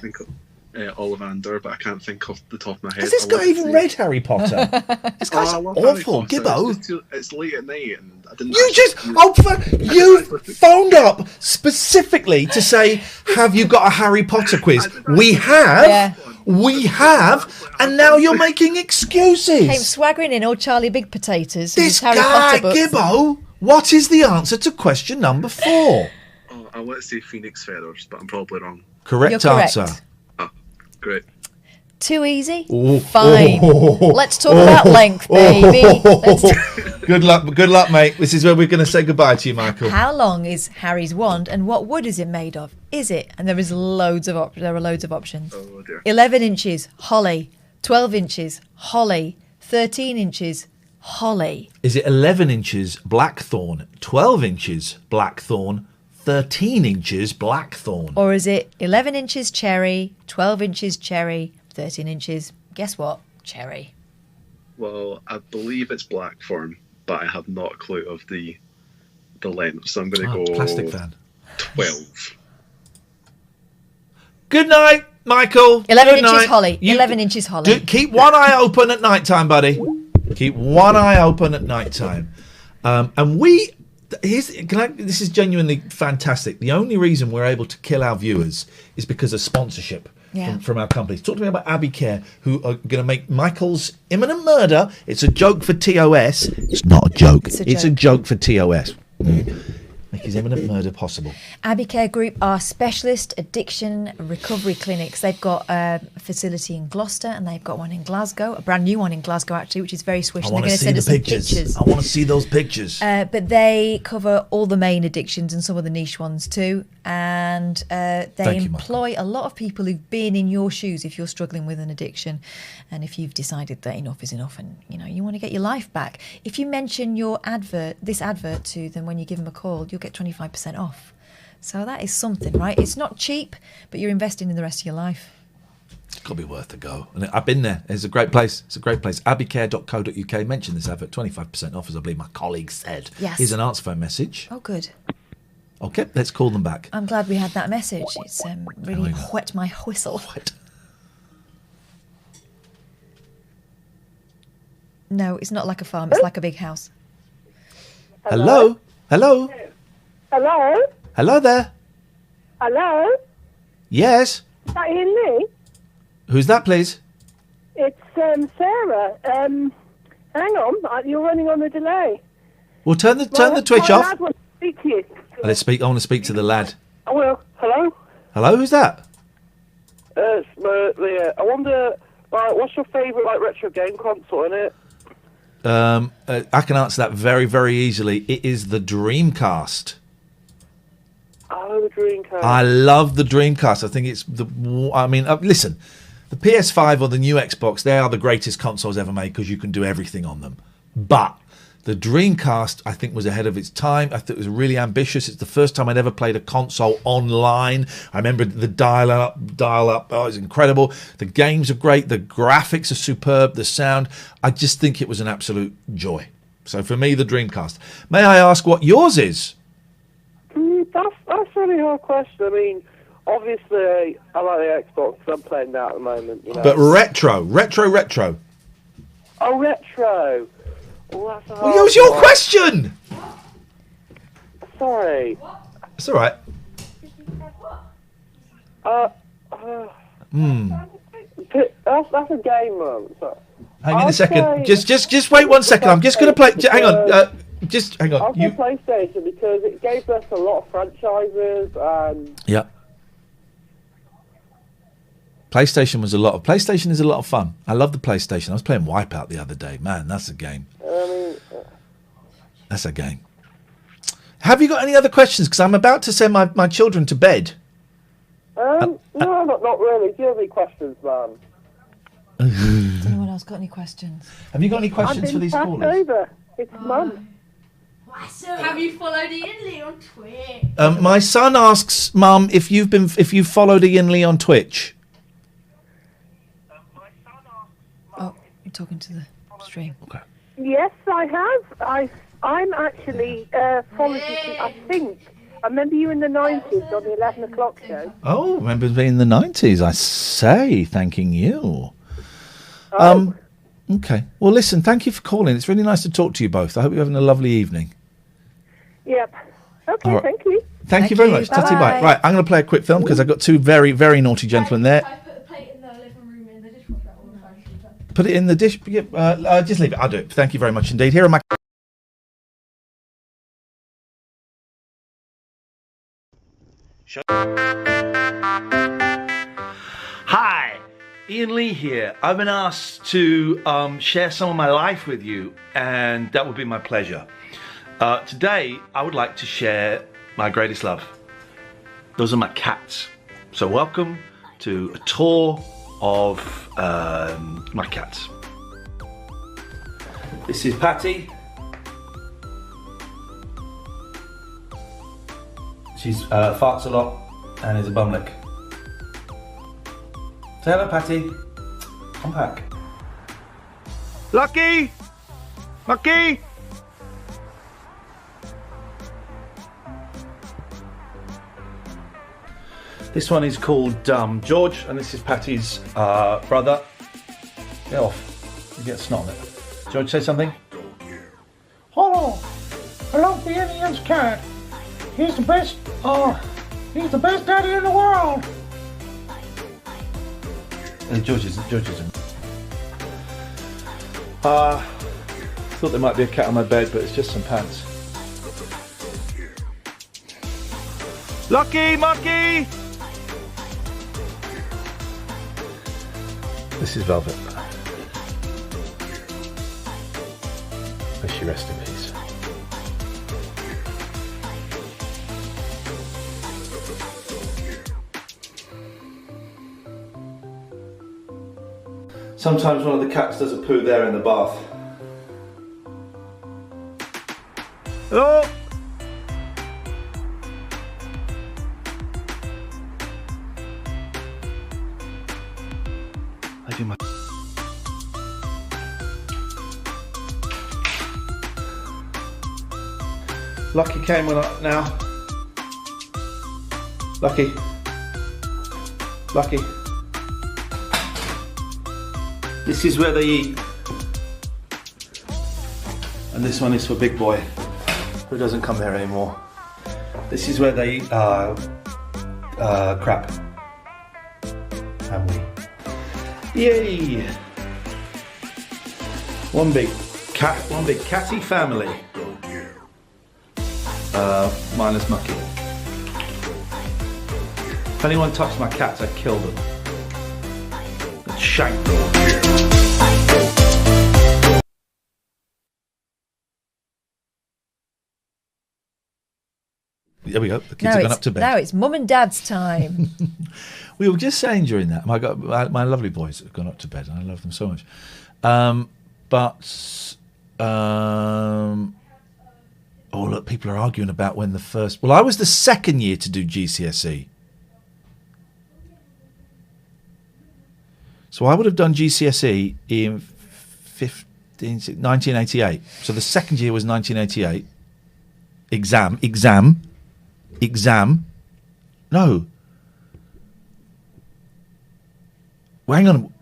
Ollivander, but I can't think off the top of my head. Has this guy even read Harry Potter? This guy's awful, Gibbo. It's late at night, and I didn't. You phoned up specifically to say, "Have you got a Harry Potter quiz?" We have, and now you're making excuses. Came swaggering in, old Charlie Big Potatoes. This Harry guy, Potter books. Gibbo. What is the answer to question number 4? I want to say phoenix feathers, but I'm probably wrong. Correct You're correct. answer. Great. Too easy? Oh. Fine. Let's talk about length, baby. Good luck, mate. This is where we're going to say goodbye to you, Michael. How long is Harry's wand, and what wood is it made of? Is it? And there are loads of options. Oh dear. 11 inches, holly. 12 inches, holly. 13 inches, holly. Is it 11 inches blackthorn, 12 inches blackthorn, 13 inches blackthorn? Or is it 11 inches cherry, 12 inches cherry, 13 inches, guess what? Cherry. Well, I believe it's blackthorn, but I have not a clue of the length, so I'm going to go... Plastic fan. 12. Good night, Michael. 11 Good inches night. Holly. 11 inches Holly. Keep one eye open at night time, buddy. Keep one eye open at night time. And this is genuinely fantastic. The only reason we're able to kill our viewers is because of sponsorship from our companies. Talk to me about Abbey Care, who are going to make Michael's imminent murder. It's a joke for TOS. It's not a joke. It's a joke for TOS. Make his imminent murder possible. Abbey Care Group are specialist addiction recovery clinics. They've got a facility in Gloucester and they've got one in Glasgow, a brand new one in Glasgow actually, which is very swish. I want to see the pictures. I want to see those pictures. But they cover all the main addictions and some of the niche ones too. And they employ a lot of people who've been in your shoes if you're struggling with an addiction. And if you've decided that enough is enough and you want to get your life back, if you mention this advert to them when you give them a call, you'll get 25% off. So that is something, right? It's not cheap, but you're investing in the rest of your life. It's got to be worth a go. And I've been there. It's a great place. It's a great place. abbeycare.co.uk. Mention this advert, 25% off, as I believe my colleague said. Yes. Here's an answer phone message. Oh, good. Okay, let's call them back. I'm glad we had that message. It's really whet my whistle. No, it's not like a farm. It's like a big house. Hello? Hello? Hello? Hello there? Hello? Yes? Is that Ian Lee? Who's that, please? It's Sarah. Hang on, you're running on a delay. Well, turn the Twitch my off. lad wants to speak to you. Let's speak. I want to speak to the lad. Oh, well, hello? Hello, who's that? It's Leah. I wonder, what's your favourite retro game console in it? I can answer that very, very easily. It is the Dreamcast. Oh, the Dreamcast. I love the Dreamcast. I think it's listen, the PS5 or the new Xbox, they are the greatest consoles ever made because you can do everything on them. But the Dreamcast, I think, was ahead of its time. I thought it was really ambitious. It's the first time I'd ever played a console online. I remember the dial-up. Oh, it's incredible. The games are great. The graphics are superb. The sound. I just think it was an absolute joy. So for me, the Dreamcast. May I ask what yours is? That's a really hard question. I mean, obviously, I like the Xbox because I'm playing that at the moment. But retro. Oh, retro. Oh, that's a hard Well, it was your question. Sorry. It's all right. That's a game, man. Hang on a second. Just wait 1 second. I'm just going to play. Hang on. Just hang on. I'll play PlayStation because it gave us a lot of franchises and. Yeah. PlayStation is a lot of fun. I love the PlayStation. I was playing Wipeout the other day. Man, that's a game. That's a game. Have you got any other questions? Because I'm about to send my children to bed. No, not really. Do you have any questions, man? Has anyone else got any questions? Have you got any questions for these callers? Over. It's Mum. Have you followed Ian Lee on Twitch? My son asks, Mum, if you've followed Iain Lee on Twitch. Oh, you're talking to the stream. Okay. Yes, I have. I'm actually followed you. I think I remember you in the 90s on the 11 o'clock show. Oh, remember me in the 90s? I say, thanking you. Okay. Well, listen, thank you for calling. It's really nice to talk to you both. I hope you're having a lovely evening. Yep. Okay, All right. thank you. Thank you very much. Tatty bye. Right, I'm going to play a quick film because I've got two very, very naughty gentlemen there. I put the plate in the living room in the dishwasher all the time. Put it in the dish. Just leave it. I'll do it. Thank you very much indeed. Here are my... Hi, Iain Lee here. I've been asked to share some of my life with you, and that would be my pleasure. Today, I would like to share my greatest love. Those are my cats. So welcome to a tour of my cats. This is Patty. She farts a lot and is a bumlick. Say hello, Patty. Come back. Lucky! Lucky! This one is called George, and this is Patty's brother. Get off. You get snot on it. George, say something. Hello. I love the Indian's cat. He's the best. He's the best daddy in the world. George isn't. Thought there might be a cat on my bed, but it's just some pants. Lucky Mucky! This is Velvet. May she rest in peace. Sometimes one of the cats does a poo there in the bath. Hello? I do my... Lucky came on now. Lucky. This is where they eat. And this one is for Big Boy, who doesn't come here anymore. This is where they eat crap. And we. Yay! One big catty family. Minus Mucky. If anyone touched my cats, I'd kill them. I'd shank them. There we go. The kids have gone up to bed. Now it's Mum and Dad's time. We were just saying during that, my lovely boys have gone up to bed, and I love them so much. Oh, look, people are arguing about when the first... Well, I was the second year to do GCSE. So I would have done GCSE in 1988. So the second year was 1988. Exam. No. Well, hang on.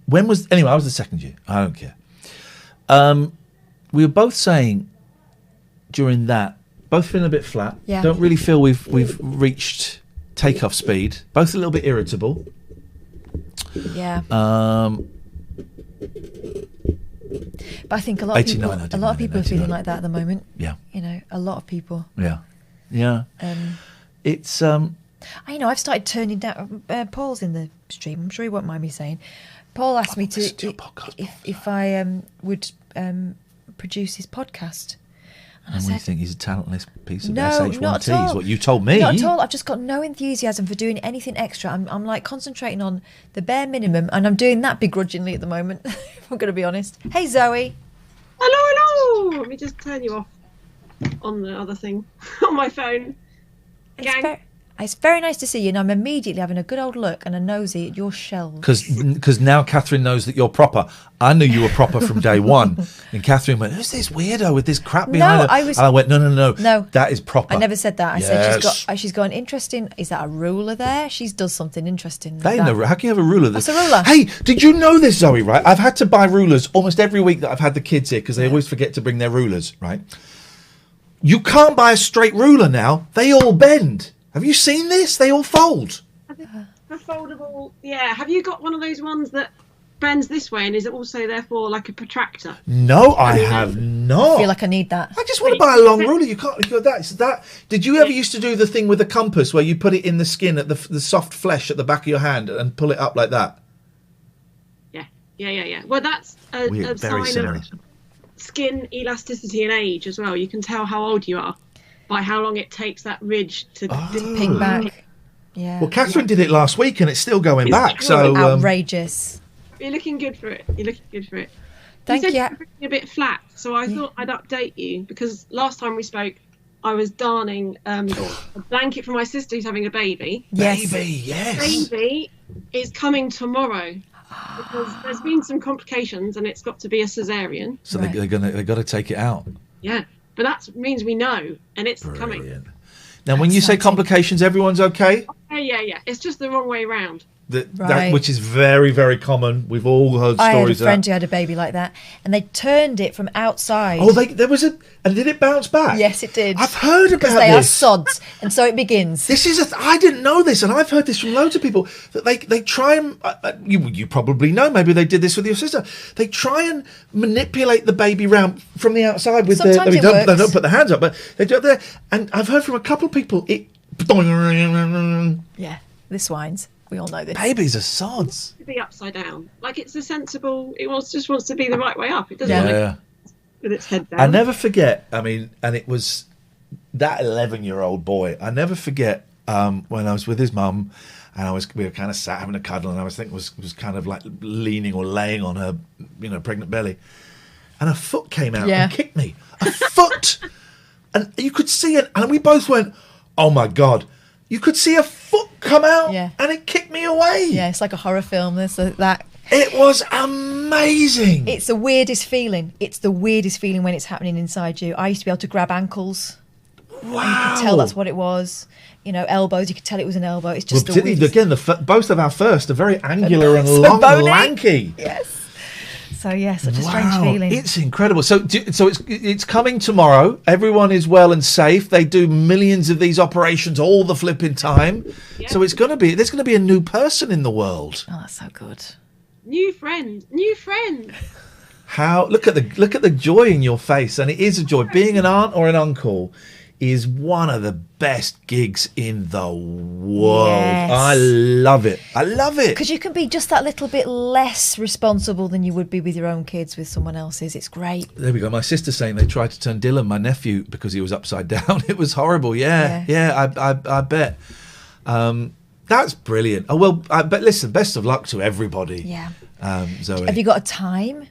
When was... Anyway, I was the second year. I don't care. We were both saying... During that, both feeling a bit flat. Yeah. Don't really feel we've reached takeoff speed. Both a little bit irritable. Yeah. But I think a lot of people are feeling like that at the moment. Yeah. You know, a lot of people. Yeah. It's I've started turning down. Paul's in the stream. I'm sure he won't mind me saying. Paul asked me to if I would produce his podcast. And we think he's a talentless piece of No, SH1T, not at all. is what you told me. Not at all. I've just got no enthusiasm for doing anything extra. I'm like concentrating on the bare minimum, and I'm doing that begrudgingly at the moment, if I'm going to be honest. Hey, Zoe. Hello. Let me just turn you off on the other thing on my phone. It's very nice to see you, and I'm immediately having a good old look and a nosy at your shelves. Because now Catherine knows that you're proper. I knew you were proper from day one. And Catherine went, who's this weirdo with this crap behind her? And I went, no, that is proper. I never said that. I said she's got an interesting... Is that a ruler there? She does something interesting. How can you have a ruler? That's a ruler. Hey, did you know this, Zoe, right? I've had to buy rulers almost every week that I've had the kids here because they always forget to bring their rulers, right? You can't buy a straight ruler now. They all bend. Have you seen this? They all fold. A foldable, yeah. Have you got one of those ones that bends this way and is also therefore like a protractor? No, I have not. I feel like I need that. I just want to buy a long ruler. You can't go that. Did you ever used to do the thing with the compass where you put it in the skin at the soft flesh at the back of your hand and pull it up like that? Yeah. Well, that's a sign of skin elasticity and age as well. You can tell how old you are by how long it takes that ridge to ping back. Yeah. Well, Catherine did it last week and it's still going back. So outrageous. You're looking good for it. Thank you. You're a bit flat, so I thought I'd update you because last time we spoke, I was darning a blanket for my sister who's having a baby. Yes. Baby, yes. Baby is coming tomorrow because there's been some complications and it's got to be a cesarean. So they've got to take it out. Yeah. But that means we know, and it's coming. Now, when you say complications, everyone's okay? Yeah. It's just the wrong way round. That which is very, very common. We've all heard I had a stories of friend that. who had a baby like that, and they turned it from outside. Oh, there was and did it bounce back? Yes, it did. I've heard about because they are this. sods, and so it begins. This is I didn't know this, and I've heard this from loads of people that they try and you probably know. Maybe they did this with your sister. They try and manipulate the baby round from the outside with Sometimes they it don't works. put their hands up, but they do it there. And I've heard from a couple of people Yeah, the swines. We all know this. Babies are sods. To be upside down. Like, it's a sensible. It just wants to be the right way up. It doesn't want to with its head down. I never forget. I mean, and it was that 11-year-old boy. I never forget when I was with his mum, and we were kind of sat having a cuddle, and I was kind of like leaning or laying on her, pregnant belly, and a foot came out and kicked me. A foot, and you could see it, and we both went, "Oh my God!" You could see a foot come out, and it kicked me away. Yeah, it's like a horror film. There's that. It was amazing. It's the weirdest feeling. It's the weirdest feeling when it's happening inside you. I used to be able to grab ankles. Wow. And you could tell that's what it was. Elbows. You could tell it was an elbow. It's just the weirdest. Again, both of our first are very angular and long and lanky. Yes. So such a strange feeling. It's incredible. So it's coming tomorrow. Everyone is well and safe. They do millions of these operations all the flipping time. Yeah. So there's going to be a new person in the world. Oh, that's so good. New friend. How look at the joy in your face, and it is a joy. Being an aunt or an uncle is one of the best gigs in the world. Yes. I love it. Because you can be just that little bit less responsible than you would be with your own kids, with someone else's. It's great. There we go. My sister's saying they tried to turn Dylan, my nephew, because he was upside down. It was horrible. Yeah, I bet. That's brilliant. Oh, well, but listen, best of luck to everybody. Yeah. Zoe. Have you got a time?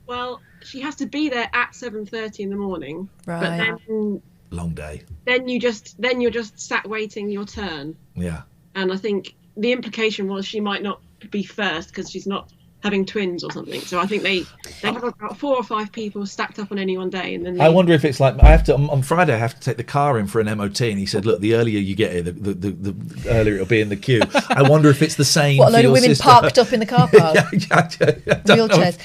Well, she has to be there at 7:30 in the morning. Right. But then... Long day. Then you're just sat waiting your turn. Yeah. And I think the implication was she might not be first because she's not having twins or something. So I think they have about 4 or 5 people stacked up on any one day, and then I wonder if it's like I have to on Friday. I have to take the car in for an MOT, and he said, "Look, the earlier you get here, the earlier it'll be in the queue." I wonder if it's the same. What, a load for of your women sister. parked up in the car park? Wheelchairs.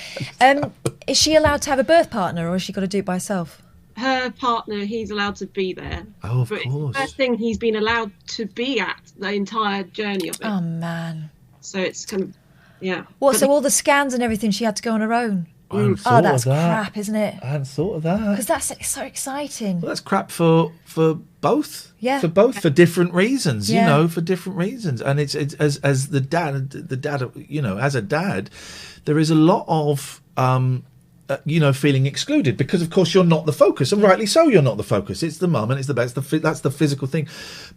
Is she allowed to have a birth partner, or has she got to do it by herself? her partner, he's allowed to be there. Oh, of but course. It's the first thing he's been allowed to be at the entire journey of it. Oh, man. So it's kind of, yeah. What, so all the scans and everything, she had to go on her own? Oh, that's crap, isn't it? I hadn't thought of that. Because that's so exciting. Well, that's crap for both. Yeah. For both, for different reasons, Yeah. you know, for different reasons. And it's as the dad, you know, as a dad, there is a lot of, you know, feeling excluded because, of course, you're not the focus, and rightly so. You're not the focus. It's the mum, and it's the best. That's the physical thing.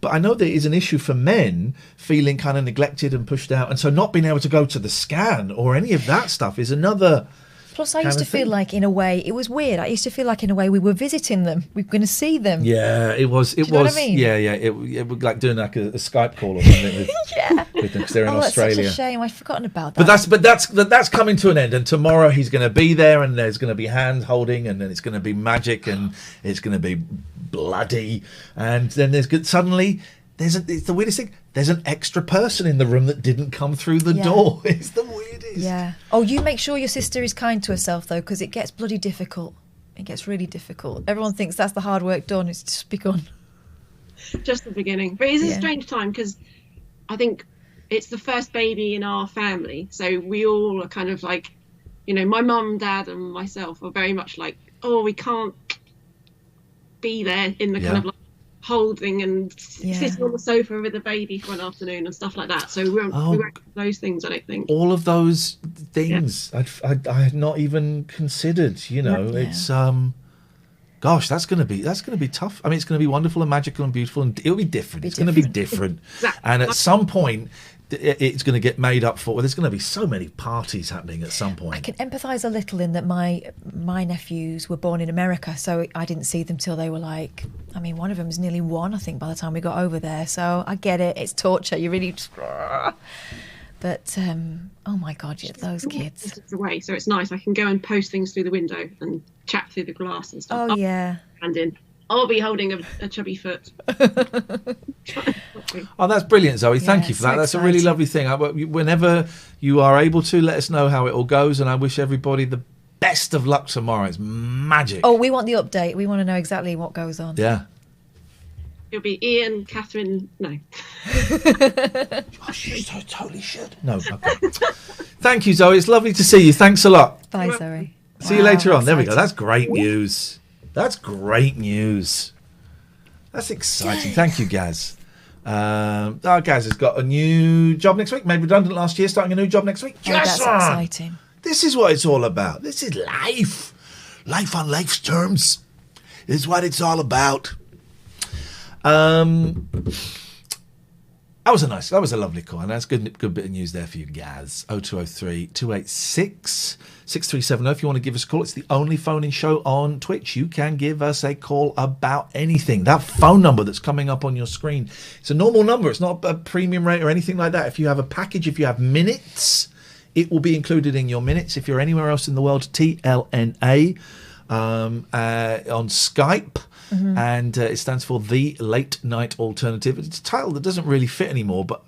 But I know there is an issue for men feeling kind of neglected and pushed out, and so not being able to go to the scan or any of that stuff is another. Plus, I used to feel like, in a way, it was weird. I used to feel like, in a way, we were visiting them. We were going to see them. Yeah, it was. It Do you know was. what I mean? Yeah. It was like doing like a Skype call or something with, with them because they're in Australia. That's such a shame. I'd forgotten about that. But that's coming to an end, and tomorrow he's going to be there, and there's going to be hand holding, and then it's going to be magic, and it's going to be bloody, and then suddenly it's the weirdest thing. There's an extra person in the room that didn't come through the door. It's the weirdest. Yeah. Oh, you make sure your sister is kind to herself though, because it gets bloody difficult. It gets really difficult. Everyone thinks that's the hard work done. It's just begun. Just the beginning. But it's a strange time because I think it's the first baby in our family. So we all are kind of like, you know, my mum, dad and myself are very much like, oh, we can't be there in the kind of like holding and sitting on the sofa with the baby for an afternoon and stuff like that. So we won't do those things, I don't think. All of those things I had not even considered. You know, it's gosh, that's going to be tough. I mean, it's going to be wonderful and magical and beautiful, and it'll be different. It's going to be different, Exactly. and at some point, it's going to get made up for. Well, there's going to be so many parties happening at some point. I can empathise a little in that my nephews were born in America, so I didn't see them till they were like, I mean, one of them was nearly 1, I think, by the time we got over there. So I get it. It's torture. You really just... But, oh my God, those kids. It's away, so it's nice. I can go and post things through the window and chat through the glass and stuff. Oh, yeah. And in. I'll be holding a chubby foot. Oh, that's brilliant, Zoe. Thank you for that. That's a really lovely thing. Whenever you are able to, let us know how it all goes, and I wish everybody the best of luck tomorrow. It's magic. Oh, we want the update. We want to know exactly what goes on. Yeah. It'll be Iain, Katherine. No. Oh, she totally should. No. Okay. Thank you, Zoe. It's lovely to see you. Thanks a lot. Bye, Zoe. See you later on. There we go. That's great news. That's great news. That's exciting. Thank you, Gaz. Gaz has got a new job next week. Made redundant last year, starting a new job next week. Oh, that's exciting. This is what it's all about. This is life. Life on life's terms is what it's all about. That was a lovely call, and that's good bit of news there for you, Gaz. 0203 286 6370. If you want to give us a call, it's the only phone-in show on Twitch. You can give us a call about anything. That phone number that's coming up on your screen, it's a normal number. It's not a premium rate or anything like that. If you have a package, if you have minutes, it will be included in your minutes. If you're anywhere else in the world, TLNA on Skype. Mm-hmm. And it stands for The Late Night Alternative. It's a title that doesn't really fit anymore, but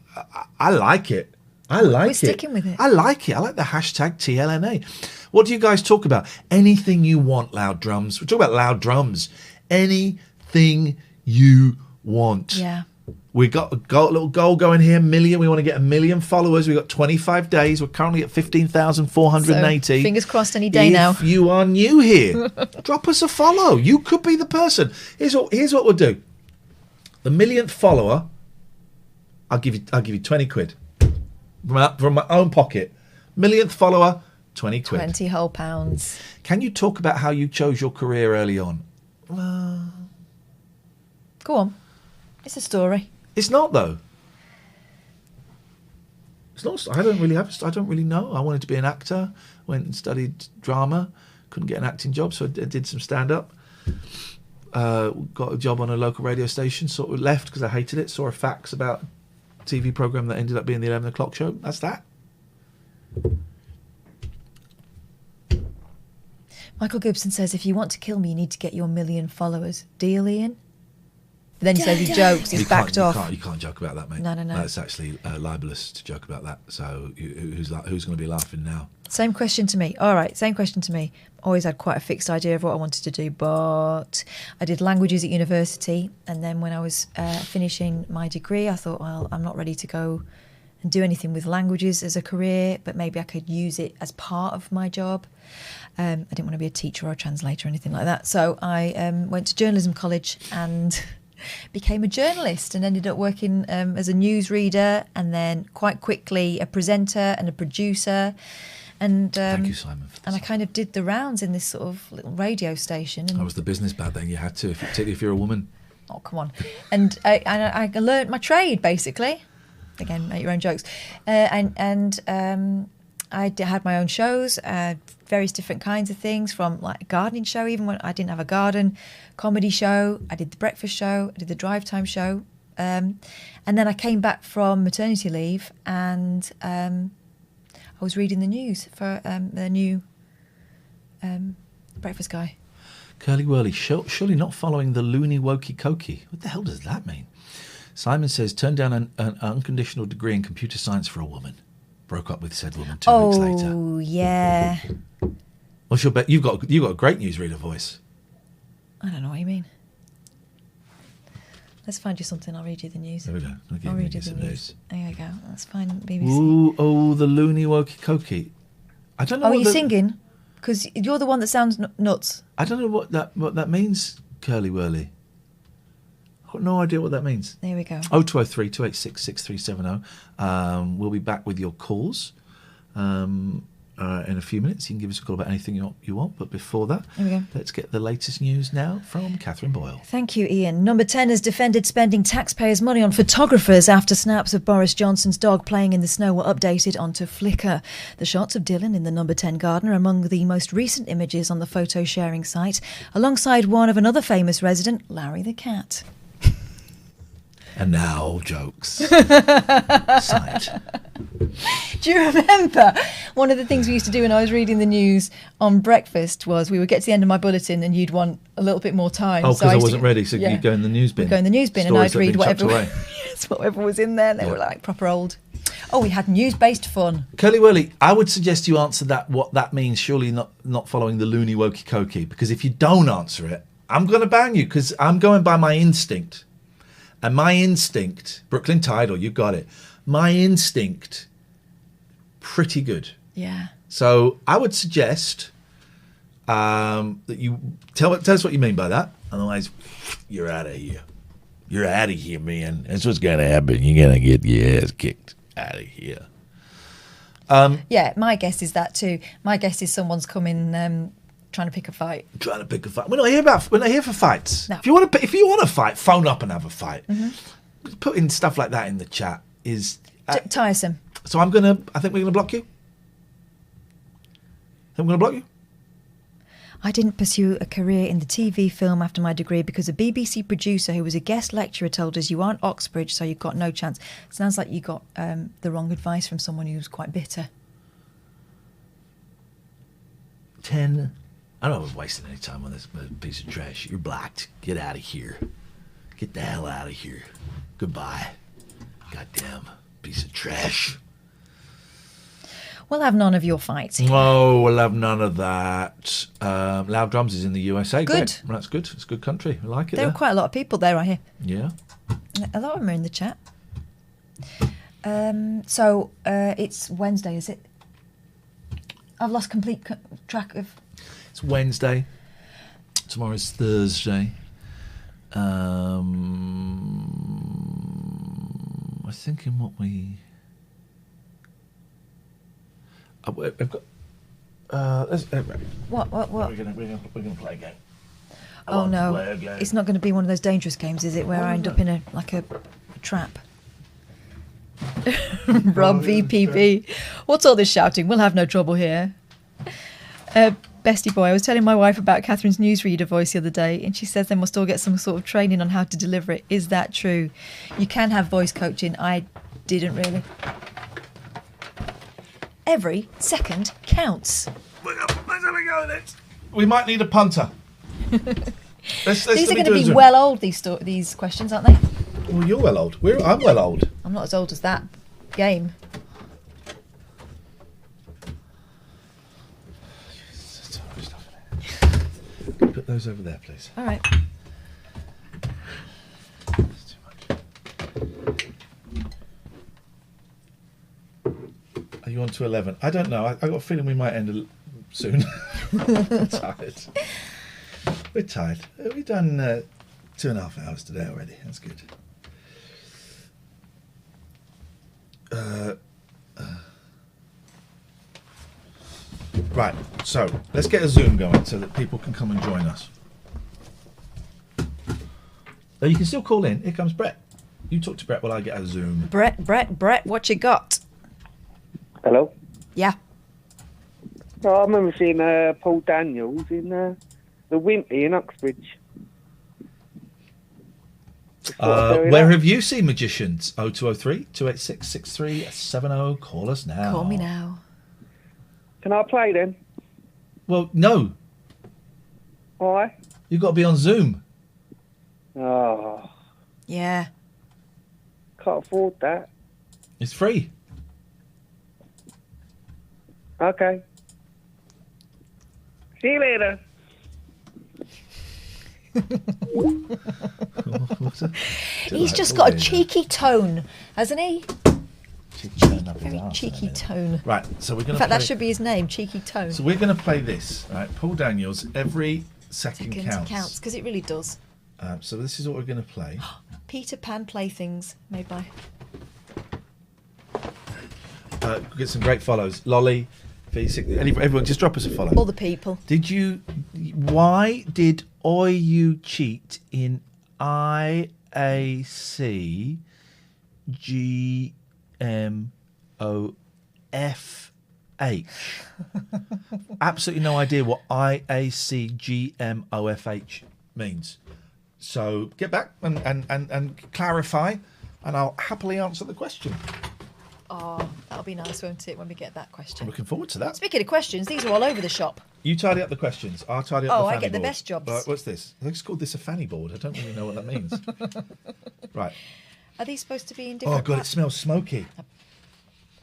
I like it. We're sticking with it. I like it. I like the hashtag TLNA. What do you guys talk about? Anything you want, Loud Drums. We talk about Loud Drums. Anything you want. Yeah. We got a little goal going here, 1 million. We want to get 1 million followers. We've got 25 days. We're currently at 15,480. So, fingers crossed any day now. If you are new here, drop us a follow. You could be the person. Here's what we'll do. The 1,000,000th follower, I'll give you 20 quid from my own pocket. 1,000,000th follower, 20 quid. 20 whole pounds. Can you talk about how you chose your career early on? Go on. It's a story. It's not, though. It's not. I don't really know. I wanted to be an actor. Went and studied drama. Couldn't get an acting job, so I did some stand-up. Got a job on a local radio station. Sort of left because I hated it. Saw a fax about a TV program that ended up being the 11 o'clock show. That's that. Michael Gibson says, if you want to kill me, you need to get your 1 million followers. Deal, Ian? But then he says he jokes. He's backed off. You can't joke about that, mate. No. That's actually libelous to joke about that. So who's going to be laughing now? Same question to me. All right, same question to me. Always had quite a fixed idea of what I wanted to do, but I did languages at university, and then when I was finishing my degree, I thought, well, I'm not ready to go and do anything with languages as a career, but maybe I could use it as part of my job. I didn't want to be a teacher or a translator or anything like that. So I went to journalism college and became a journalist and ended up working as a newsreader, and then quite quickly a presenter and a producer. And thank you, Simon. And I kind of did the rounds in this sort of little radio station. And how was the business bad then? You had to, particularly if you're a woman. Oh, come on. And I learnt my trade, basically. Again, make your own jokes. I had my own shows, various different kinds of things, from like a gardening show, even when I didn't have a garden, comedy show, I did the breakfast show, I did the drive time show. And then I came back from maternity leave, and I was reading the news for the new breakfast guy. Curly Whirly, surely not following the loony wokey cokey. What the hell does that mean? Simon says, turned down an unconditional degree in computer science for a woman. Broke up with said woman 2 weeks later. Oh, yeah. What's your bet? You've got a great newsreader voice. I don't know what you mean. Let's find you something. I'll read you the news. There we go. I'll read you the news. There we go. That's fine. BBC. Ooh, the loony wokey cokey. I don't know. Oh, are you singing? Because you're the one that sounds nuts. I don't know what that means. Curly Whirly. I've got no idea what that means. There we go. 0203 286 6370. We'll be back with your calls in a few minutes. You can give us a call about anything you want. But before that, let's get the latest news now from Katherine Boyle. Thank you, Ian. Number 10 has defended spending taxpayers' money on photographers after snaps of Boris Johnson's dog playing in the snow were updated onto Flickr. The shots of Dylan in the number 10 garden are among the most recent images on the photo sharing site, alongside one of another famous resident, Larry the cat. And now, jokes. Side. Do you remember one of the things we used to do when I was reading the news on breakfast was we would get to the end of my bulletin and you'd want a little bit more time. Oh, because I wasn't ready, so you'd go in the news bin. We'd go in the news bin Stories and I'd read that had been whatever, chucked away. yes, whatever was in there. They were like proper old. Oh, we had news-based fun. Curly Whirly, I would suggest you answer that, what that means, surely not following the loony wokey cokey, because if you don't answer it, I'm going to ban you, because I'm going by my instinct. And my instinct, Brooklyn Tidal, you got it. My instinct, pretty good. Yeah. So I would suggest that you tell us what you mean by that. Otherwise, you're out of here. You're out of here, man. That's what's going to happen. You're going to get your ass kicked out of here. Yeah, my guess is that too. My guess is someone's coming trying to pick a fight. Trying to pick a fight. We're not here for fights. No. If you want to fight, phone up and have a fight. Mm-hmm. Putting stuff like that in the chat is tiresome. So I think we're gonna block you. I'm gonna block you. I didn't pursue a career in the TV film after my degree because a BBC producer who was a guest lecturer told us you aren't Oxbridge, so you've got no chance. Sounds like you got the wrong advice from someone who was quite bitter. 10. I don't know if I'm wasting any time on this piece of trash. You're blocked. Get out of here. Get the hell out of here. Goodbye. Goddamn piece of trash. We'll have none of your fights. Oh, we'll have none of that. Loud Drums is in the USA. Good. Great. Well, that's good. It's a good country. I like it. There are quite a lot of people there, I hear. Yeah. A lot of them are in the chat. So it's Wednesday, is it? I've lost complete track of... It's Wednesday. Tomorrow's Thursday. I was thinking what we... I've got... What? We're gonna play a game. Oh no, it's not going to be one of those dangerous games, is it? Where I end up in a trap. Rob VPB. What's all this shouting? We'll have no trouble here. Bestie boy, I was telling my wife about Catherine's newsreader voice the other day, and she says they must all get some sort of training on how to deliver it. Is that true? You can have voice coaching. I didn't really. Every second counts. Let's have a go at it. We might need a punter. These are going to be well old, these questions, aren't they? Well, you're well old. I'm well old. I'm not as old as that game. Put those over there, please. All right. Are you on to 11? I don't know. I got a feeling we might end soon. I'm tired. We're tired. We've done 2.5 hours today already. That's good. Right, so let's get a Zoom going so that people can come and join us. Oh, you can still call in. Here comes Brett. You talk to Brett while I get a Zoom. Brett, what you got? Hello? Yeah. Oh, I remember seeing Paul Daniels in the Wimpy in Uxbridge. Where have you seen magicians? 0203 286 6370. Call us now. Call me now. Can I play then? Well, no. Why? You've got to be on Zoom. Oh. Yeah. Can't afford that. It's free. Okay. See you later. He's just got a cheeky tone, hasn't he? Very cheeky tone. Right, so we're going to. In fact, that should be his name, cheeky tone. So we're going to play this. Right, Paul Daniels. Every second counts. Because it really does. So this is what we're going to play. Peter Pan playthings made by. Get some great follows. Lolly, V6. Everyone, just drop us a follow. All the people. Why did you cheat in IAC GMOFH? Absolutely no idea what IAC GMOFH means. So get back and clarify, and I'll happily answer the question. Oh, That'll be nice, won't it, when we get that question? I'm looking forward to that. Speaking of questions, these are all over the shop. You tidy up the questions. I'll tidy up the fanny I get the board. best jobs. Right, what's this? I just called this a fanny board. I don't really know what that means. Right. Are these supposed to be in different... Oh, God, it smells smoky.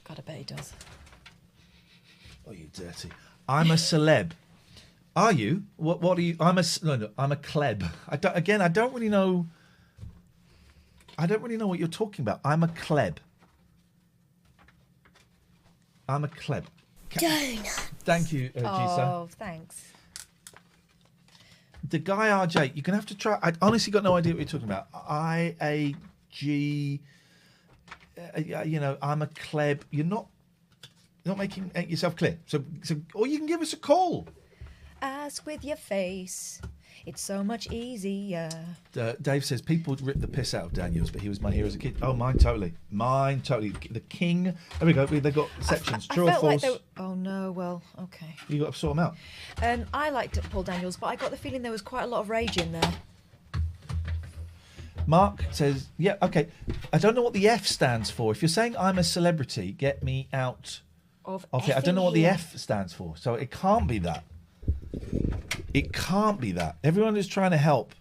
God, I bet it does. Oh, you dirty. I'm a celeb. Are you? What are you? I'm a kleb. I don't really know... I don't really know what you're talking about. I'm a kleb. I'm a kleb. Donut. Thank you, Gisa. Oh, thanks. The guy RJ, you're going to have to try... I honestly got no idea what you're talking about. IAG... I'm a kleb. You're not making yourself clear. So, or you can give us a call. Ask with your face. It's so much easier. Dave says people rip the piss out of Daniels, but he was my hero as a kid. Oh, mine totally. The king. There we go. They've got sections. True or false? Oh no. Well, okay. You got to sort them out. I liked Paul Daniels, but I got the feeling there was quite a lot of rage in there. Mark says, yeah, okay. I don't know what the F stands for. If you're saying I'm a celebrity, get me out of it. I don't know what the F stands for. So it can't be that. It can't be that. Everyone is trying to help.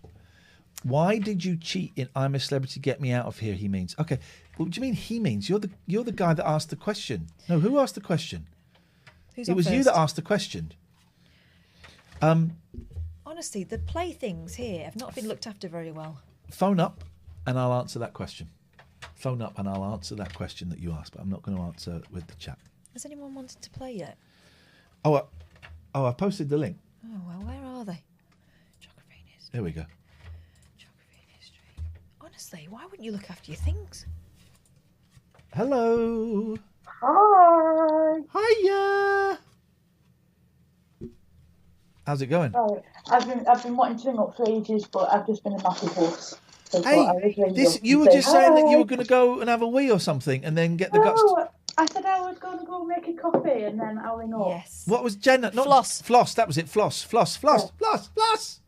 Why did you cheat in I'm a celebrity, get me out of here, he means. Okay. What do you mean he means? You're the guy that asked the question. No, who asked the question? Who's it was first? you that asked the question. Honestly, the playthings here have not been looked after very well. Phone up and I'll answer that question. Phone up and I'll answer that question that you asked, but I'm not going to answer with the chat. Has anyone wanted to play yet? Oh, I posted the link. Oh, well, where are they? Geography and history. There we go. Geography and history. Honestly, why wouldn't you look after your things? Hello. Hi. Hiya. How's it going? Oh, I've been wanting to ring up for ages, but I've just been a massive horse. So You were just saying that you were going to go and have a wee or something and then get the guts. I said I was going to go make a coffee and then I'll ring up. Yes. What was Jenna? Not Floss. Floss, that was it. Floss.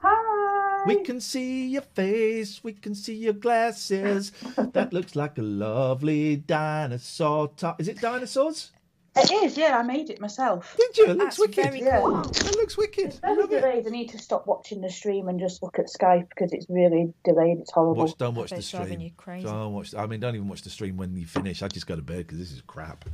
Hi. We can see your face. We can see your glasses. That looks like a lovely dinosaur. Is it dinosaurs? It is, yeah. I made it myself. Did you? It looks wicked. Very cool. It looks wicked. It's very delayed. I need to stop watching the stream and just look at Skype because it's really delayed. It's horrible. Don't watch the It's driving stream. you crazy. Don't watch. I mean, don't even watch the stream when you finish. I just go to bed because this is crap.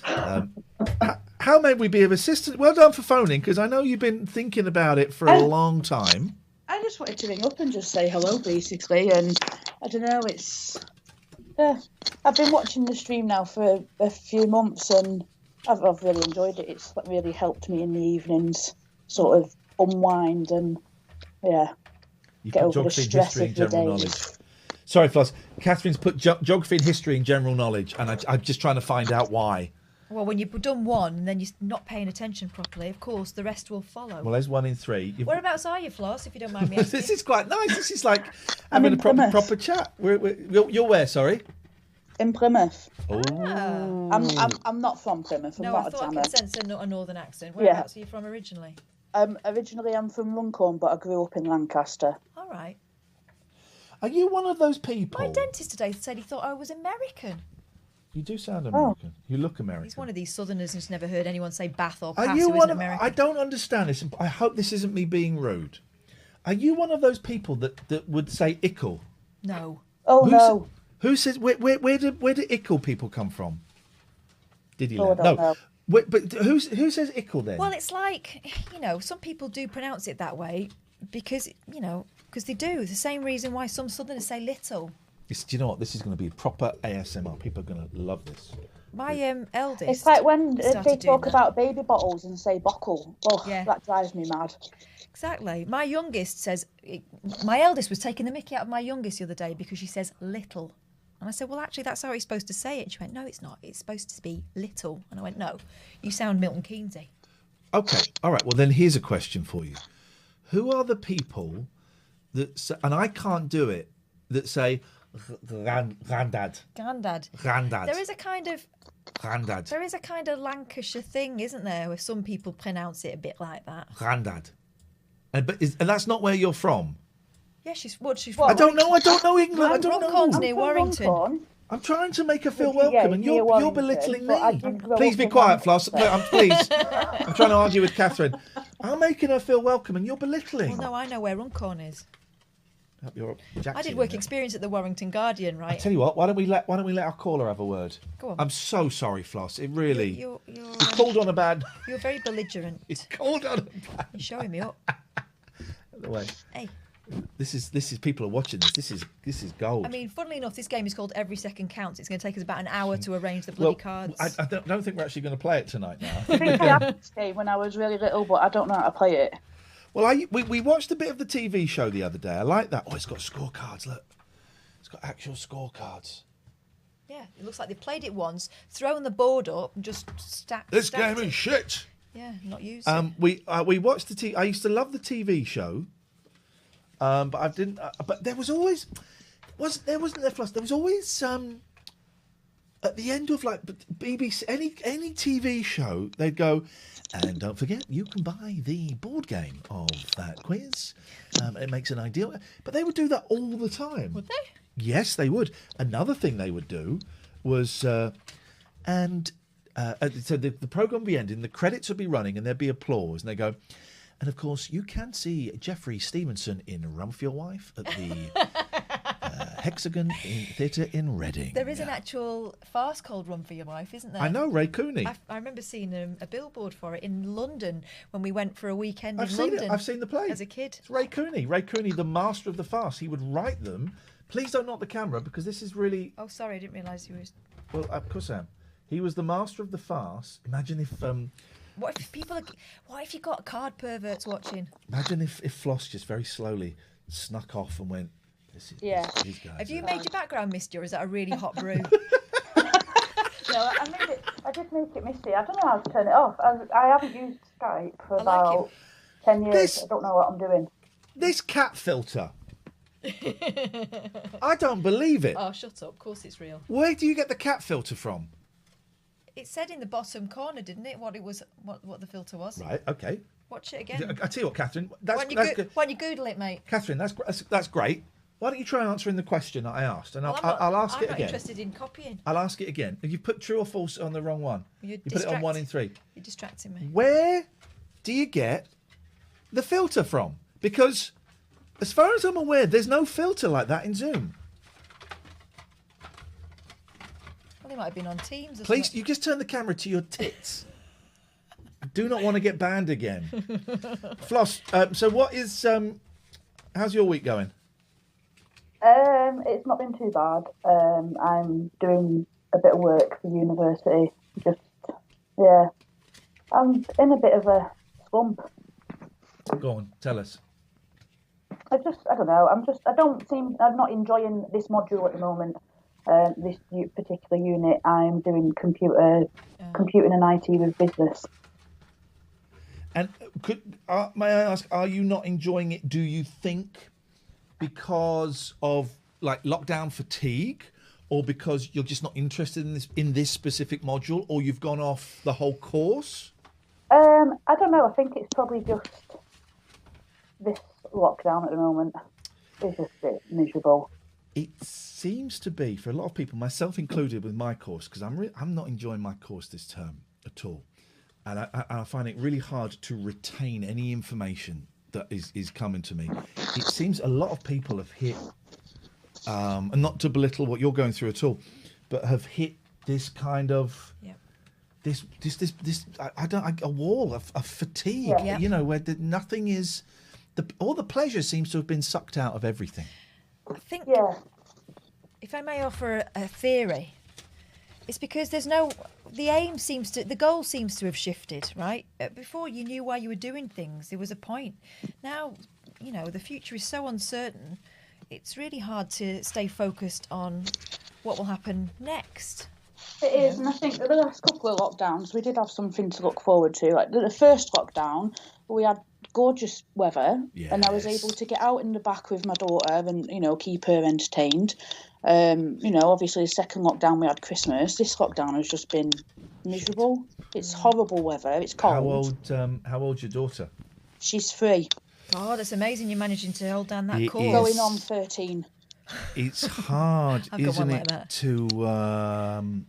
How may we be of assistance? Well done for phoning because I know you've been thinking about it for a long time. I just wanted to ring up and just say hello, basically. And I don't know. I've been watching the stream now for a few months and I've really enjoyed it. It's really helped me in the evenings, sort of unwind and You put geography and history and general knowledge. Sorry, Floss. Catherine's put geography and history and general knowledge, and I'm just trying to find out why. Well, when you've done one and then you're not paying attention properly, of course, the rest will follow. Well, there's 1 in 3. Whereabouts are you, Floss, if you don't mind me asking? This is quite nice. This is like having a proper chat. You're where, sorry? In Plymouth. Oh. I'm not from Plymouth. I'm No, not I thought I a jammer. could sense a northern accent. Whereabouts are you from originally? Originally, I'm from Runcorn, but I grew up in Lancaster. All right. Are you one of those people? My dentist today said he thought I was American. You do sound American. You look American. He's one of these southerners who's never heard anyone say Bath or Pass Are you who one isn't of? American. I don't understand this. I hope this isn't me being rude. Are you one of those people that would say ickle? No. Oh, no. Who says where do ickle people come from? Did you? Oh, I don't know. But who says ickle then? Well, it's like, some people do pronounce it that way because they do. The same reason why some southerners say little. Do you know what? This is going to be proper ASMR. People are going to love this. My eldest. It's like when they started talk doing that. about baby bottles and say bockle. Oh, Yeah. that drives me mad. Exactly. My youngest says, my eldest was taking the mickey out of my youngest the other day because she says little. And I said, well, actually, that's how he's supposed to say it. And she went, no, it's not. It's supposed to be little. And I went, no, you sound Milton Keynesy. Okay. All right. Well, then here's a question for you. Who are the people that say, and I can't do it, that say granddad? Granddad. Granddad. There is a kind of Granddad. There is a kind of Lancashire thing, isn't there, where some people pronounce it a bit like that. Granddad. And that's not where you're from. Yeah, she's from. I don't know England. I don't know. Runcorn's near Warrington. I'm trying to make her feel welcome, and you're belittling me. Please be quiet, Floss. Please. I'm trying to argue with Katherine. I'm making her feel welcome, and you're belittling. Well, no, I know where Runcorn is. Jackson, I did work experience at the Warrington Guardian, right? I tell you what, why don't we let our caller have a word? Go on. I'm so sorry, Floss. It really. You're called on a bad. You're very belligerent. It's called on a bad. You're showing me up. The way. Hey. This is people are watching this. This is gold. I mean, funnily enough, this game is called Every Second Counts. It's going to take us about an hour to arrange the bloody cards. I don't think we're actually going to play it tonight now. I think I had this game when I was really little, but I don't know how to play it. Well, we watched a bit of the TV show the other day. I like that. Oh, it's got scorecards. Look, it's got actual scorecards. Yeah, it looks like they played it once, thrown the board up, and just stacked. This game is shit. Yeah, not used. It. We watched the TV. I used to love the TV show. But I didn't. But there was always, there was always at the end of like BBC, any TV show, they'd go, and don't forget, you can buy the board game of that quiz. It makes an ideal. But they would do that all the time. Would they? Yes, they would. Another thing they would do was, so the program would be ending, the credits would be running, and there'd be applause, and they go. And of course, you can see Jeffrey Stevenson in Run for Your Wife at the Hexagon Theatre in Reading. There is an actual farce called Run for Your Wife, isn't there? I know, Ray Cooney. I remember seeing a billboard for it in London when we went for a weekend in London. London. I've seen the play. As a kid. It's Ray Cooney. Ray Cooney, the master of the farce. He would write them. Please don't knock the camera because this is really... Oh, sorry, I didn't realise you were... Well, of course I am. He was the master of the farce. Imagine if... What if you got card perverts watching? Imagine if Floss just very slowly snuck off and went, these guys. Have you made your background misty, or is that a really hot brew? No, I did make it misty. I don't know how to turn it off. I haven't used Skype for about 10 years. I don't know what I'm doing. This cat filter. I don't believe it. Oh, shut up. Of course it's real. Where do you get the cat filter from? It said in the bottom corner, didn't it, what the filter was? Right, okay. Watch it again. I tell you what, Katherine. Why don't you Google it, mate? Katherine, that's great. Why don't you try answering the question that I asked, and I'll ask it again. I'm not interested in copying. I'll ask it again. You put true or false on the wrong one. You put it on 1 in 3. You're distracting me. Where do you get the filter from? Because, as far as I'm aware, there's no filter like that in Zoom. They might have been on Teams. Please, you just turn the camera to your tits. I do not want to get banned again. Floss, so what is... how's your week going? It's not been too bad. I'm doing a bit of work for university. I'm in a bit of a slump. Go on, tell us. I don't know. I'm not enjoying this module at the moment. This particular unit, I'm doing computing and IT with business. And may I ask, are you not enjoying it? Do you think because of like lockdown fatigue, or because you're just not interested in this specific module, or you've gone off the whole course? I don't know. I think it's probably just this lockdown at the moment. It's just a bit miserable. It seems to be, for a lot of people, myself included with my course, because I'm not enjoying my course this term at all. And I find it really hard to retain any information that is coming to me. It seems a lot of people have hit, and not to belittle what you're going through at all, but have hit this kind of, a wall of fatigue, where nothing is, all the pleasure seems to have been sucked out of everything. I think, if I may offer a theory, it's because the goal seems to have shifted, right? Before you knew why you were doing things, there was a point. Now, the future is so uncertain, it's really hard to stay focused on what will happen next. It is, and I think the last couple of lockdowns, we did have something to look forward to. Like the first lockdown, we had gorgeous weather, and I was able to get out in the back with my daughter and keep her entertained. Obviously the second lockdown we had Christmas. This lockdown has just been miserable. It's horrible weather. It's cold. How old's your daughter? She's 3. God, that's amazing. You're managing to hold down that course. Going on 13. It's hard, I've got isn't one like it, that. to...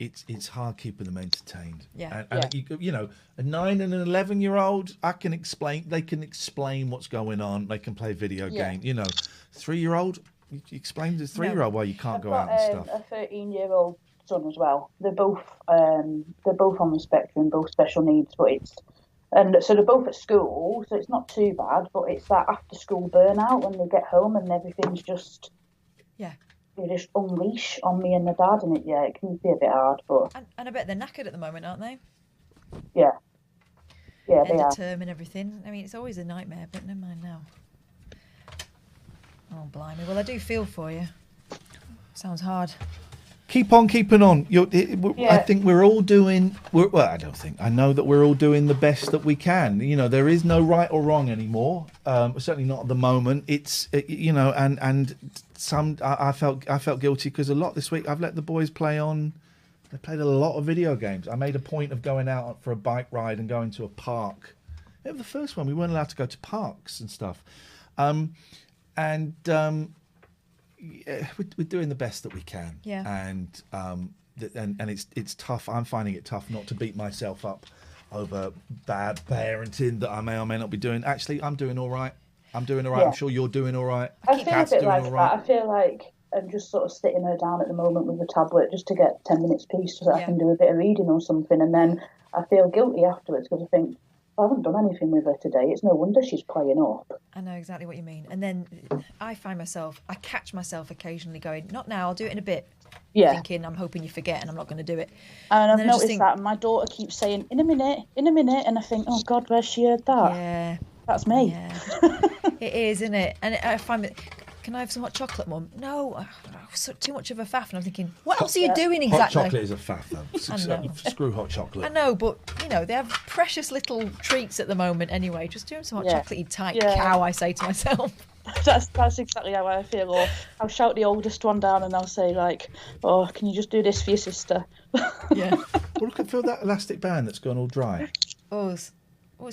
It's hard keeping them entertained. Yeah. And you know, a 9 and an 11-year-old, they can explain what's going on. They can play video game. You know, 3-year-old, you explain to the 3-year-old why you can't go out and stuff. A 13-year-old son as well. They're both on the spectrum, both special needs, but so they're both at school, so it's not too bad. But it's that after-school burnout when they get home and everything's just they just unleash on me and the dad, and it can be a bit hard. But and I bet they're knackered at the moment, aren't they? Yeah, they End are. of term and everything. I mean, it's always a nightmare, but never mind now. Oh, blimey. Well, I do feel for you. Sounds hard. Keep on keeping on. I think we're all doing... I know that we're all doing the best that we can. You know, there is no right or wrong anymore. Certainly not at the moment. And I felt guilty because a lot this week I've let the boys play on... They played a lot of video games. I made a point of going out for a bike ride and going to a park. It was the first one. We weren't allowed to go to parks and stuff. We're doing the best that we can. Yeah. And it's tough. I'm finding it tough not to beat myself up over bad parenting that I may or may not be doing. Actually, I'm doing all right. I'm sure you're doing all right. I feel a bit like that. I feel like I'm just sort of sitting her down at the moment with the tablet just to get 10 minutes peace so that I can do a bit of reading or something. And then I feel guilty afterwards because I think, I haven't done anything with her today. It's no wonder she's playing up. I know exactly what you mean. And then I catch myself occasionally going, not now, I'll do it in a bit. Yeah. Thinking, I'm hoping you forget and I'm not going to do it. And I've then I just noticed that. And my daughter keeps saying, in a minute. And I think, oh God, where's she heard that? Yeah. That's me. Yeah. It is, isn't it? And I find it, can I have some hot chocolate, Mum? No, too much of a faff. And I'm thinking, what else are you doing exactly? Hot chocolate is a faff, though. I know. Screw hot chocolate. I know, but, they have precious little treats at the moment anyway. Just do them some hot chocolate, you tight cow, I say to myself. That's exactly how I feel. Or I'll shout the oldest one down and I'll say, like, oh, can you just do this for your sister? Yeah. Well, feel that elastic band that's gone all dry. Oh, it's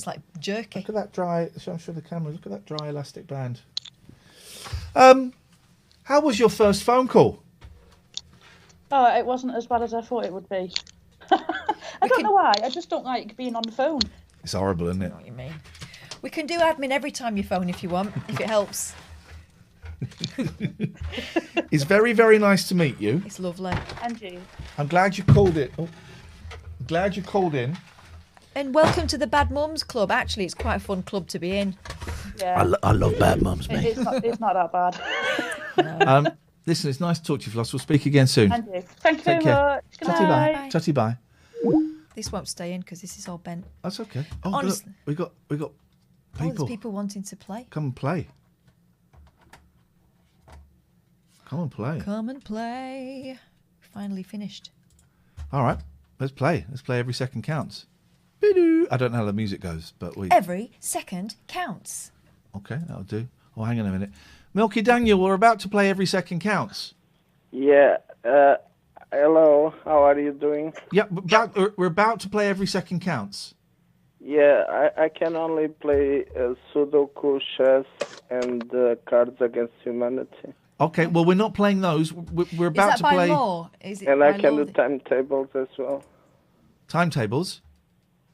like jerky. Look at that dry... Show the camera. Look at that dry elastic band. How was your first phone call? Oh, it wasn't as bad as I thought it would be. I don't know why. I just don't like being on the phone. It's horrible, isn't it? I know what you mean. We can do admin every time you phone if you want, if it helps. It's very, very nice to meet you. It's lovely. And you. I'm glad you called it. Oh, glad you called in. And welcome to the Bad Mums Club. Actually, it's quite a fun club to be in. Yeah. I love bad mums, mate. It's not that bad. Listen, it's nice to talk to you, Floss. We'll speak again soon. And you. Thank you Take very care. much. Good Tutty night. bye. Tutty bye. This won't stay in because this is all bent. That's okay. Oh, honestly, look, we got people. There's people wanting to play. Come and play. Come and play. Come and play. Finally finished. All right, let's play. Let's play Every Second Counts. Bidoo. I don't know how the music goes, but Every second counts. Okay, that'll do. Oh, hang on a minute. Milky Daniel, we're about to play Every Second Counts. Yeah. Hello. How are you doing? Yeah, we're about to play Every Second Counts. Yeah, I can only play Sudoku, chess, and Cards Against Humanity. Okay, well, we're not playing those. We're about to play... Is that by law? Is it and by I can law? do timetables as well. Timetables?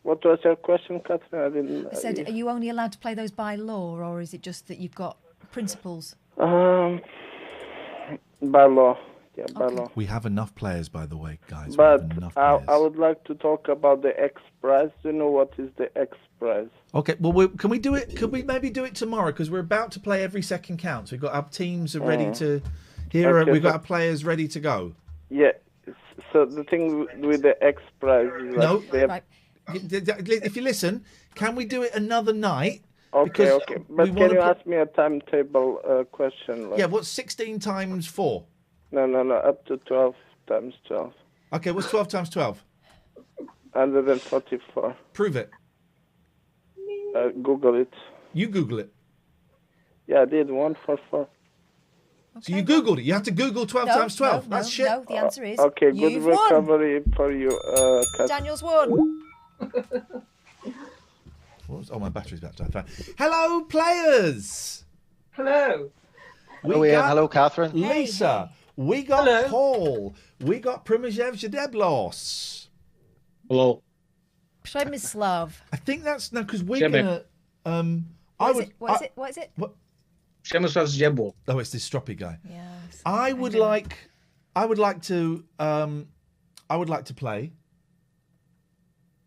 What was your question, Catherine? I didn't... I said, are you only allowed to play those by law, or is it just that you've got principles? By law. Yeah, by law. We have enough players, by the way, guys. But I would like to talk about the X Prize. Do you know what is the X Prize? Okay, well, can we do it? Could we maybe do it tomorrow? Because we're about to play Every Second Counts. We've got our teams are ready to... we've got our players ready to go. Yeah. So the thing with the X Prize is like... Right. If you listen, can we do it another night? Okay. But can you ask me a timetable question? Yeah, what's 16 times 4? No, up to 12 times 12. Okay, what's 12 times 12? 144. Prove it. Google it. You Google it. Yeah, I did 144. Okay. So you Googled it. You have to Google 12 times 12. That's shit. No, the answer is okay, good you've recovery for you. Daniel's won. Oh, my battery's about to die. Hello, players. Hello. Hello, Ian. Hello, Katherine. Lisa. We got Paul. We got Primozev Zhedeblos. Hello. Przemyslav. I think that's no, because we're gonna. What is it? What? Przemyslav Zhedeblos. Oh, it's this stroppy guy. Yes. I would like to play.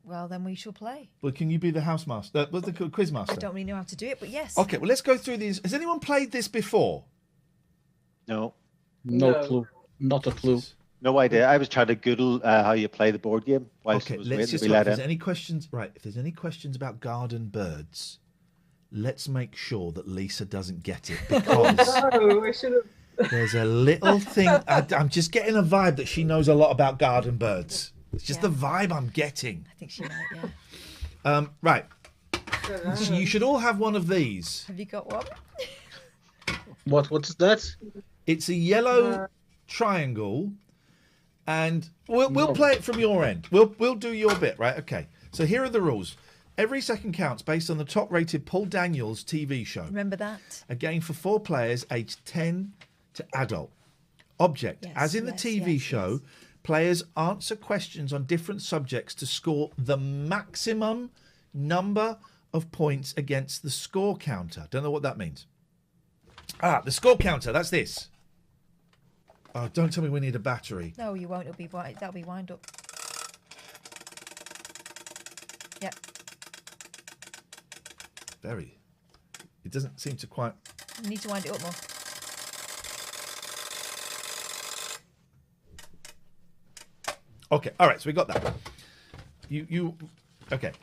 Well, then we shall play. Well, can you be the house master? What's the quiz master? I don't really know how to do it, but yes. Okay, well, let's go through these. Has anyone played this before? No. No clue. Not a clue. No idea. I was trying to Google how you play the board game. Okay, let's just. If there's any questions, right? If there's any questions about garden birds, let's make sure that Lisa doesn't get it because No, I should have. there's a little thing. I'm just getting a vibe that she knows a lot about garden birds. It's just the vibe I'm getting. I think she might, yeah. Right. So you should all have one of these. Have you got one? What's that? It's a yellow triangle, and we'll play it from your end. We'll do your bit, right? Okay. So here are the rules. Every second counts based on the top-rated Paul Daniels TV show. Remember that. A game for 4 players aged 10 to adult. Object. As in the TV show, players answer questions on different subjects to score the maximum number of points against the score counter. Don't know what that means. The score counter. That's this. Oh, don't tell me we need a battery. No, you won't. That'll be wind up. Yeah. Very. It doesn't seem to quite. You need to wind it up more. Okay. All right. So we got that. You. Okay.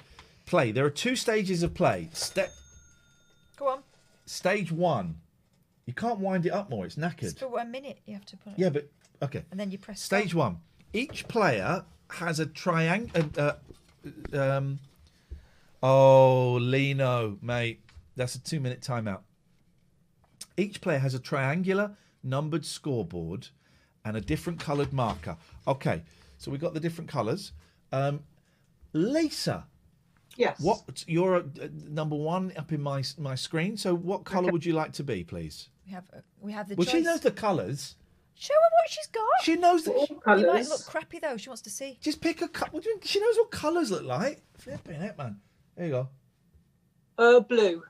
Play. There are 2 stages of play. Go on. Stage 1. You can't wind it up more. It's knackered. It's for 1 minute. You have to put it. Yeah, but okay. And then you press. Stage stop. 1. Each player has a triangle. Oh, Lino, mate, that's a 2-minute timeout. Each player has a triangular numbered scoreboard and a different coloured marker. Okay, so we got the different colours. Lisa. Yes. What you're number 1 up in my screen. So what colour would you like to be, please? We have the. Well, choice. she knows the colours. Show her what she's got. She knows the You might look crappy though. She wants to see. Just pick a colour. She knows what colours look like. Flipping it, man. There you go. Blue,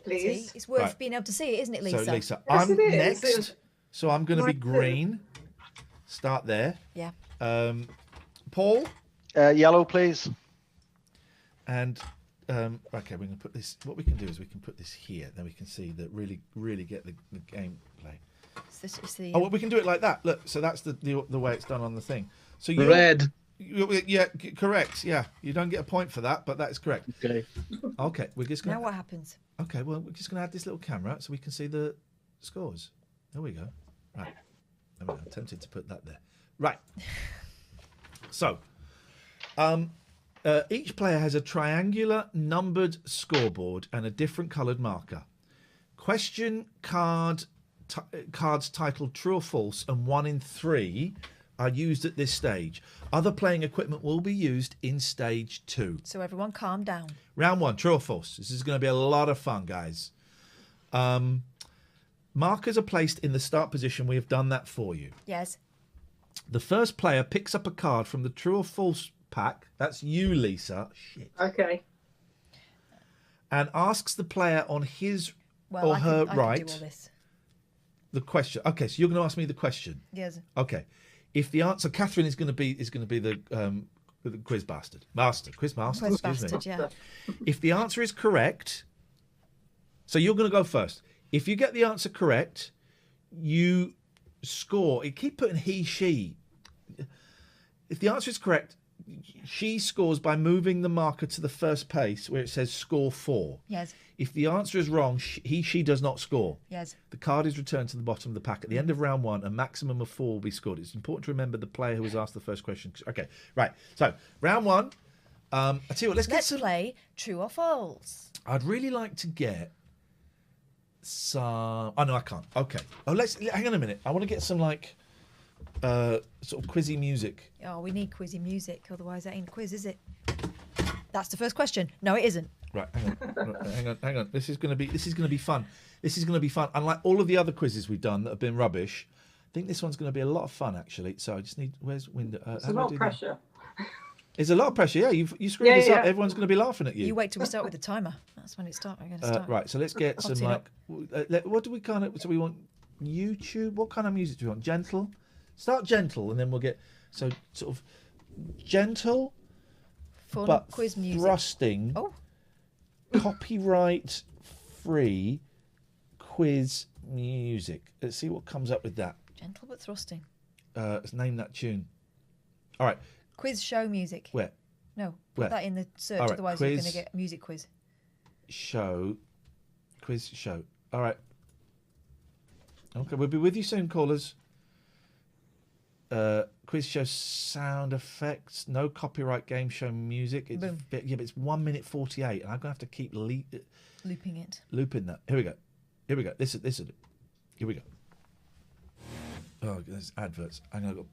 please. See? It's worth being able to see it, isn't it, Lisa? So, Lisa, Yes, I'm it is. next. So I'm going to be green. Start there. Yeah. Paul? Yellow, please. And, okay, we can put this. What we can do is we can put this here. Then we can see that really get the gameplay. Well, we can do it like that. Look, so that's the way it's done on the thing. So Red. Yeah, correct. Yeah, you don't get a point for that, but that's correct. Okay. Okay, we're just going. Now what happens? Okay, well, we're just going to add this little camera so we can see the scores. There we go. Right. I'm tempted to put that there. Right. So, each player has a triangular numbered scoreboard and a different coloured marker. Question cards titled True or False and 1 in 3 are used at this stage. Other playing equipment will be used in stage 2. So everyone calm down. Round 1, true or false. This is going to be a lot of fun, guys. Markers are placed in the start position. We have done that for you. Yes. The first player picks up a card from the true or false pack. That's you, Lisa. Shit. Okay. And asks the player on his Well, or her I can right do all this. the question. Okay, so you're going to ask me the question. Yes. Okay. If the answer, Katherine is going to be the quiz bastard. Quiz master. Quiz excuse me. bastard, yeah. If the answer is correct, so you're going to go first. If you get the answer correct, you score. You keep putting he, she. If the answer is correct, she scores by moving the marker to the first place where it says score 4. Yes. If the answer is wrong, she does not score. Yes. The card is returned to the bottom of the pack. At the end of round 1, a maximum of 4 will be scored. It's important to remember the player who was asked the first question. Okay, right. So, round 1. I tell you what, let's play true or false. I'd really like to get some... Oh, no, I can't. Okay. Oh, hang on a minute. I want to get some, sort of quizzy music. Oh, we need quizzy music, otherwise that ain't a quiz, is it? That's the first question. No, it isn't. Right, hang on. This is going to be fun. This is going to be fun. Unlike all of the other quizzes we've done that have been rubbish, I think this one's going to be a lot of fun, actually. So I just need... Where's window? It's a lot of pressure. It's a lot of pressure, yeah. You screwed this up. Everyone's going to be laughing at you. You wait till we start with the timer. That's when it starts. We're going to start. Right, so let's get some, like... what do we kind of... So we want YouTube? What kind of music do we want? Gentle? Start gentle, and then we'll get... So, sort of gentle, Fun but quiz music. thrusting, copyright-free quiz music. Let's see what comes up with that. Gentle but thrusting. Let's name that tune. All right. Quiz show music. Where? No, Where? put that in the search, All right, otherwise quiz you're going to get music quiz. Quiz show. All right. Okay, we'll be with you soon, callers. Quiz show sound effects, no copyright game show music. It's Boom. but it's 1 minute 48, and I'm gonna have to keep Looping it. looping that. Here we go. Here we go. This is it. Here we go. Oh, there's adverts. Hang on, we've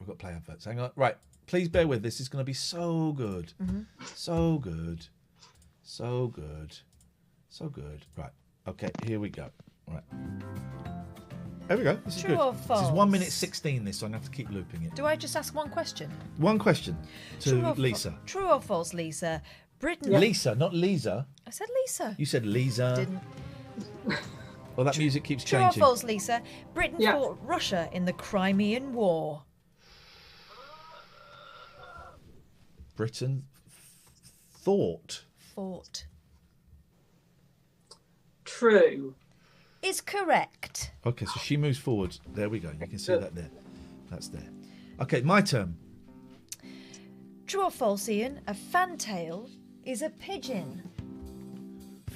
got to play adverts. Hang on. Right, please bear with. This is going to be so good, so good, so good, so good. Right. Okay. Here we go. Right. There we go. This is True good. or This is false? 1 minute 16. This, so I'm going to have to keep looping it. Do I just ask one question? One question True to or Lisa. True or false, Lisa? Britain. Lisa, not Lisa. I said Lisa. You said Lisa. Didn't. Well, that music keeps True changing. or false, Lisa? Britain fought Russia in the Crimean War. Britain fought. True. Is correct. Okay, so she moves forward. There we go. You can see that there. That's there. Okay, my turn. True or false, Ian? A fantail is a pigeon.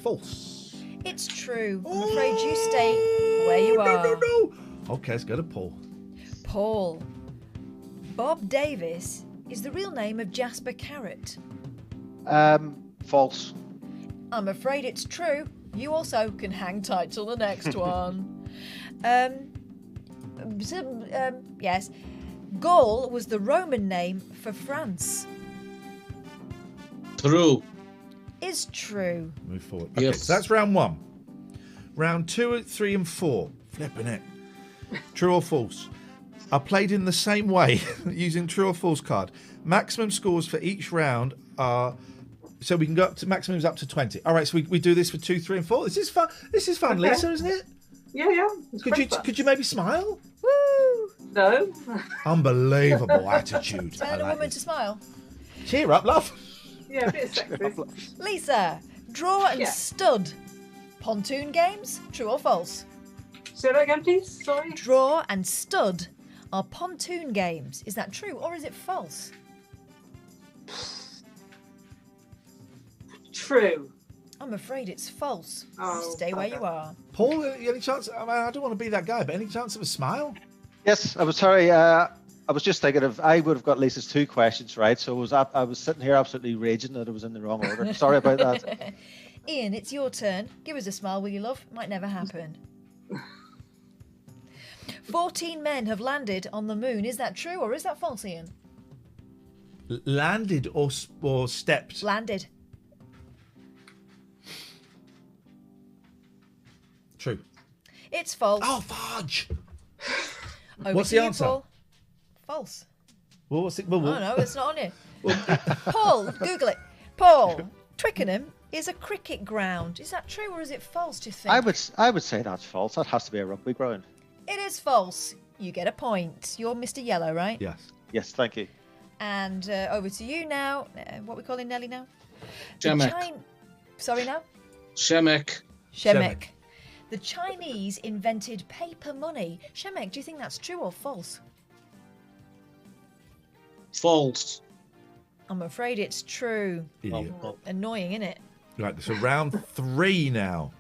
False. It's true. I'm afraid you stay where you are. No. Okay, let's go to Paul. Paul. Bob Davis is the real name of Jasper Carrot. False. I'm afraid it's true. You also can hang tight till the next one. Yes. Gaul was the Roman name for France. True. Is true. Move forward. Okay, so that's round 1. Round 2, 3, and 4. Flipping it. True or false? Are played in the same way using true or false card. Maximum scores for each round are... So we can go up to maximums up to 20. All right, so we do this for 2, 3, and 4. This is fun. This is fun, Okay. Lisa, isn't it? Yeah. Could you maybe smile? Woo! No. Unbelievable attitude. Tell I a like woman this. to smile. Cheer up, love. Yeah, a bit of sexist. Lisa, draw and stud. Pontoon games, true or false? Say that again, please. Sorry. Draw and stud are pontoon games. Is that true or is it false? True. I'm afraid it's false. Oh, Stay where you are. Paul, any chance? I mean, I don't want to be that guy, but any chance of a smile? Yes, I was sorry. I was just thinking of I would have got Lisa's 2 questions right, so I was sitting here absolutely raging that it was in the wrong order. Sorry about that. Ian, it's your turn. Give us a smile, will you, love? Might never happen. 14 men have landed on the moon. Is that true or is that false, Ian? Landed or stepped? Landed. True. It's false. Oh, fudge! Over What's to the you, answer? Paul. False. Well, what's it? Well, Oh no, it's not on here. Paul, Google it. Paul, Twickenham is a cricket ground. Is that true or is it false, do you think? I would say that's false. That has to be a rugby ground. It is false. You get a point. You're Mr. Yellow, right? Yes. Yes, thank you. And over to you now. What we calling Nelly now? Schelmek. Sorry now? Schelmek. Schelmek. The Chinese invented paper money. Schelmek, do you think that's true or false? False. I'm afraid it's true. Idiot. Annoying, isn't it? Right, so round 3 now.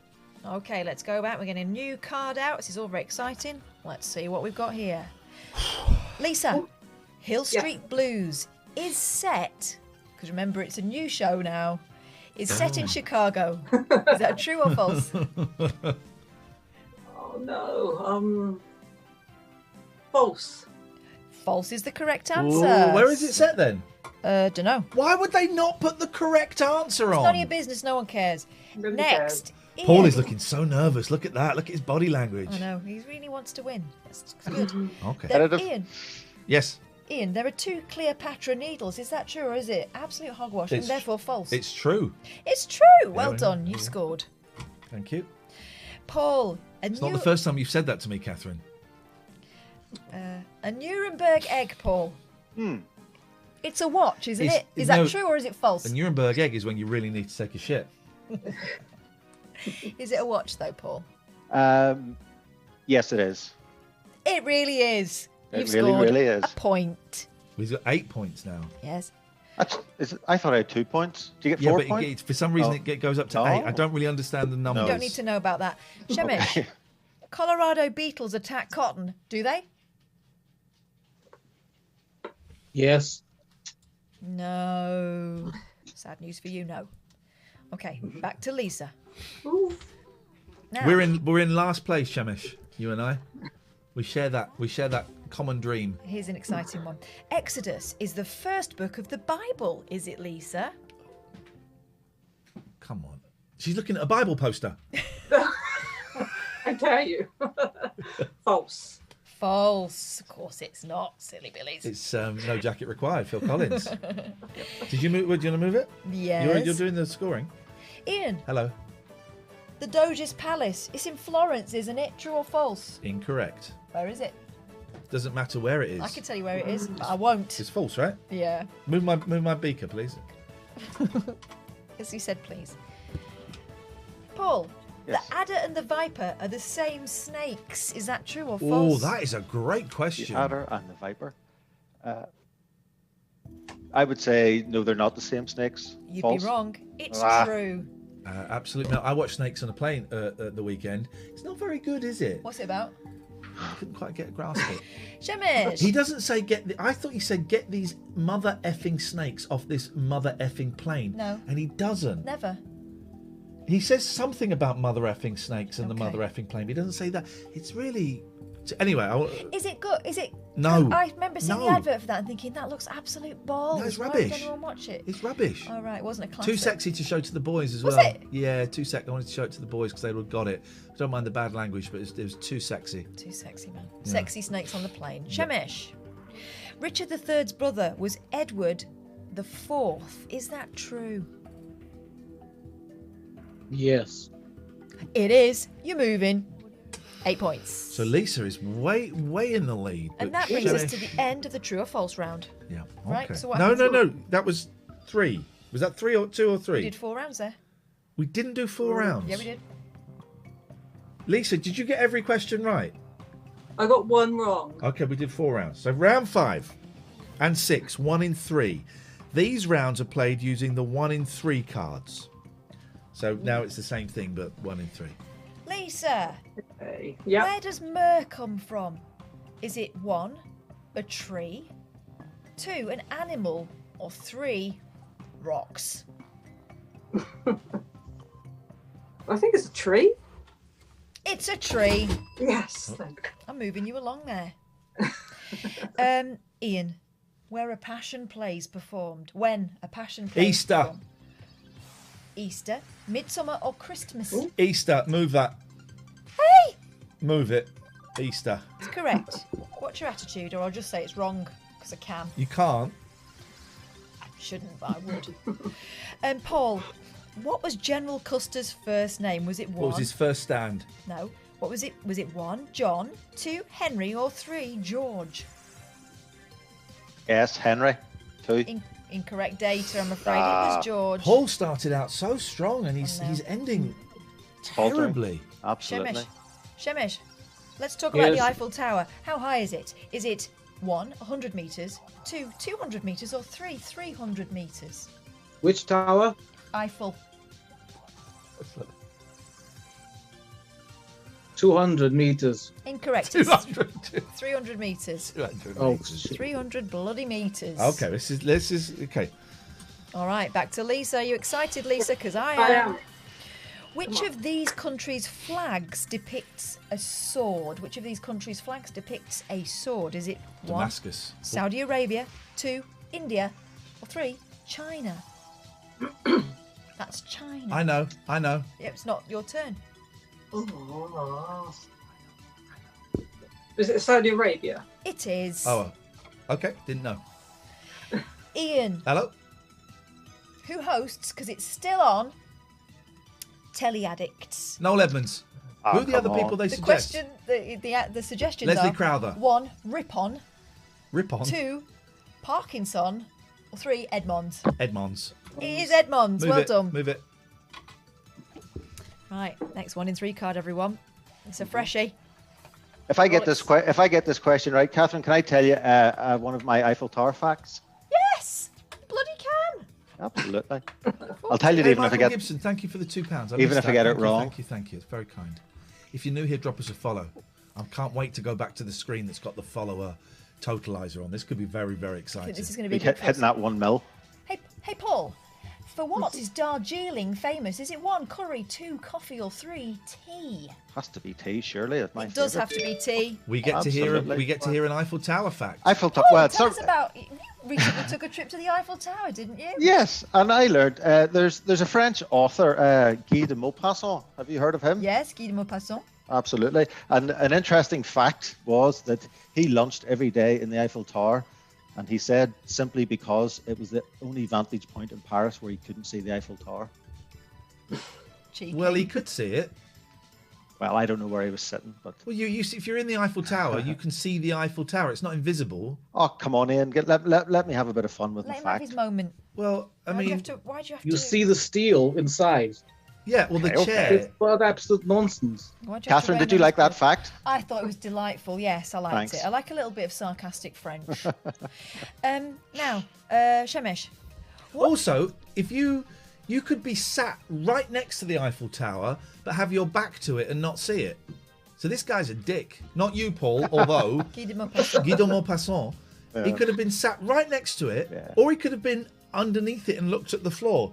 Okay, let's go back. We're getting a new card out. This is all very exciting. Let's see what we've got here. Lisa, Hill Street Blues is set, because remember it's a new show now, is set in Chicago. Is that true or false? Oh no. False. False is the correct answer. Ooh, where is it set then? Don't know. Why would they not put the correct answer It's on? none of your business. No one cares. Next, Ian. Paul is looking so nervous. Look at that. Look at his body language. I know. He really wants to win. That's good. Okay. Ian. Yes. Ian, there are 2 Cleopatra needles. Is that true or is it absolute hogwash and therefore false? It's true. It's true. Well done. You've scored. Thank you. Paul, It's not the first time you've said that to me, Catherine. a Nuremberg egg, Paul. It's a watch, isn't It's- it? Is no, that true or is it false? A Nuremberg egg is when you really need to take a shit. Is it a watch though, Paul? Yes, it is. It really is. It You've really, scored really is. a point. We've got 8 points now. Yes. I thought I had 2 points. Do you get Yeah, 4 but points? for some reason Oh. it goes up to No. 8. I don't really understand the numbers. You don't need to know about that. Shemesh, Colorado beetles attack cotton, do they? Yes. No. Sad news for you, no. Okay, back to Lisa. Now, We're in last place, Shemesh. You and I. We share that common dream. here's an exciting one. Exodus is the first book of the Bible, is it, Lisa? Come on. She's looking at a Bible poster. I dare you. False. False. Of course it's not, silly billies. It's No Jacket Required, Phil Collins. Did you move? Do you want to move it? Yes. You're doing the scoring. Ian, Hello. the Doge's Palace. It's in Florence, isn't it? True or false? Incorrect. Where is it? Doesn't matter where it is. I can tell you where it is, but I won't. It's false, right? Yeah. Move my beaker, please. As you said, please. Paul, Yes. the adder and the viper are the same snakes. Is that true or Oh, false? that is a great question. The adder and the viper. I would say no, they're not the same snakes. You'd False. be wrong. It's Ah. true. Absolutely not. I watched Snakes on a Plane at the weekend. It's not very good, is it? What's it about? I couldn't quite get a grasp of it. Shemesh. He doesn't say I thought he said get these mother effing snakes off this mother effing plane. No. And he doesn't. Never. He says something about mother effing snakes and the mother effing plane. But he doesn't say that. It's really. Anyway, Is it good? Is it? No. I remember seeing the No. advert for that and thinking that looks absolute balls. No, it's Why rubbish. would anyone watch it? It's rubbish. All right, it wasn't a classic. Too sexy to show to the boys as Was well. it? Yeah, too sexy. I wanted to show it to the boys because they would have got it. I don't mind the bad language, but it was too sexy. Too sexy, man. Yeah. Sexy snakes on the plane. Shemesh. Richard III's brother was Edward IV. Is that true? Yes. It is. You're moving. 8 points. So Lisa is way in the lead. And but that brings us Shemesh- to the end of the true or false round. Yeah. Right, Okay. so what no. happens? That was 3. Was that 3 or 2 or 3? We did 4 rounds there. We didn't do 4 rounds. Yeah, we did. Lisa, did you get every question right? I got one wrong. Okay, we did 4 rounds. So round 5 and 6, 1 in 3. These rounds are played using the 1 in 3 cards. So now it's the same thing, but 1 in 3. Lisa. Okay. Yeah. Where does myrrh come from? Is it 1, a tree, 2, an animal, or 3, rocks? I think it's a tree. It's a tree. Yes. I'm moving you along there. Ian, where a passion play is performed. When a passion play is Easter. performed. Easter, midsummer, or Christmas? Easter, move that. Hey! Move it. Easter. It's correct. What's your attitude? Or I'll just say it's wrong, because I can. You can't. I shouldn't, but I would. Paul, what was General Custer's first name? Was it 1? What was his first stand? No. What was it? Was it 1, John, 2, Henry, or 3, George? Yes, Henry. 2. Incorrect data, I'm afraid. It was George. Paul started out so strong and he's ending terribly. Absolutely. Shemesh, let's talk about the Yes. Eiffel Tower. How high is it? Is it 1, 100 metres, 2, 200 metres, or 3, 300 metres? Which tower? Eiffel. 200 meters. Incorrect. 200. 300 metres. 200 Oh, metres. 300 bloody metres. Okay, this is okay. All right, back to Lisa. Are you excited, Lisa? Because I I am. am. Which of these countries' flags depicts a sword? Which of these countries' flags depicts a sword? Is it 1, Damascus. Saudi Arabia, 2, India, or 3, China. That's China. I know. Yeah, it's not your turn. Oh. Is it Saudi Arabia? It is. Oh, okay. Didn't know. Ian. Hello. Who hosts, because it's still on, Telly Addicts. Noel Edmonds. Who are the other people they suggest? The suggestions Leslie are Crowther. 1, Ripon. Ripon. 2, Parkinson. Or 3, Edmonds. Edmonds. It is Edmonds. Well done. Move it. Right, next 1 in 3 card, everyone. It's a freshie. If I get this question right, Catherine, can I tell you one of my Eiffel Tower facts? Yes, bloody can. Absolutely. I'll tell you it Hey, even if I Michael get. Gibson, thank you for the £2. Even if I get it wrong. Thank you. It's very kind. If you're new here, drop us a follow. I can't wait to go back to the screen that's got the follower totalizer on. This could be very, very exciting. This is going to be hitting that 1 mil. Hey, Paul. For what is Darjeeling famous? Is it 1, curry, 2, coffee, or 3, tea? Has to be tea, surely. It's my It does favourite. have to be tea. We get to hear an Eiffel Tower fact. Eiffel Tower. Paul, Well, tell us about. You recently took a trip to the Eiffel Tower, didn't you? Yes, and I learned there's a French author, Guy de Maupassant. Have you heard of him? Yes, Guy de Maupassant. Absolutely. And an interesting fact was that he lunched every day in the Eiffel Tower, and he said simply because it was the only vantage point in Paris where he couldn't see the Eiffel Tower. Cheeky. Well, he could see it. Well, I don't know where he was sitting, but Well, you see, if you're in the Eiffel Tower, you can see the Eiffel Tower. It's not invisible. oh, come on, Ian, let me have a bit of fun with Let the him have fact. his moment. Well, I Why do you mean, have to? Why do you have You to? see the steel inside. yeah. Well, the Okay. chair. It's what absolute nonsense. Why do you have to Catherine, wear did you like nose that fact? I thought it was delightful. Yes, I liked Thanks. it. I like a little bit of sarcastic French. Now, Shemesh. Also, if you could be sat right next to the Eiffel Tower, but have your back to it and not see it. So this guy's a dick. Not you, Paul, although Guy de Maupassant. Guy de Maupassant. He Yeah. could have been sat right next to it, Yeah. or he could have been underneath it and looked at the floor.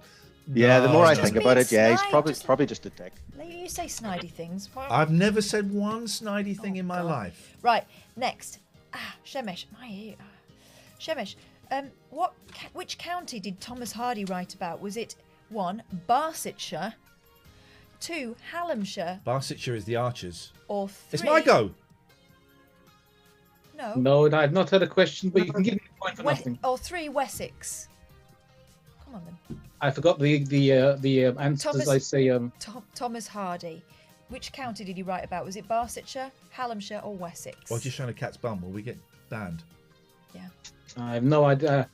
Yeah, the more I No. think Just about being it, yeah, he's snide, probably just a dick. You say snidey things. Why- I've never said one snidey thing in my life. Right, next. Shemesh. My ear. Shemesh. Which county did Thomas Hardy write about? Was it 1, Barsetshire, 2, Hallamshire, Barsetshire is the Archers. or 3? It's my go. No. No, I've not had a question, but you can give me a point for nothing. Or 3, Wessex. Come on then. I forgot the answers. Thomas- I say Thomas Hardy. Which county did he write about? Was it Barsetshire, Hallamshire, or Wessex? Or just trying to catch bum, will we get banned? Yeah. I have no idea.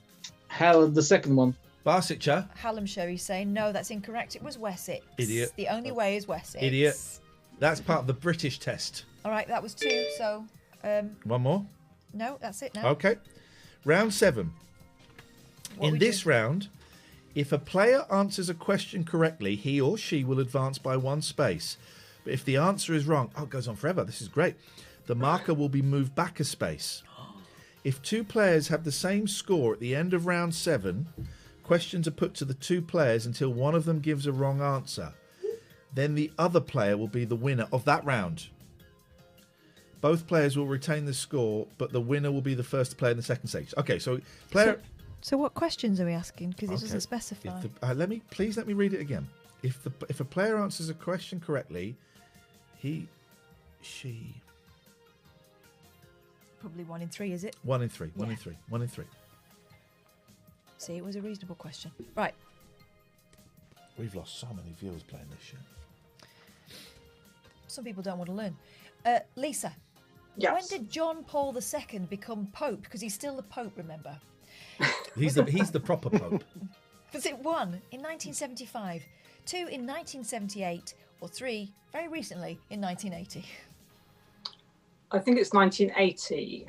Hell, the second one. Barsetshire. Hallamshire, he's saying. No, that's incorrect. It was Wessex. Idiot. The only way is Wessex. Idiot. That's part of the British test. All right, that was 2. So, One more. no, that's it now. Okay. Round 7. What In we this do? round, if a player answers a question correctly, he or she will advance by 1 space. But if the answer is wrong, it goes on forever. This is great. The marker will be moved back a space. If 2 players have the same score at the end of round 7, questions are put to the 2 players until one of them gives a wrong answer. Then the other player will be the winner of that round. Both players will retain the score, but the winner will be the first to play in the second stage. Okay, so player. So what questions are we asking? Because it doesn't Okay. specify. Let me read it again. If a player answers a question correctly, she. Probably 1 in 3, is it? 1 in 3. Yeah. 1 in 3. 1 in 3. See, it was a reasonable question. Right. We've lost so many viewers playing this shit. Some people don't want to learn. Lisa. Yes. When did John Paul II become Pope? Because he's still the Pope, remember? He's the proper Pope. Was it 1 in 1975, 2 in 1978, or 3, very recently, in 1980? I think it's 1980.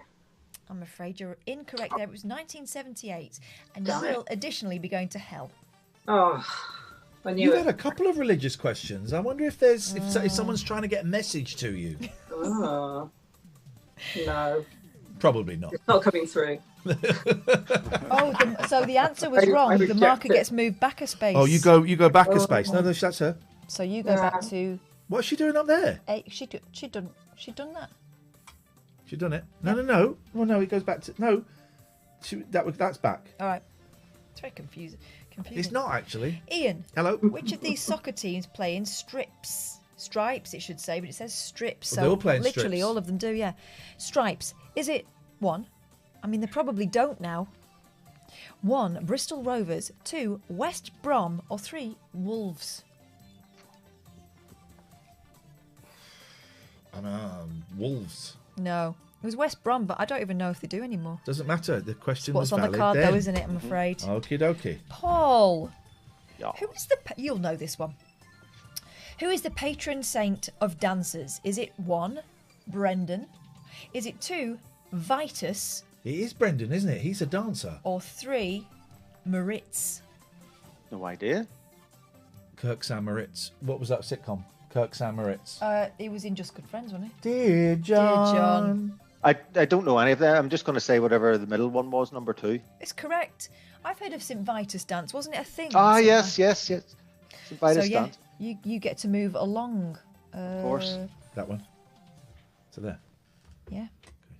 I'm afraid you're incorrect there. It was 1978, and Damn you it. will additionally be going to hell. Oh, I knew You've it. had a couple of religious questions. I wonder if if someone's trying to get a message to you. Oh. No, Probably not. it's not coming through. So the answer was I wrong. The reject marker it. gets moved back a space. Oh, you go back a space. No, that's her. So you go back to. What's she doing up there? 8. She done that. She's done it. No. Well, no, it goes back to no. That's back. All right. It's very confusing. It's not actually. Ian. Hello. Which of these soccer teams play in strips? Stripes, it should say, but it says strips. Well, they all play in literally, strips. all of them do, yeah. Stripes. Is it 1? I mean, they probably don't now. 1, Bristol Rovers. 2, West Brom. Or 3, Wolves. Wolves. No. It was West Brom, but I don't even know if they do anymore. Doesn't matter. The question What's was on valid the card, then. though, isn't it? I'm afraid. Okie dokie. Paul. Yeah. Who is the... You'll know this one. Who is the patron saint of dancers? Is it 1, Brendan? Is it 2, Vitus? It is Brendan, isn't it? He's a dancer. Or 3, Moritz? No idea. Kirk Sam Moritz. What was that sitcom? Kirk Sam Moritz. He was in Just Good Friends, wasn't he? Dear John. Dear John. I don't know any of them. I'm just going to say whatever the middle one was, number 2. It's correct. I've heard of St. Vitus dance. Wasn't it a thing? Ah, yes. St. Vitus so, yeah, dance. you get to move along. Of course. That one. So there. Yeah.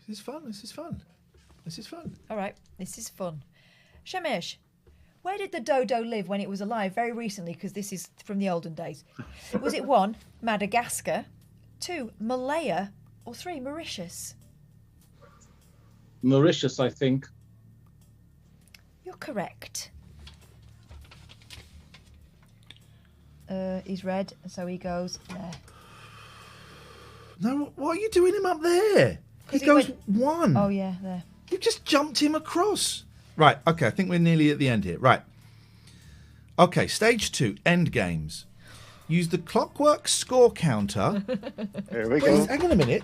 This is fun. This is fun. This is fun. All right. This is fun. Shamish, where did the dodo live when it was alive? Very recently, because this is from the olden days. Was it 1, Madagascar, 2, Malaya, or 3, Mauritius? Mauritius, I think. You're correct. He's red, so he goes there. No, why are you doing him up there? He 'Cause he goes went- 1. Oh, yeah, there. You just jumped him across. Right, okay, I think we're nearly at the end here. Right. Okay, stage 2, end games. Use the clockwork score counter. Here we go. Hang on a minute.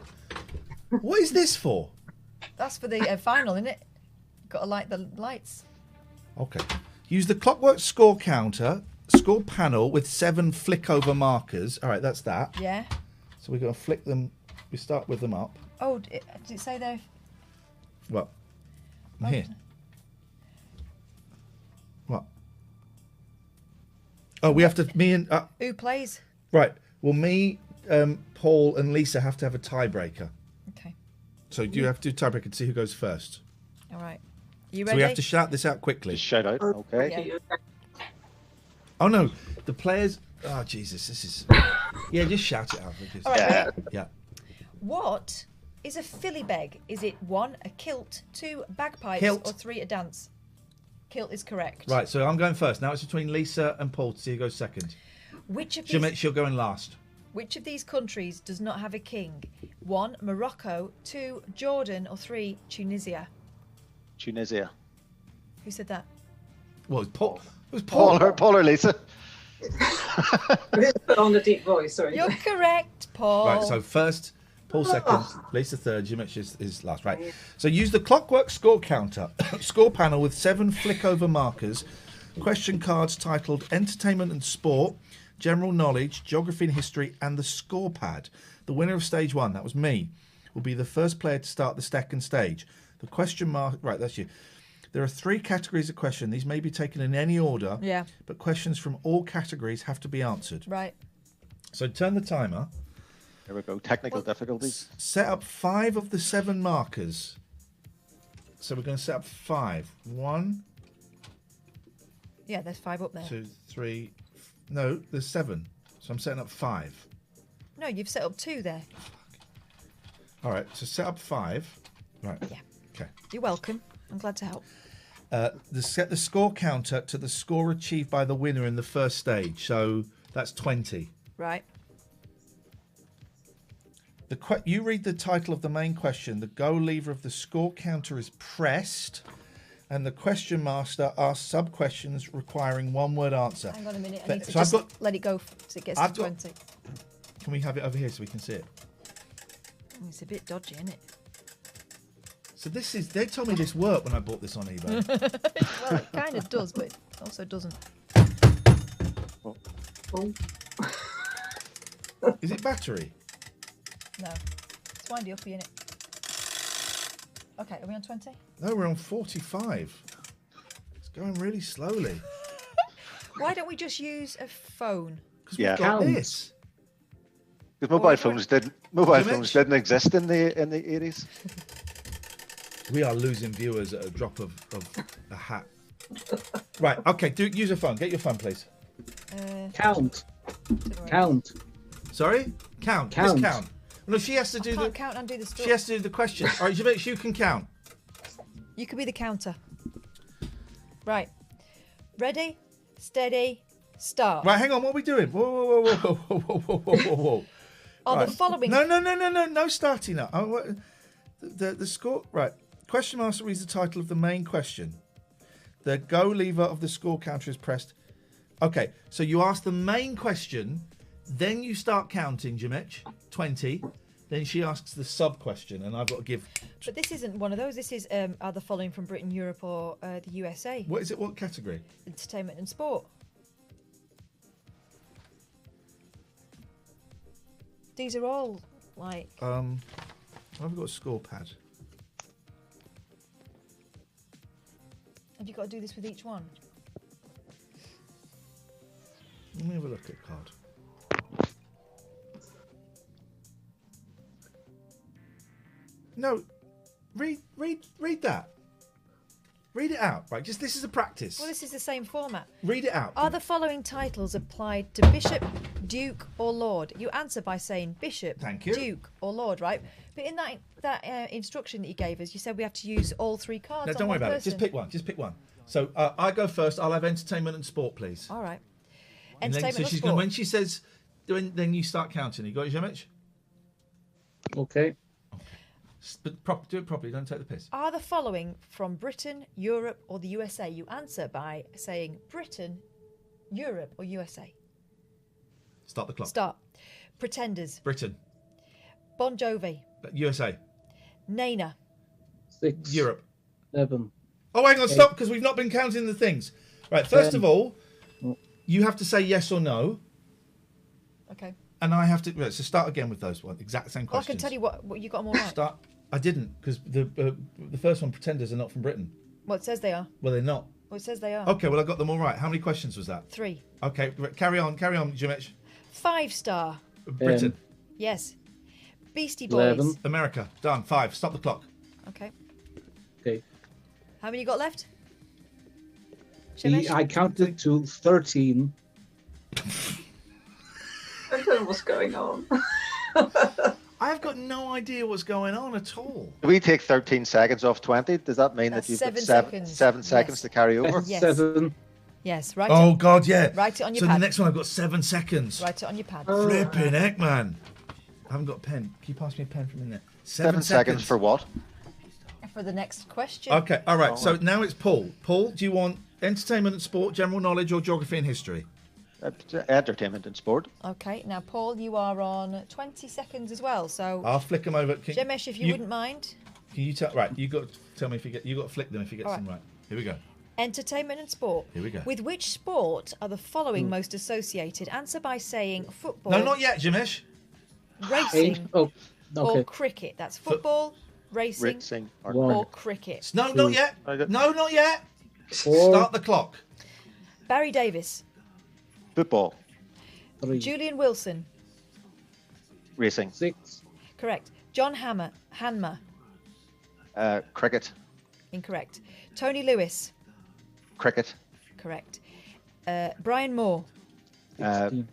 What is this for? That's for the final, isn't it? Got to light the lights. Okay. Use the clockwork score counter, score panel with 7 flick over markers. All right, that's that. Yeah. So we're going to flick them. We start with them up. Oh, did it say there? What? Here. What? Oh, we have to. Me and. Who plays? Right. Well, me, Paul, and Lisa have to have a tiebreaker. Okay. So do you have to do tiebreaker to see who goes first? All right. You So ready? we have to shout this out quickly. Shout out. Okay. Yeah. Oh no, the players. Oh Jesus, this is. Yeah, just shout it out. Because... All right, Yeah. What is a fillibeg? Is it 1, a kilt, 2, bagpipes, Kilt. or 3, a dance? Kilt is correct. Right. So I'm going first. Now it's between Lisa and Paul to see who goes second. Which of She'll go in last. Which of these countries does not have a king? 1, Morocco, 2, Jordan, or 3, Tunisia? Tunisia. Who said that? Well, it was Paul. It was Paul. Paul or Lisa. Put on the deep voice, sorry. You're correct, Paul. Right. So first, Paul second, Lisa third, Jim is last. Right. So use the clockwork score counter, score panel with 7 flick over markers, question cards titled Entertainment and Sport, General Knowledge, Geography and History, and the score pad. The winner of stage 1, that was me, will be the first player to start the second stage. The question mark. Right. That's you. There are 3 categories of question. These may be taken in any order. Yeah. But questions from all categories have to be answered. Right. So turn the timer. There we go. Technical difficulties. Set up 5 of the 7 markers. So we're going to set up 5. 1, Yeah, there's 5 up there. 2, 3. No, there's 7. So I'm setting up 5. No, you've set up 2 there. All right. So set up 5. Right. Yeah. Okay. You're welcome. I'm glad to help. Set the score counter to the score achieved by the winner in the first stage. So that's 20. Right. You read the title of the main question. The go lever of the score counter is pressed, and the question master asks sub questions requiring 1-word answer. Hang on a minute. I But- need to so I've just got- let it go so it gets I've to got- 20. Can we have it over here so we can see it? It's a bit dodgy, isn't it? So this is. They told me this worked when I bought this on eBay. Well, it kind of does, but it also doesn't. Is it battery? No. It's windy uppy, innit? Okay, are we on 20? No, we're on 45. It's going really slowly. Why don't we just use a phone? Because we've got this. Because mobile phones didn't exist in the 80s. We are losing viewers at a drop of a hat. Right. Okay. Use your phone. Get your phone, please. Count. Count. Sorry. Count. Count. Just count. No, she has to do the. Count and do the story. She has to do the question. All right, Jamich, you can count. You could be the counter. Right. Ready, steady, start. Right. Hang on. What are we doing? Whoa. Are the following? No starting up. The score. Right. Question master reads the title of the main question. The go lever of the score counter is pressed. Okay, so you ask the main question, then you start counting, Jamich. 20. Then she asks the sub question, and I've got to give. But this isn't one of those. This is are the following from Britain, Europe, or the USA? What is it? What category? Entertainment and sport. These are all like. I've got a score pad. Have you got to do this with each one? Let me have a look at card. No, read that. Read it out, right? Just this is a practice. Well, this is the same format. Read it out. Are the following titles applied to bishop, duke, or lord? You answer by saying bishop, Thank you. duke, or lord, right? But in that instruction that you gave us, you said we have to use all three cards. No, don't worry about it. Just pick one. Just pick one. So I go first. I'll have entertainment and sport, please. All right. And then, Entertainment so or sport? when she says, then you start counting. You got it, Jamich? Okay. But do it properly. Don't take the piss. Are the following from Britain, Europe, or the USA? You answer by saying Britain, Europe, or USA. Start the clock. Start. Pretenders. Britain. Bon Jovi. USA. Nana. 6. Europe. 7. Oh, hang on, stop, because we've not been counting the things. Right, first of all, you have to say yes or no. Okay. And I have to. Right, so start again with those one. Exact same Well, I questions. can tell you what you got them all right. Start. I didn't, because the first one, pretenders are not from Britain. Well, it says they are. Well, they're not. Well, it says they are. Okay, well, I got them all right. How many questions was that? 3. Okay, carry on, Jamich. 5-star. Britain. Yes. Beastie Boys. 11. America. Done. 5. Stop the clock. Okay. Okay. How many you got left? I counted to 13. I don't know what's going on. I've got no idea what's going on at all. Do we take 13 seconds off 20? Does that mean That's that you've got 7 seconds. 7 seconds to carry over? Yes. 7. Yes, right. Oh, God, yeah. Write it on your so pad. the next one, I've got 7 seconds. Write it on your pad. Flipping heck, man. I haven't got a pen. Can you pass me a pen from in there? 7 seconds for what? For the next question. Okay, all right. So now it's Paul. Paul, do you want entertainment and sport, general knowledge, or geography and history? Entertainment and sport. Okay, now Paul, you are on 20 seconds as well. So I'll flick them over. Shemesh, if you wouldn't mind. Can you tell? Right, you got to tell me if you get. You got to flick them if you get All some right. Here we go. Entertainment and sport. Here we go. With which sport are the following most associated? Answer by saying football. No, not yet, Jamesh. Racing. Oh, okay. Or cricket. That's football, racing, or cricket. No, not yet. No, not yet. 4. Start the clock. Barry Davis. Football. 3. Julian Wilson. Racing. 6. Correct. John Hanmer. Cricket. Incorrect. Tony Lewis. Cricket. Correct. Brian Moore. 16.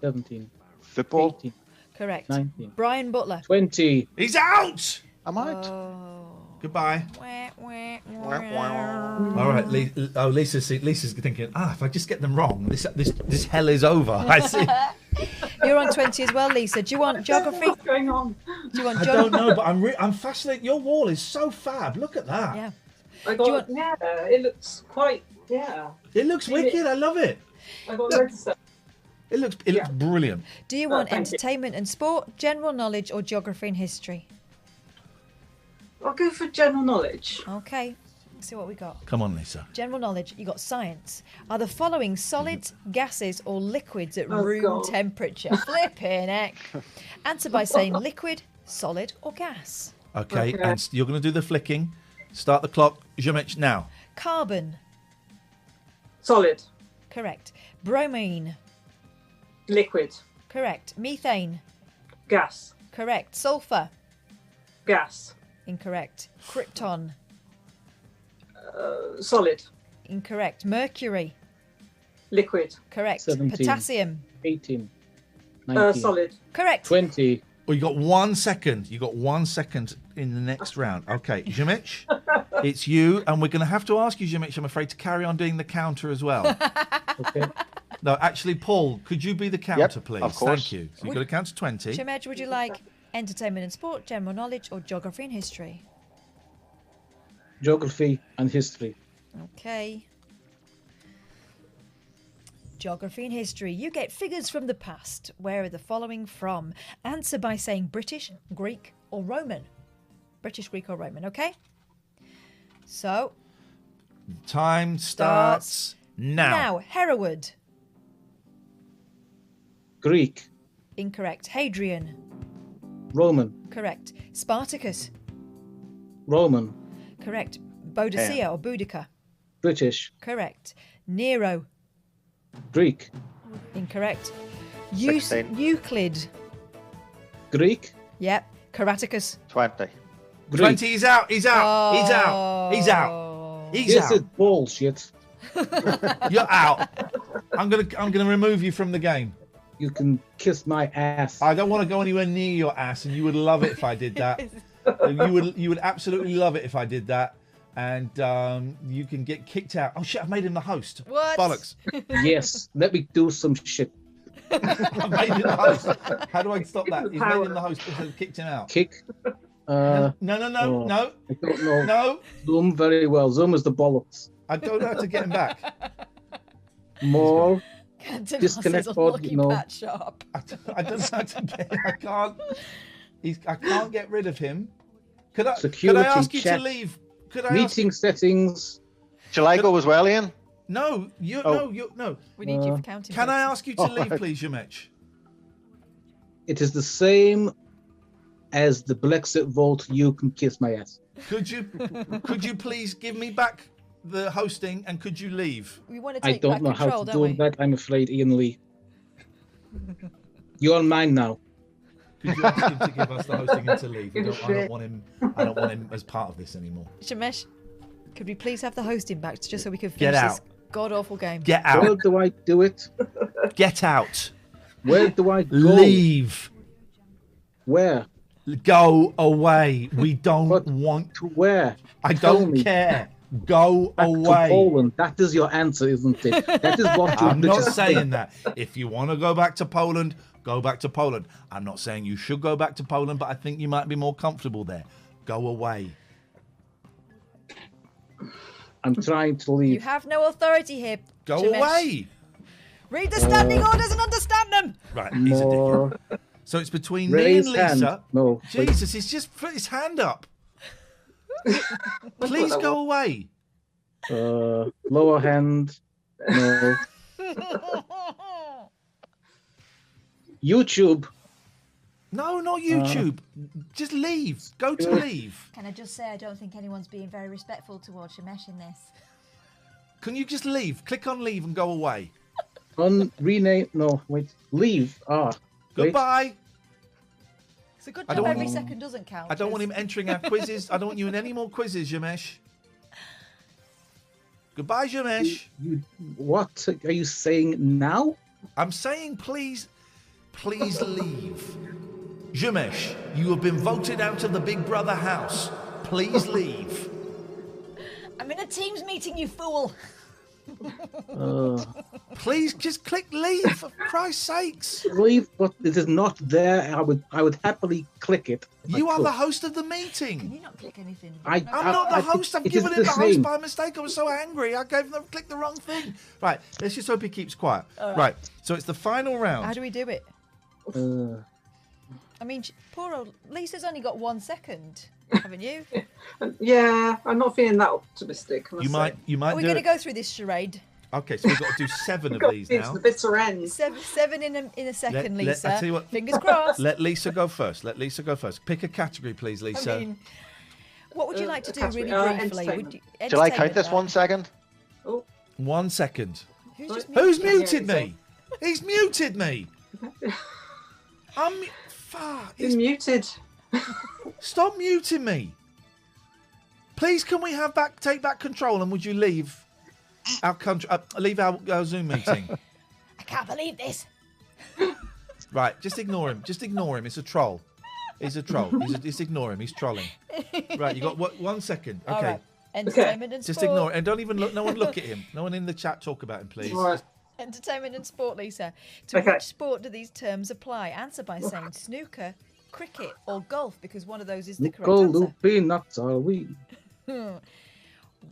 17. Football. 18. Correct. 19. Brian Butler. 20. He's out. I'm out. Goodbye. All right, Lisa's thinking, if I just get them wrong, this hell is over. I see. You're on 20 as well, Lisa. Do you want geography? What's going on? Do you want I don't know, but I'm fascinated. Your wall is so fab. Look at that. Yeah. I got, it looks quite, It looks wicked. I love it. I got loads of stuff. It looks brilliant. Do you want thank you. entertainment and sport, general knowledge, or geography and history? I'll go for general knowledge. Okay. Let's see what we got. Come on, Lisa. General knowledge. You got science. Are the following solids, gases, or liquids at Oh, room God. temperature? Flipping heck. Answer by saying liquid, solid, or gas. Okay, and you're going to do the flicking. Start the clock. Jamich now. Carbon. Solid. Correct. Bromine. Liquid. Correct. Methane. Gas. Correct. Sulfur. Gas. Incorrect. Krypton. Solid. Incorrect. Mercury. Liquid. Correct. 17. Potassium. 18. 19. Solid. Correct. 20. Well, you got 1 second. You got 1 second in the next round. Okay, Jimich, it's you, and we're going to have to ask you, Jimich, I'm afraid, to carry on doing the counter as well. Okay. No, actually, Paul, could you be the counter, please? of course. Thank you. So you've got to count to 20. Shemej, would you like entertainment and sport, general knowledge, or geography and history? Geography and history. Okay. Geography and history. You get figures from the past. Where are the following from? Answer by saying British, Greek, or Roman. British, Greek, or Roman, okay? So. Time starts now. Now, Hereward. Greek. Incorrect. Hadrian. Roman. Correct. Spartacus. Roman. Correct. Boadicea or Boudica. British. Correct. Nero. Greek. Incorrect. 16. Euclid. Greek. Yep. Karaticus. 20. 20, he's out, he's out, he's out, he's out. He's This out. is bullshit. You're out. I'm gonna remove you from the game. You can kiss my ass. I don't want to go anywhere near your ass, and you would love it if I did that. You would absolutely love it if I did that, and you can get kicked out. Oh shit! I've made him the host. What? Bollocks. Yes, let me do some shit. I've made him the host. How do I stop that? He's made him the host because I've kicked him out. Kick. No. I don't know. No. Zoom very well. Zoom is the bollocks. I don't know how to get him back. More. Canton Disconnect says pod, unlucky you know. Pat Sharp. I don't know how to get. I can't. I can't get rid of him. Could I ask you chat. to leave? Meeting settings. Shall I go as well, Ian? No, no. We need you for counting. Can I ask you to leave, right. please, Jimich? It is the same as the Brexit vote. You can kiss my ass. Could you please give me back the hosting and could you leave? We want to I take don't back know control, how to don't we? do that. I'm afraid, Ian Lee. You're mine now. Could you ask him to give us the hosting and to leave? I don't want him as part of this anymore. Shamesh, could we please have the hosting back just so we can Get finish out. this god-awful game? Get out. Where do I do it? Get out. Where do I go? Leave. Where? Go away. We don't want to where. I Tell don't me. care. Go Back away. to Poland. That is your answer, isn't it? That is what you I'm not bitches saying think. that. If you want to go back to Poland, go back to Poland. I'm not saying you should go back to Poland, but I think you might be more comfortable there. Go away. I'm trying to You leave. have no authority here. Go Shamesh. away. Read the standing orders and understand them. Right, he's a More. dickhead. So it's between me Raise and Lisa. hand. No. Jesus, he's just put his hand up. Please go away. Lower hand. No. YouTube. No, not YouTube. Just leave. Go to leave. Can I just say I don't think anyone's being very respectful towards Shamesh in this. Can you just leave? Click on leave and go away. Rename. No, wait. Leave. Wait. Goodbye. It's a good I job don't every want- second doesn't count. I don't want him entering our quizzes. I don't want you in any more quizzes, Jamesh. Goodbye, Jamesh. What are you saying now? I'm saying please leave. Jamesh, you have been voted out of the Big Brother house. Please leave. I'm in a Teams meeting, you fool. Please just click leave, for Christ's sakes. Leave, but it is not there. I would happily click it. if I You are could. the host of the meeting. Can you not click anything? I'm not the host. I've it is given the him the host same. by mistake. I was so angry. I clicked the wrong thing. Right. Let's just hope he keeps quiet. All right. Right. So it's the final round. How do we do it? Uh, I mean, poor old Lisa's only got 1 second, haven't you? Yeah, I'm not feeling that optimistic. You might Are we do going to it. go through this charade? Okay, so we've got to do 7 of these It's now. the bitter end. Seven in a second, Lisa. I tell you what. Fingers crossed. Let Lisa go first. Pick a category, please, Lisa. I mean, what would you like to do really category, briefly? Would you, Shall I count entertainment, this right? 1 second? 1 second. Who's just Who's muted? muted me? He's muted me. He's muted. Stop muting me. Please, can we take back control and would you leave? our country. Leave our Zoom meeting. I can't believe this. Right, just ignore him. Just ignore him. It's a troll. He's a troll. Just ignore him. He's trolling. Right, you got 1 second. Okay. All right. Entertainment and Just sport. ignore it. And don't even look. No one look at him. No one in the chat talk about him, please. Right. Entertainment and sport, Lisa. To which sport do these terms apply? Answer by saying snooker, cricket, or golf, because one of those is the correct answer. Peanuts are we?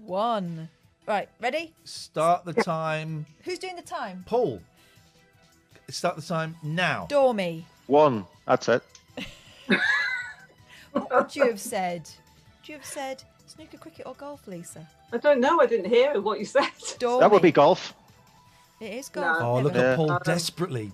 1. Right, ready? Start the time. Who's doing the time? Paul. Start the time now. Dormy. 1. That's it. What would you have said? Would you have said snooker, cricket, or golf, Lisa? I don't know. I didn't hear what you said. Dormy. That would be golf. It is golf. Oh, look Yeah. at Paul desperately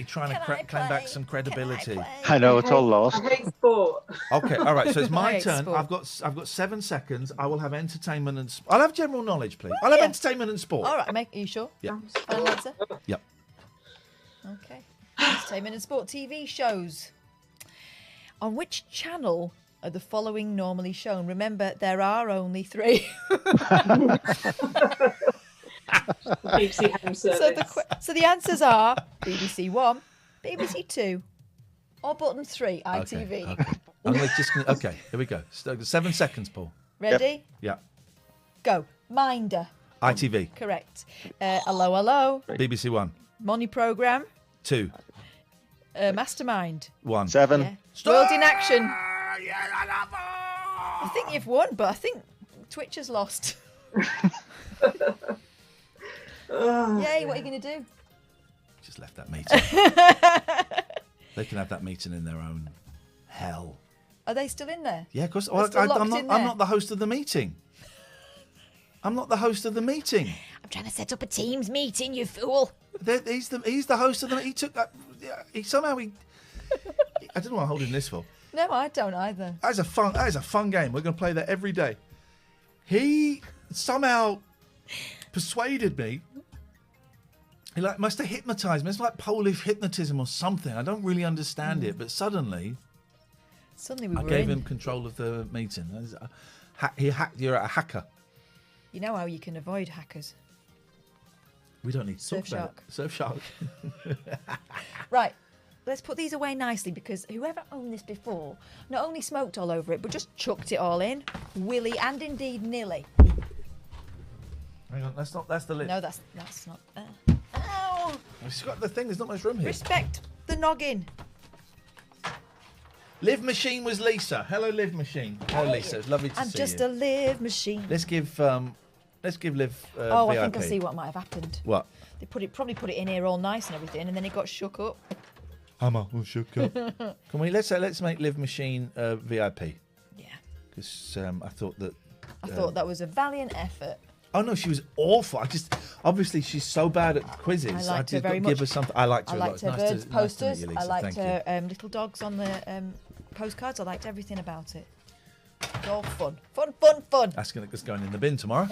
trying to claim back some credibility. I know, it's all lost. I hate sport. Okay, all right. So it's I my hate turn. sport. I've got 7 seconds. I will have entertainment and I'll have general knowledge, please. I'll have entertainment and sport. All right, are you sure? Yeah. Final answer? Yep. Okay. Entertainment and sport TV shows. On which channel are the following normally shown? Remember, there are only 3. BBC Home Service. So the answers are BBC 1, BBC 2, or button 3, ITV. Okay. Okay, here we go. 7 seconds, Paul. Ready? Yeah. Go. Minder. ITV. Correct. Hello, hello. BBC 1. Money Programme. 2. Mastermind. 1. 7. Yeah. World in Action. I think you've won, but I think Twitch has lost. Yay, what are you going to do? Just left that meeting. They can have that meeting in their own hell. Are they still in there? Yeah, of course. They're still locked in there? I'm not the host of the meeting. I'm not the host of the meeting. I'm trying to set up a Teams meeting, you fool. He's the host of the. He took that. He somehow. I don't know what I'm holding this for. No, I don't either. That is a fun game. We're going to play that every day. He somehow persuaded me. He must have hypnotised me. It's like Polish hypnotism or something. I don't really understand it, but suddenly we were I gave him control of the meeting. He hacked. You're a hacker. You know how you can avoid hackers. We don't need to talk about it. Surfshark. Right. Let's put these away nicely, because whoever owned this before not only smoked all over it, but just chucked it all in, willy and indeed nilly. Hang on, that's the lid. No, that's not there. Ow! It's got the thing. There's not much room here. Respect the noggin. Live Machine was Lisa. Hello, Live Machine. Hello, Lisa. It's lovely to see you. I'm just a live machine. Let's give Liv. Oh, VIP. I think I see what might have happened. What? They probably put it in here all nice and everything, and then it got shook up. I'm all shook up. Can we let's make Live Machine VIP? Yeah. Because I thought that. I thought that was a valiant effort. Oh no, she was awful. Obviously she's so bad at quizzes. I liked her did very give much. her something. I liked her a lot. I liked her It's nice birds to posters. meet you, Lisa. I liked Thank her little dogs on the postcards. I liked everything about it. It's all fun. Fun. That's going in the bin tomorrow.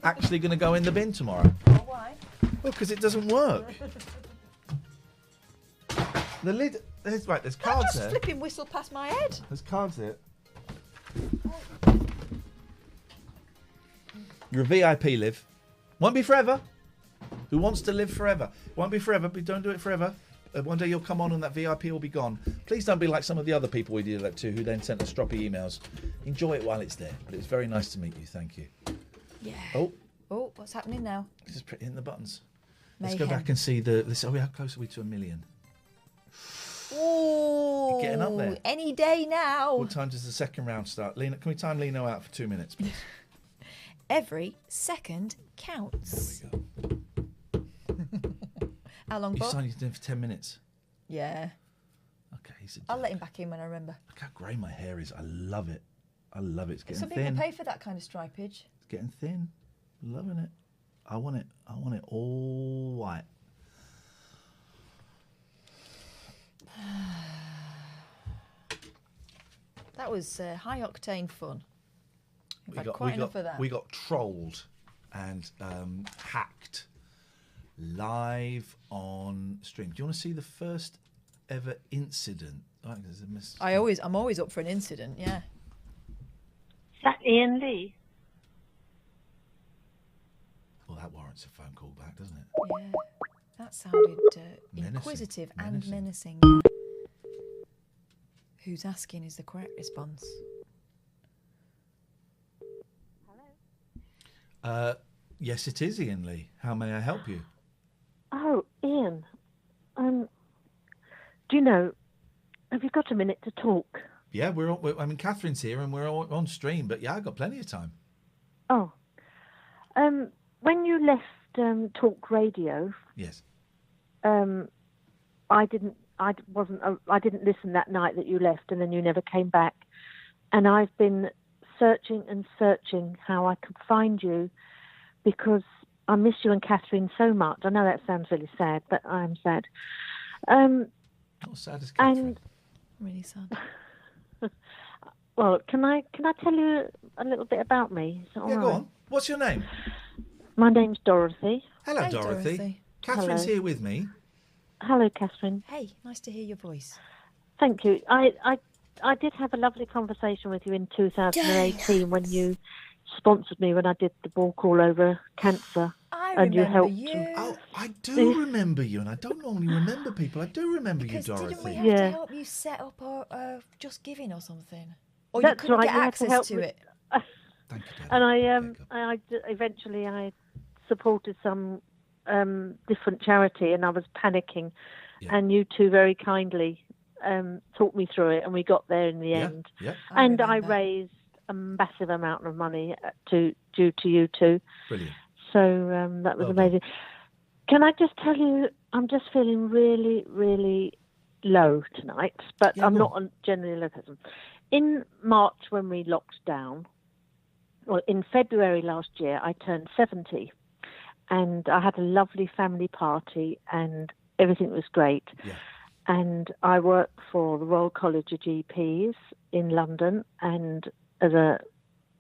Actually going to go in the bin tomorrow. Why? Well, because it doesn't work. The lid. There's cards just there. flipping whistle past my head. There's cards there. You're a VIP, Liv. Won't be forever. Who wants to live forever? Won't be forever, but don't do it forever. One day you'll come on and that VIP will be gone. Please don't be like some of the other people we did that to, who then sent us stroppy emails. Enjoy it while it's there. But it was very nice to meet you. Thank you. Yeah. Oh, what's happening now? just hitting the buttons. Mayhem. Let's go back and see how close are we to 1 million? Ooh, You're getting up there. Any day now. What time does the second round start? Lena, can we time Leno out for 2 minutes, please? Every second counts. There we go. How long You for? signed in for 10 minutes. Yeah. Okay, I'll let him back in when I remember. Look how grey my hair is. I love it. It's getting Some thin. people pay for that kind of stripage. It's getting thin. Loving it. I want it all white. That was high octane fun. I've had quite enough of that. We got trolled and hacked live on stream. Do you want to see the first ever incident? I'm always up for an incident. Yeah. Is that Ian Lee? Well, that warrants a phone call back, doesn't it? Yeah, that sounded Menacing. inquisitive and menacing. Who's asking is the correct response. Yes, it is Ian Lee. How may I help you? Oh, Ian. Do you know, have you got a minute to talk? Yeah, Catherine's here and we're all on stream, but yeah, I've got plenty of time. Oh. When you left Talk Radio... Yes. I didn't listen that night that you left, and then you never came back. And I've been searching and searching how I could find you, because I miss you and Catherine so much. I know that sounds really sad, but I am sad. Not sad as Catherine. Really sad. Well, can I tell you a little bit about me? Is that all Yeah, go right? on. What's your name? My name's Dorothy. Hello, Hey, Dorothy. Catherine's Hello. here with me. Hello, Catherine. Hey, nice to hear your voice. Thank you. I did have a lovely conversation with you in 2018 when you sponsored me when I did the walk all over cancer. And you helped. Oh, I do remember you, and I don't normally remember people. I do remember Because you, Dorothy. didn't we have to help you set up a Just Giving or something? Or That's you couldn't right, get you had to access help to me. it? Thank you, And eventually I supported some different charity, and I was panicking, and you two very kindly talked me through it, and we got there in the end. Yeah. And I raised a massive amount of money due to you two. Brilliant. So that was amazing. Can I just tell you, I'm just feeling really, really low tonight, but I'm not generally a low person. In March, when we locked down, well, in February last year, I turned 70, and I had a lovely family party, and everything was great. Yeah. And I work for the Royal College of GPs in London, and as a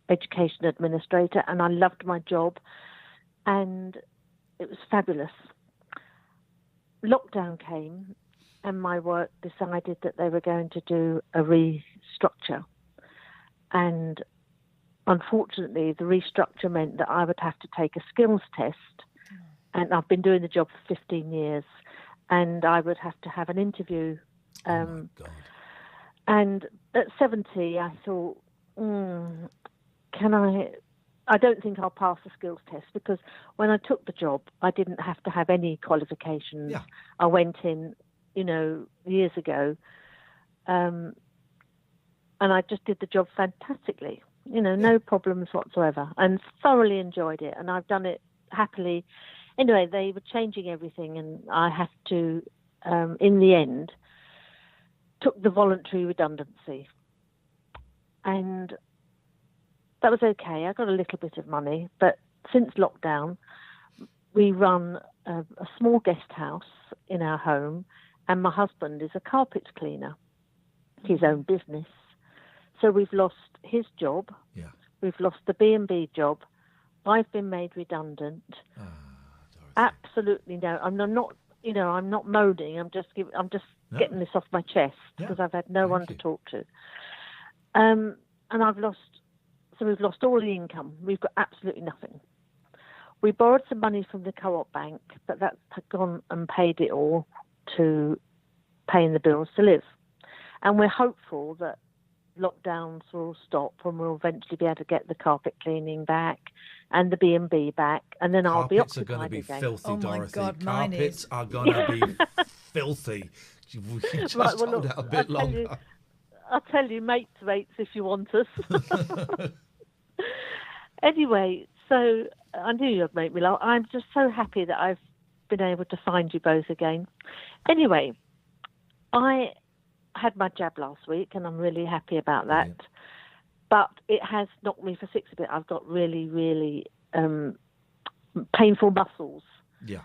education administrator, and I loved my job, and it was fabulous. Lockdown came, and my work decided that they were going to do a restructure. And unfortunately, the restructure meant that I would have to take a skills test. And I've been doing the job for 15 years. And I would have to have an interview. And at 70, I thought, I don't think I'll pass the skills test, because when I took the job, I didn't have to have any qualifications. Yeah. I went in, years ago, and I just did the job fantastically. No problems whatsoever, and thoroughly enjoyed it. And I've done it happily. Anyway, they were changing everything, and I had to, in the end, took the voluntary redundancy. And that was okay. I got a little bit of money, but since lockdown, we run a small guest house in our home, and my husband is a carpet cleaner, his own business. So we've lost his job. Yeah. We've lost the B&B job. I've been made redundant. Absolutely no. I'm not. I'm not moaning. I'm just getting this off my chest because I've had no one to talk to. And I've lost. So we've lost all the income. We've got absolutely nothing. We borrowed some money from the co-op bank, but that's gone and paid it all to paying the bills to live. And we're hopeful that lockdowns will stop and we'll eventually be able to get the carpet cleaning back and the B&B back, and then I'll be Carpets are occupied going to be again. filthy, Oh my Dorothy. God, mine Carpets is. are going to be filthy. We can just Right, well, hold look, out a bit longer. I'll tell you, mates if you want us. Anyway, so I knew you'd make me laugh. I'm just so happy that I've been able to find you both again. Anyway, I had my jab last week, and I'm really happy about that. Brilliant. But it has knocked me for six a bit. I've got really, really painful muscles. Yeah.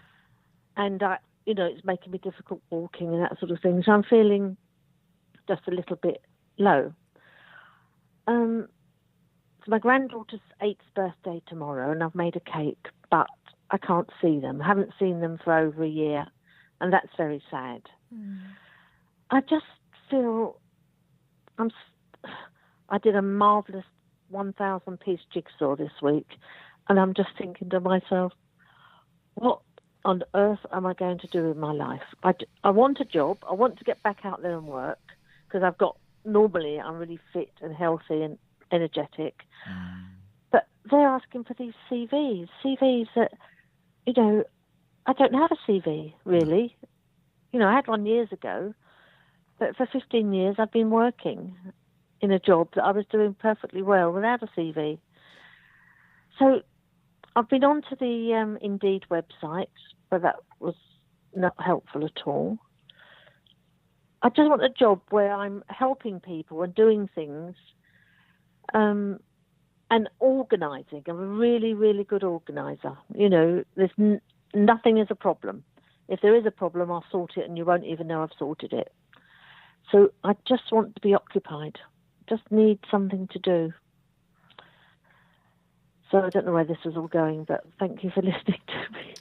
And it's making me difficult walking and that sort of thing. So I'm feeling just a little bit low. It's my granddaughter's 8th birthday tomorrow, and I've made a cake, but I can't see them. I haven't seen them for over a year, and that's very sad. I just feel I did a marvellous 1,000-piece jigsaw this week, and I'm just thinking to myself, what on earth am I going to do with my life? I want a job. I want to get back out there and work because normally I'm really fit and healthy and energetic. But they're asking for these CVs that, I don't have a CV really. I had one years ago, but for 15 years I've been working in a job that I was doing perfectly well without a CV. So I've been onto the Indeed website, but that was not helpful at all. I just want a job where I'm helping people and doing things and organising. I'm a really, really good organiser. There's nothing is a problem. If there is a problem, I'll sort it and you won't even know I've sorted it. So I just want to be occupied. Just need something to do. So I don't know where this is all going, but thank you for listening to me.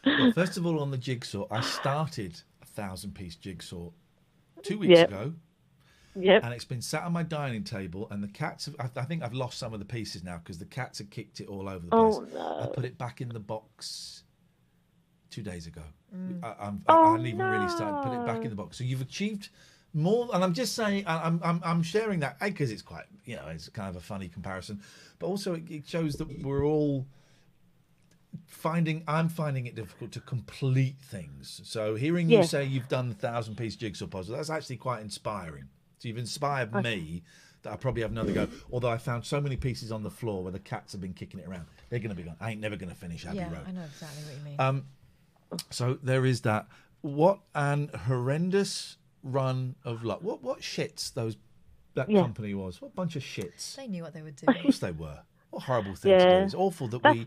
Well, first of all, on the jigsaw, I started a 1,000-piece jigsaw 2 weeks ago. Yep. And it's been sat on my dining table, and the cats I think I've lost some of the pieces now because the cats have kicked it all over the place. Oh, no. I put it back in the box 2 days ago. I hadn't even really started to put it back in the box. So you've achieved more, and I'm just saying, I'm sharing that because it's quite, it's kind of a funny comparison, but also it shows that we're all I'm finding it difficult to complete things. So hearing you say you've done the 1,000-piece jigsaw puzzle, that's actually quite inspiring. So you've inspired me that I probably have another go. Although I found so many pieces on the floor where the cats have been kicking it around. They're going to be gone. I ain't never going to finish Abbey Road. I know exactly what you mean. So there is that. What an horrendous run of luck. What shits that company was. What bunch of shits. They knew what they were doing. Of course they were. What a horrible thing to do. It's awful that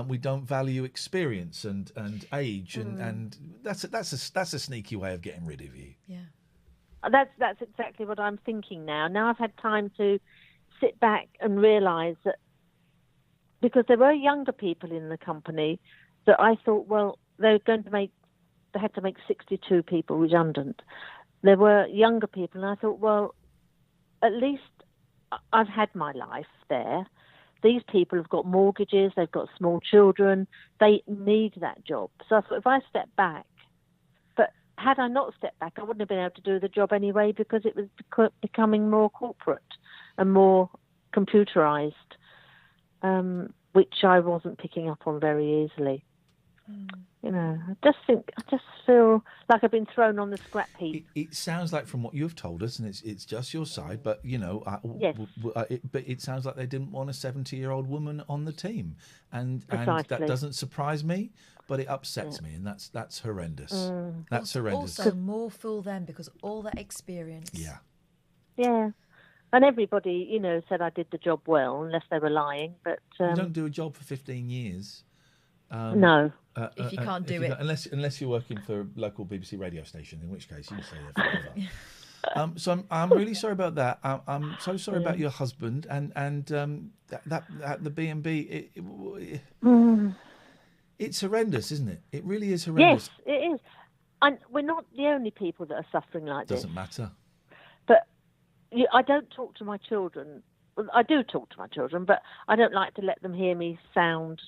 we don't value experience and age and that's a sneaky way of getting rid of you. Yeah. That's exactly what I'm thinking now. Now I've had time to sit back and realise that because there were younger people in the company that I thought, well, they had to make 62 people redundant. There were younger people, and I thought, well, at least I've had my life there. These people have got mortgages, they've got small children, they need that job. So I thought if I step back, but had I not stepped back, I wouldn't have been able to do the job anyway because it was becoming more corporate and more computerised, which I wasn't picking up on very easily. I just feel like I've been thrown on the scrap heap. It sounds like from what you've told us, and it's just your side, but but it sounds like they didn't want a 70-year-old woman on the team, and that doesn't surprise me, but it upsets me, and that's horrendous. That's horrendous. Also, more fool them because all that experience. Yeah, and everybody, said I did the job well, unless they were lying. But you don't do a job for 15 years. No. If you can't do it. Unless you're working for a local BBC radio station, in which case you stay there forever. So I'm really sorry about that. I'm so sorry about your husband and that the B&B. It's horrendous, isn't it? It really is horrendous. Yes, it is. And we're not the only people that are suffering like this. Doesn't matter. But I don't talk to my children. Well, I do talk to my children, but I don't like to let them hear me sound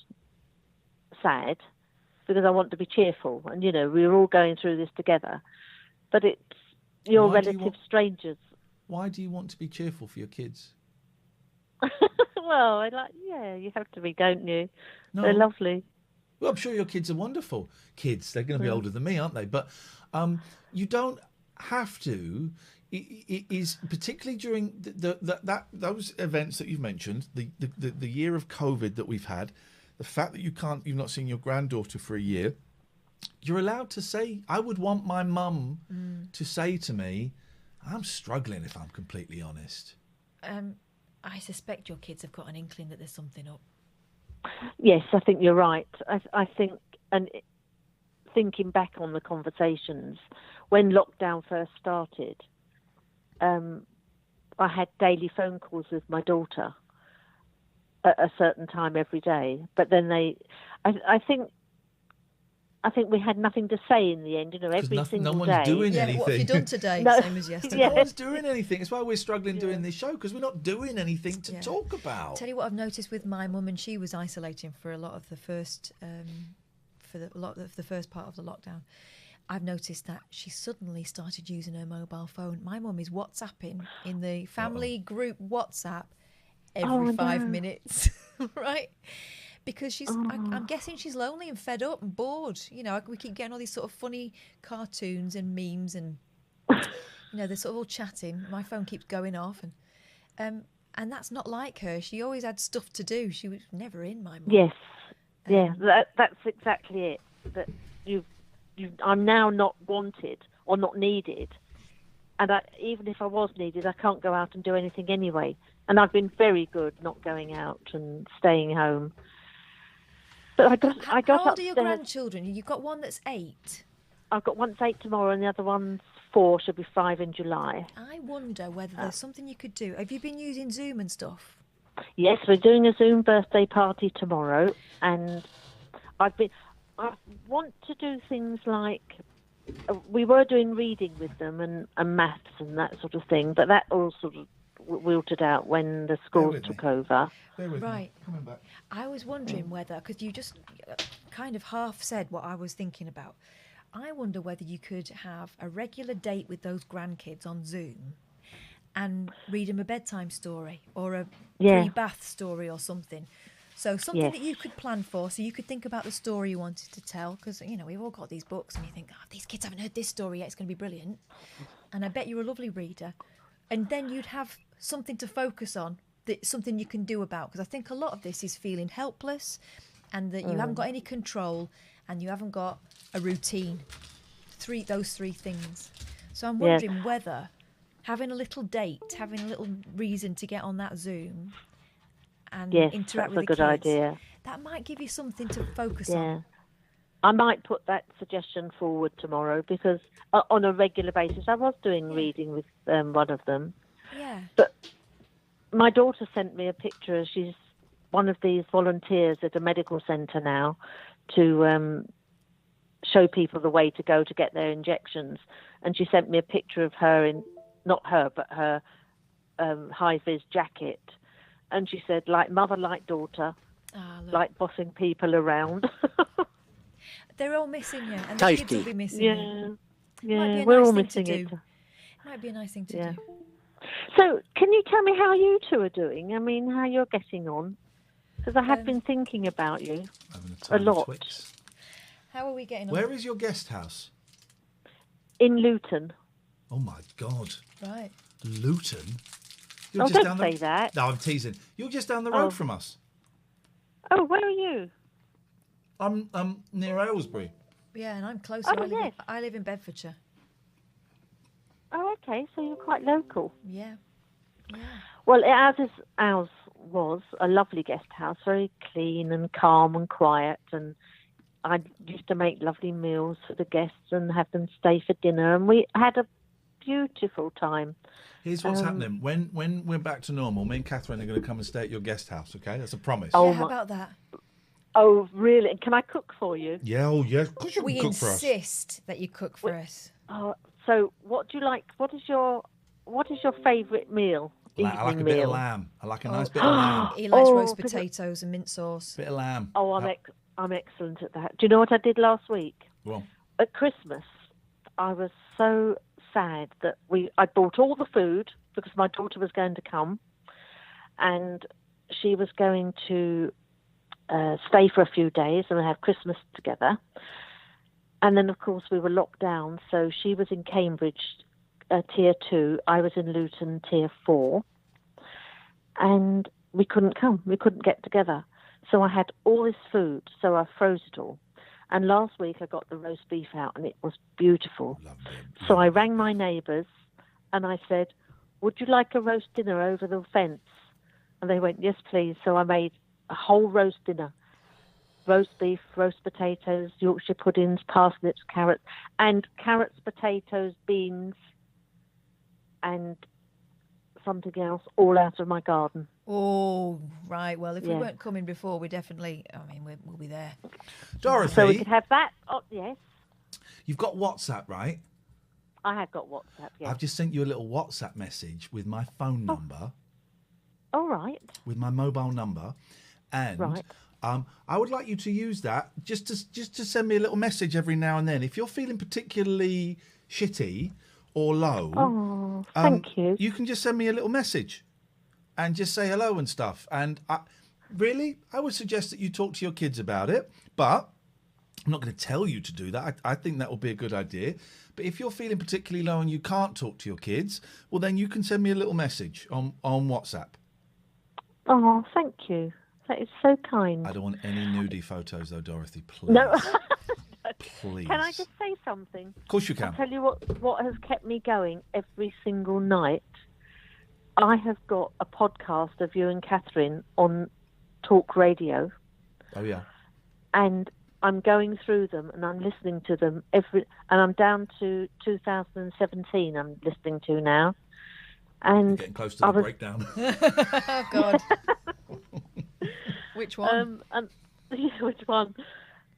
sad because I want to be cheerful, and we're all going through this together, but it's your relative strangers. Why do you want to be cheerful for your kids? Well, you have to be, don't you? No. They're lovely. Well, I'm sure your kids are wonderful kids. They're going to be older than me, aren't they? But you don't have to. It is particularly during those events that you've mentioned, the year of COVID that we've had. The fact that you've not seen your granddaughter for a year, you're allowed to say, I would want my mum to say to me, I'm struggling if I'm completely honest. I suspect your kids have got an inkling that there's something up. Yes, I think you're right. I think, and thinking back on the conversations, when lockdown first started, I had daily phone calls with my daughter at a certain time every day, but then I think we had nothing to say in the end. Every single no one's day. doing anything. What have you done today? No. Same as yesterday. No one's doing anything. It's why we're struggling doing this show, because we're not doing anything to talk about. Tell you what I've noticed with my mum, and she was isolating for a lot of the first for the first part of the lockdown, I've noticed that she suddenly started using her mobile phone. My mum is WhatsApping in the family group WhatsApp every 5 minutes, right? Because she's, I'm guessing she's lonely and fed up and bored. You know, we keep getting all these sort of funny cartoons and memes, and they're sort of all chatting. My phone keeps going off, and that's not like her. She always had stuff to do. She was never in, my mum. Yes, that's exactly it. That I'm now not wanted or not needed, and even if I was needed, I can't go out and do anything anyway. And I've been very good not going out and staying home. But I got How old upstairs. are your grandchildren? You've got one that's 8. I've got one that's 8 tomorrow, and the other one's 4. She'll be 5 in July. I wonder whether there's something you could do. Have you been using Zoom and stuff? Yes, we're doing a Zoom birthday party tomorrow, and I want to do things like we were doing reading with them and maths and that sort of thing, but that all sort of wilted out when the schools took over. Right. Coming back. I was wondering whether, because you just kind of half said what I was thinking about. I wonder whether you could have a regular date with those grandkids on Zoom and read them a bedtime story or a pre-bath story or something. So something that you could plan for, so you could think about the story you wanted to tell, because, we've all got these books and you think, these kids haven't heard this story yet, it's going to be brilliant. And I bet you're a lovely reader. And then you'd have something to focus on, something you can do about, because I think a lot of this is feeling helpless and that you haven't got any control and you haven't got a routine. Those three things. So I'm wondering whether having a little date, having a little reason to get on that Zoom and interact with the kids, idea. That might give you something to focus on. I might put that suggestion forward tomorrow, because on a regular basis I was doing reading with one of them. Yeah. But my daughter sent me a picture. She's one of these volunteers at a medical centre now to show people the way to go to get their injections. And she sent me a picture of her in, not her, but her high-vis jacket. And she said, like mother, like daughter, like bossing people around. They're all missing you, and the kids will be missing you. Yeah, we're all missing it. Might be a nice thing to do. So, can you tell me how you two are doing? I mean, how you're getting on? Because I have been thinking about you a lot. Twix. How are we getting on? Where is your guest house? In Luton. Oh my God! Right. Luton. You're just don't say that. No, I'm teasing. You're just down the road from us. Oh, where are you? I'm near Aylesbury. Yeah, and I'm closer. I live in Bedfordshire. Oh, okay. So you're quite local. Yeah. Well, ours was a lovely guest house, very clean and calm and quiet, and I used to make lovely meals for the guests and have them stay for dinner, and we had a beautiful time. Here's what's happening. When we're back to normal, me and Katherine are going to come and stay at your guest house, okay? That's a promise. Oh, how about that? Oh, really? And can I cook for you? Yeah, of course you can cook for us. We insist that you cook for us. So what do you like? What is your favourite meal? I like a bit of lamb. I like a nice bit of lamb. He likes roast potatoes and mint sauce. Bit of lamb. Oh, I'm excellent at that. Do you know what I did last week? Well, at Christmas, I was so sad that I bought all the food because my daughter was going to come, and she was going to stay for a few days and have Christmas together. And then, of course, we were locked down. So she was in Cambridge, Tier 2. I was in Luton, Tier 4. And we couldn't come. We couldn't get together. So I had all this food, so I froze it all. And last week I got the roast beef out, and it was beautiful. So I rang my neighbours, and I said, would you like a roast dinner over the fence? And they went, yes, please. So I made a whole roast dinner. Roast beef, roast potatoes, Yorkshire puddings, parsnips, carrots, potatoes, beans, and something else, all out of my garden. Oh, right. Well, if we weren't coming before, we definitely, we'll be there. Dorothy. So we could have that. Oh, yes. You've got WhatsApp, right? I have got WhatsApp, yes. I've just sent you a little WhatsApp message with my phone number. All right. With my mobile number. And I would like you to use that just to send me a little message every now and then. If you're feeling particularly shitty or low, Oh, thank you. You can just send me a little message and just say hello and stuff. And I would suggest that you talk to your kids about it, but I'm not going to tell you to do that. I think that will be a good idea. But if you're feeling particularly low and you can't talk to your kids, well, then you can send me a little message on WhatsApp. Oh, thank you. That is so kind. I don't want any nudie photos, though, Dorothy. Please. No. Please. Can I just say something? Of course you can. I'll tell you what has kept me going every single night. I have got a podcast of you and Katherine on Talk Radio. Oh, yeah. And I'm going through them and I'm listening to them and I'm down to 2017 I'm listening to now. And getting close to the breakdown. Oh, God. Which one? Which one?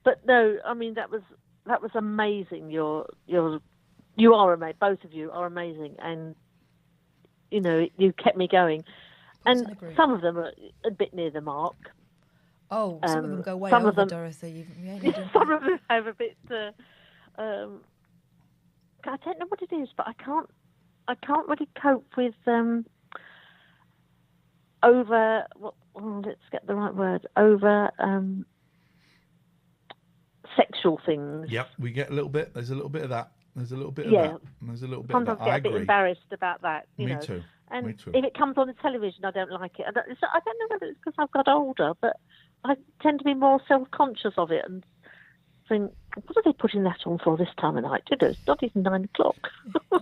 But no, I mean that was amazing. You are amazing. Both of you are amazing, and you kept me going. And some of them are a bit near the mark. Oh, some of them go way over, Dorothy. Some of them have a bit. I don't know what it is, but I can't really cope with over. Let's get the right word. Over sexual things. Yep, we get a little bit. There's a little bit of that. There's a little bit of Yeah. that. And there's a little bit Sometimes of that. I get a bit embarrassed about that. You Me know. too. And Me too. if it comes on the television, I don't like it. I don't know whether it's because I've got older, but I tend to be more self-conscious of it and think, what are they putting that on for this time of night? It's not even 9 o'clock.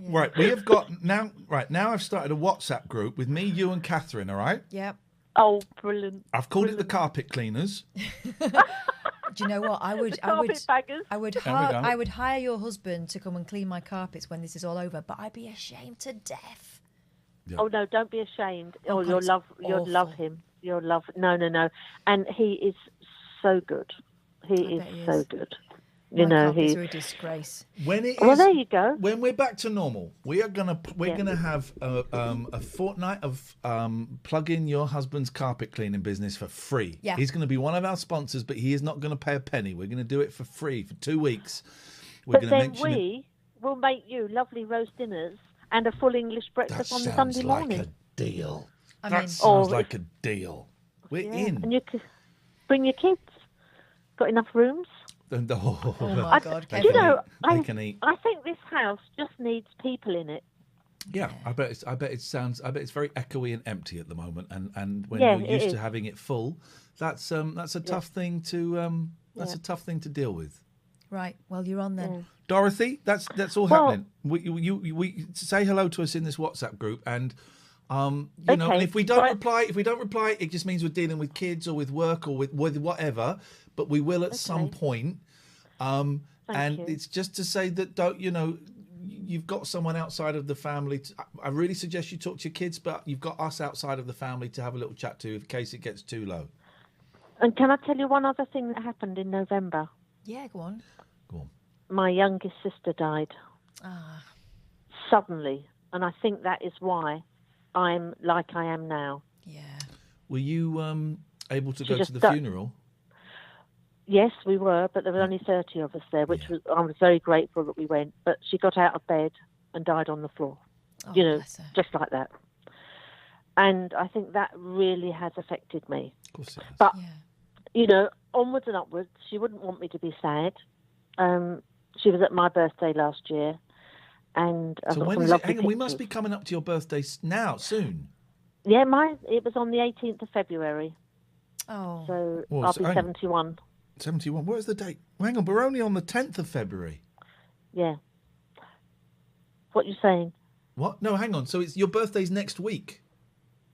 Right, we have got now. Right now, I've started a WhatsApp group with me, you, and Katherine. All right. Yep. Oh, brilliant! I've called it the Carpet Cleaners. Do you know what? I would hire your husband to come and clean my carpets when this is all over, but I'd be ashamed to death. Oh no, don't be ashamed. Oh, You'll love him. You'll love. No. And he is so good. He is so good. My carpets are a disgrace. When it Well, is- there you go. When we're back to normal, we're gonna have a fortnight of plug in your husband's carpet cleaning business for free. Yeah. He's going to be one of our sponsors, but he is not going to pay a penny. We're going to do it for free for 2 weeks. We're But going to then mention it. we will make you lovely roast dinners and a full English breakfast on the Sounds Sunday like morning. a deal. I That mean- sounds Oh, like a deal. We're in. And you can bring your kids. Got enough rooms? Oh my God, They Do you can know, eat. They can eat. I think this house just needs people in it. Yeah, I bet it's very echoey and empty at the moment, and when Yeah, you're it used is. to having it full, that's a tough thing to a tough thing to deal with. Right. Well, you're on then. Dorothy, that's all Well- happening. We say hello to us in this WhatsApp group, and and Okay, if we don't right. reply, it just means we're dealing with kids or with work or with whatever. But we will at some point. And you. it's just to say that you've got someone outside of the family. I really suggest you talk to your kids, but you've got us outside of the family to have a little chat to in case it gets too low. And can I tell you one other thing that happened in November? Yeah, go on. My youngest sister died Ah. suddenly, and I think that is why I'm like I am now. Yeah. Were you able to She go to just the di- funeral? Yes, we were, but there were only 30 of us there, I was very grateful that we went. But she got out of bed and died on the floor, Oh, bless her. just like that. And I think that really has affected me. Of course it has. But, onwards and upwards, she wouldn't want me to be sad. She was at my birthday last year. And I've So got when some is it? lovely Hang on, we must pictures. be coming up to your birthday now, soon. Yeah, it was on the 18th of February. Oh. So Well, I'll so be hang on. 71. 71. Where's the date? Hang on, we're only on the 10th of February. Yeah. What you saying? What? No, hang on. So it's your birthday's next week,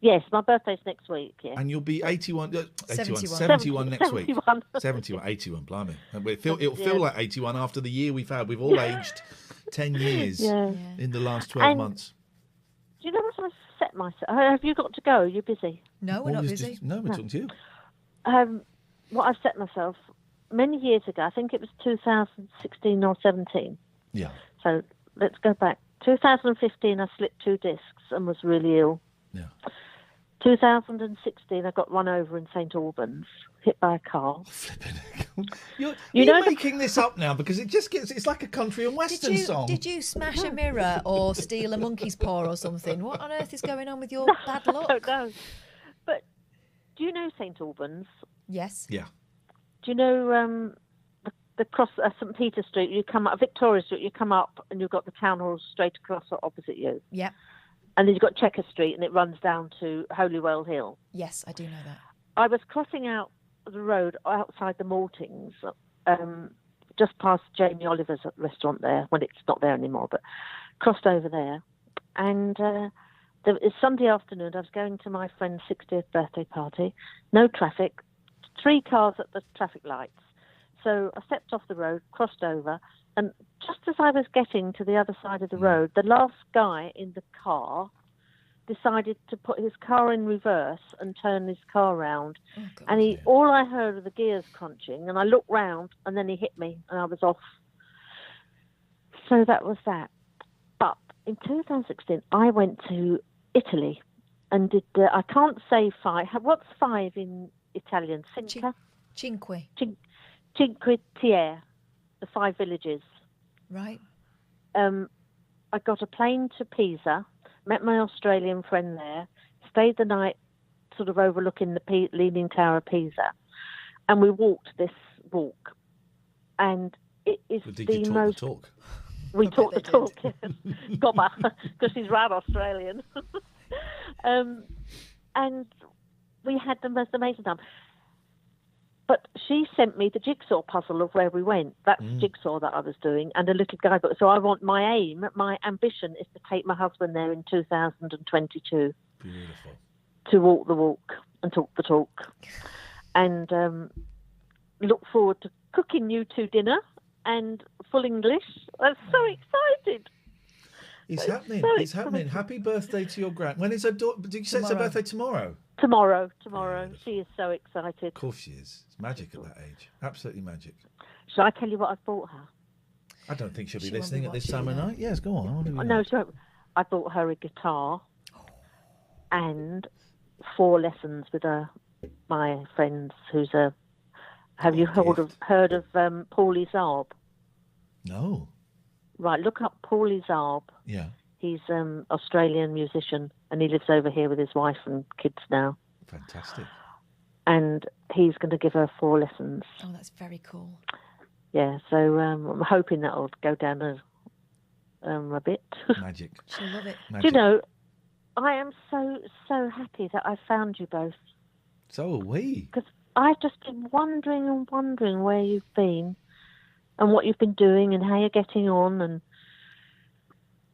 Yes, my birthday's next week, yeah. and you'll be 81, 71. 71 next week. 71. 71, 81, blimey. It'll feel Yeah. like 81 after the year we've had. We've all aged 10 years Yeah. in the last 12 And- months. Do you know what I've set myself? Have you got to go? You're busy. No, we're Oh, not yes, busy. no, we're No. talking to you. What I've set myself many years ago, I think it was 2016 or 17. Yeah. So let's go back. 2015, I slipped 2 discs and was really ill. Yeah. 2016, I got run over in St Albans, hit by a car. You're making this up now because it's like a country and western song. Did you smash a mirror or steal a monkey's paw or something? What on earth is going on with your bad luck? I don't know. But do you know St Albans? Yes. Yeah. Do you know the cross St Peter Street? You come up Victoria Street. You come up and you've got the town hall straight across opposite you. Yeah. And then you've got Checker Street, and it runs down to Holywell Hill. Yes, I do know that. I was crossing out the road outside the Maltings, just past Jamie Oliver's restaurant there, when it's not there anymore, but crossed over there. And it's Sunday afternoon. I was going to my friend's 60th birthday party. No traffic. 3 cars at the traffic lights. So I stepped off the road, crossed over, and just as I was getting to the other side of the road, the last guy in the car decided to put his car in reverse and turn his car round. And all I heard were the gears crunching, and I looked round, and then he hit me, and I was off. So that was that. But in 2016, I went to Italy and did, I can't say 5. What's 5 in Italian? Cinque. Cinque Terre, the 5 villages. Right. I got a plane to Pisa, met my Australian friend there, stayed the night sort of overlooking the Leaning Tower of Pisa, and we walked this walk. And it is the most... We talked the talk, yes. Gobber, because she's right Australian. And we had the most amazing time. But she sent me the jigsaw puzzle of where we went. That's the jigsaw that I was doing, and a little guidebook. So my ambition is to take my husband there in 2022. Beautiful. To walk the walk and talk the talk. And look forward to cooking you 2 dinner and full English. I'm so excited. It's happening. It's happening. Happy birthday to your grand. When is her daughter? Did you say it's her birthday tomorrow? Tomorrow. She is so excited. Of course she is. It's magic at that age. Absolutely magic. Shall I tell you what I bought her? I don't think she'll be listening at this time of night. Yes, go on. No, she won't. I bought her a guitar and 4 lessons with my friends who's a... Have you heard of Paulie Zarb? No. Right, look up Paulie Zarb. Yeah. He's an Australian musician, and he lives over here with his wife and kids now. Fantastic. And he's going to give her 4 lessons. Oh, that's very cool. Yeah, so I'm hoping that'll go down a bit. Magic. She'll love it. Do you know, I am so happy that I found you both. So are we. Because I've just been wondering where you've been and what you've been doing and how you're getting on, and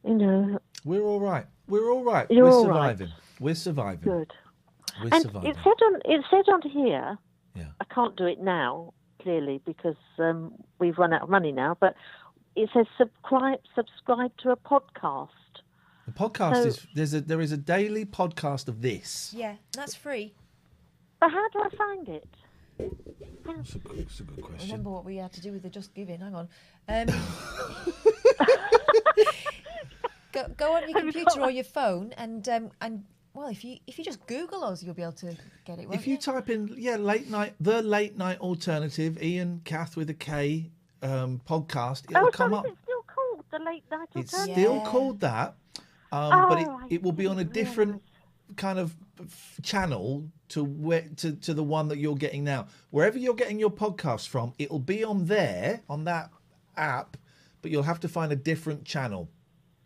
you know. We're all right. We're all right. You're We're all surviving. right. We're surviving. Good. We're and surviving. it said on here. Yeah. I can't do it now, clearly, because we've run out of money now. But it says subscribe to a podcast. The podcast there is a daily podcast of this. Yeah, that's free. But how do I find it? That's a good question. Remember what we had to do with the Just Giving. Hang on. Go on your computer or your phone, and well, if you just Google us, you'll be able to get it. If you type in the late night alternative, Iain Kath with a K podcast, it'll come up. It's still called the Late Night Alternative. It's still called that, but it will be on a different kind of channel to the one that you're getting now. Wherever you're getting your podcast from, it'll be on there on that app, but you'll have to find a different channel,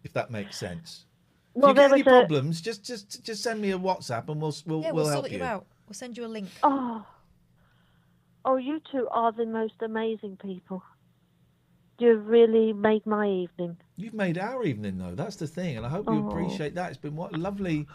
if that makes sense. Well, if you get any problems, just send me a WhatsApp and we'll we'll help sort you out. We'll send you a link. Oh, you two are the most amazing people. You've really made my evening. You've made our evening, though. That's the thing, and I hope you appreciate that. It's been what lovely.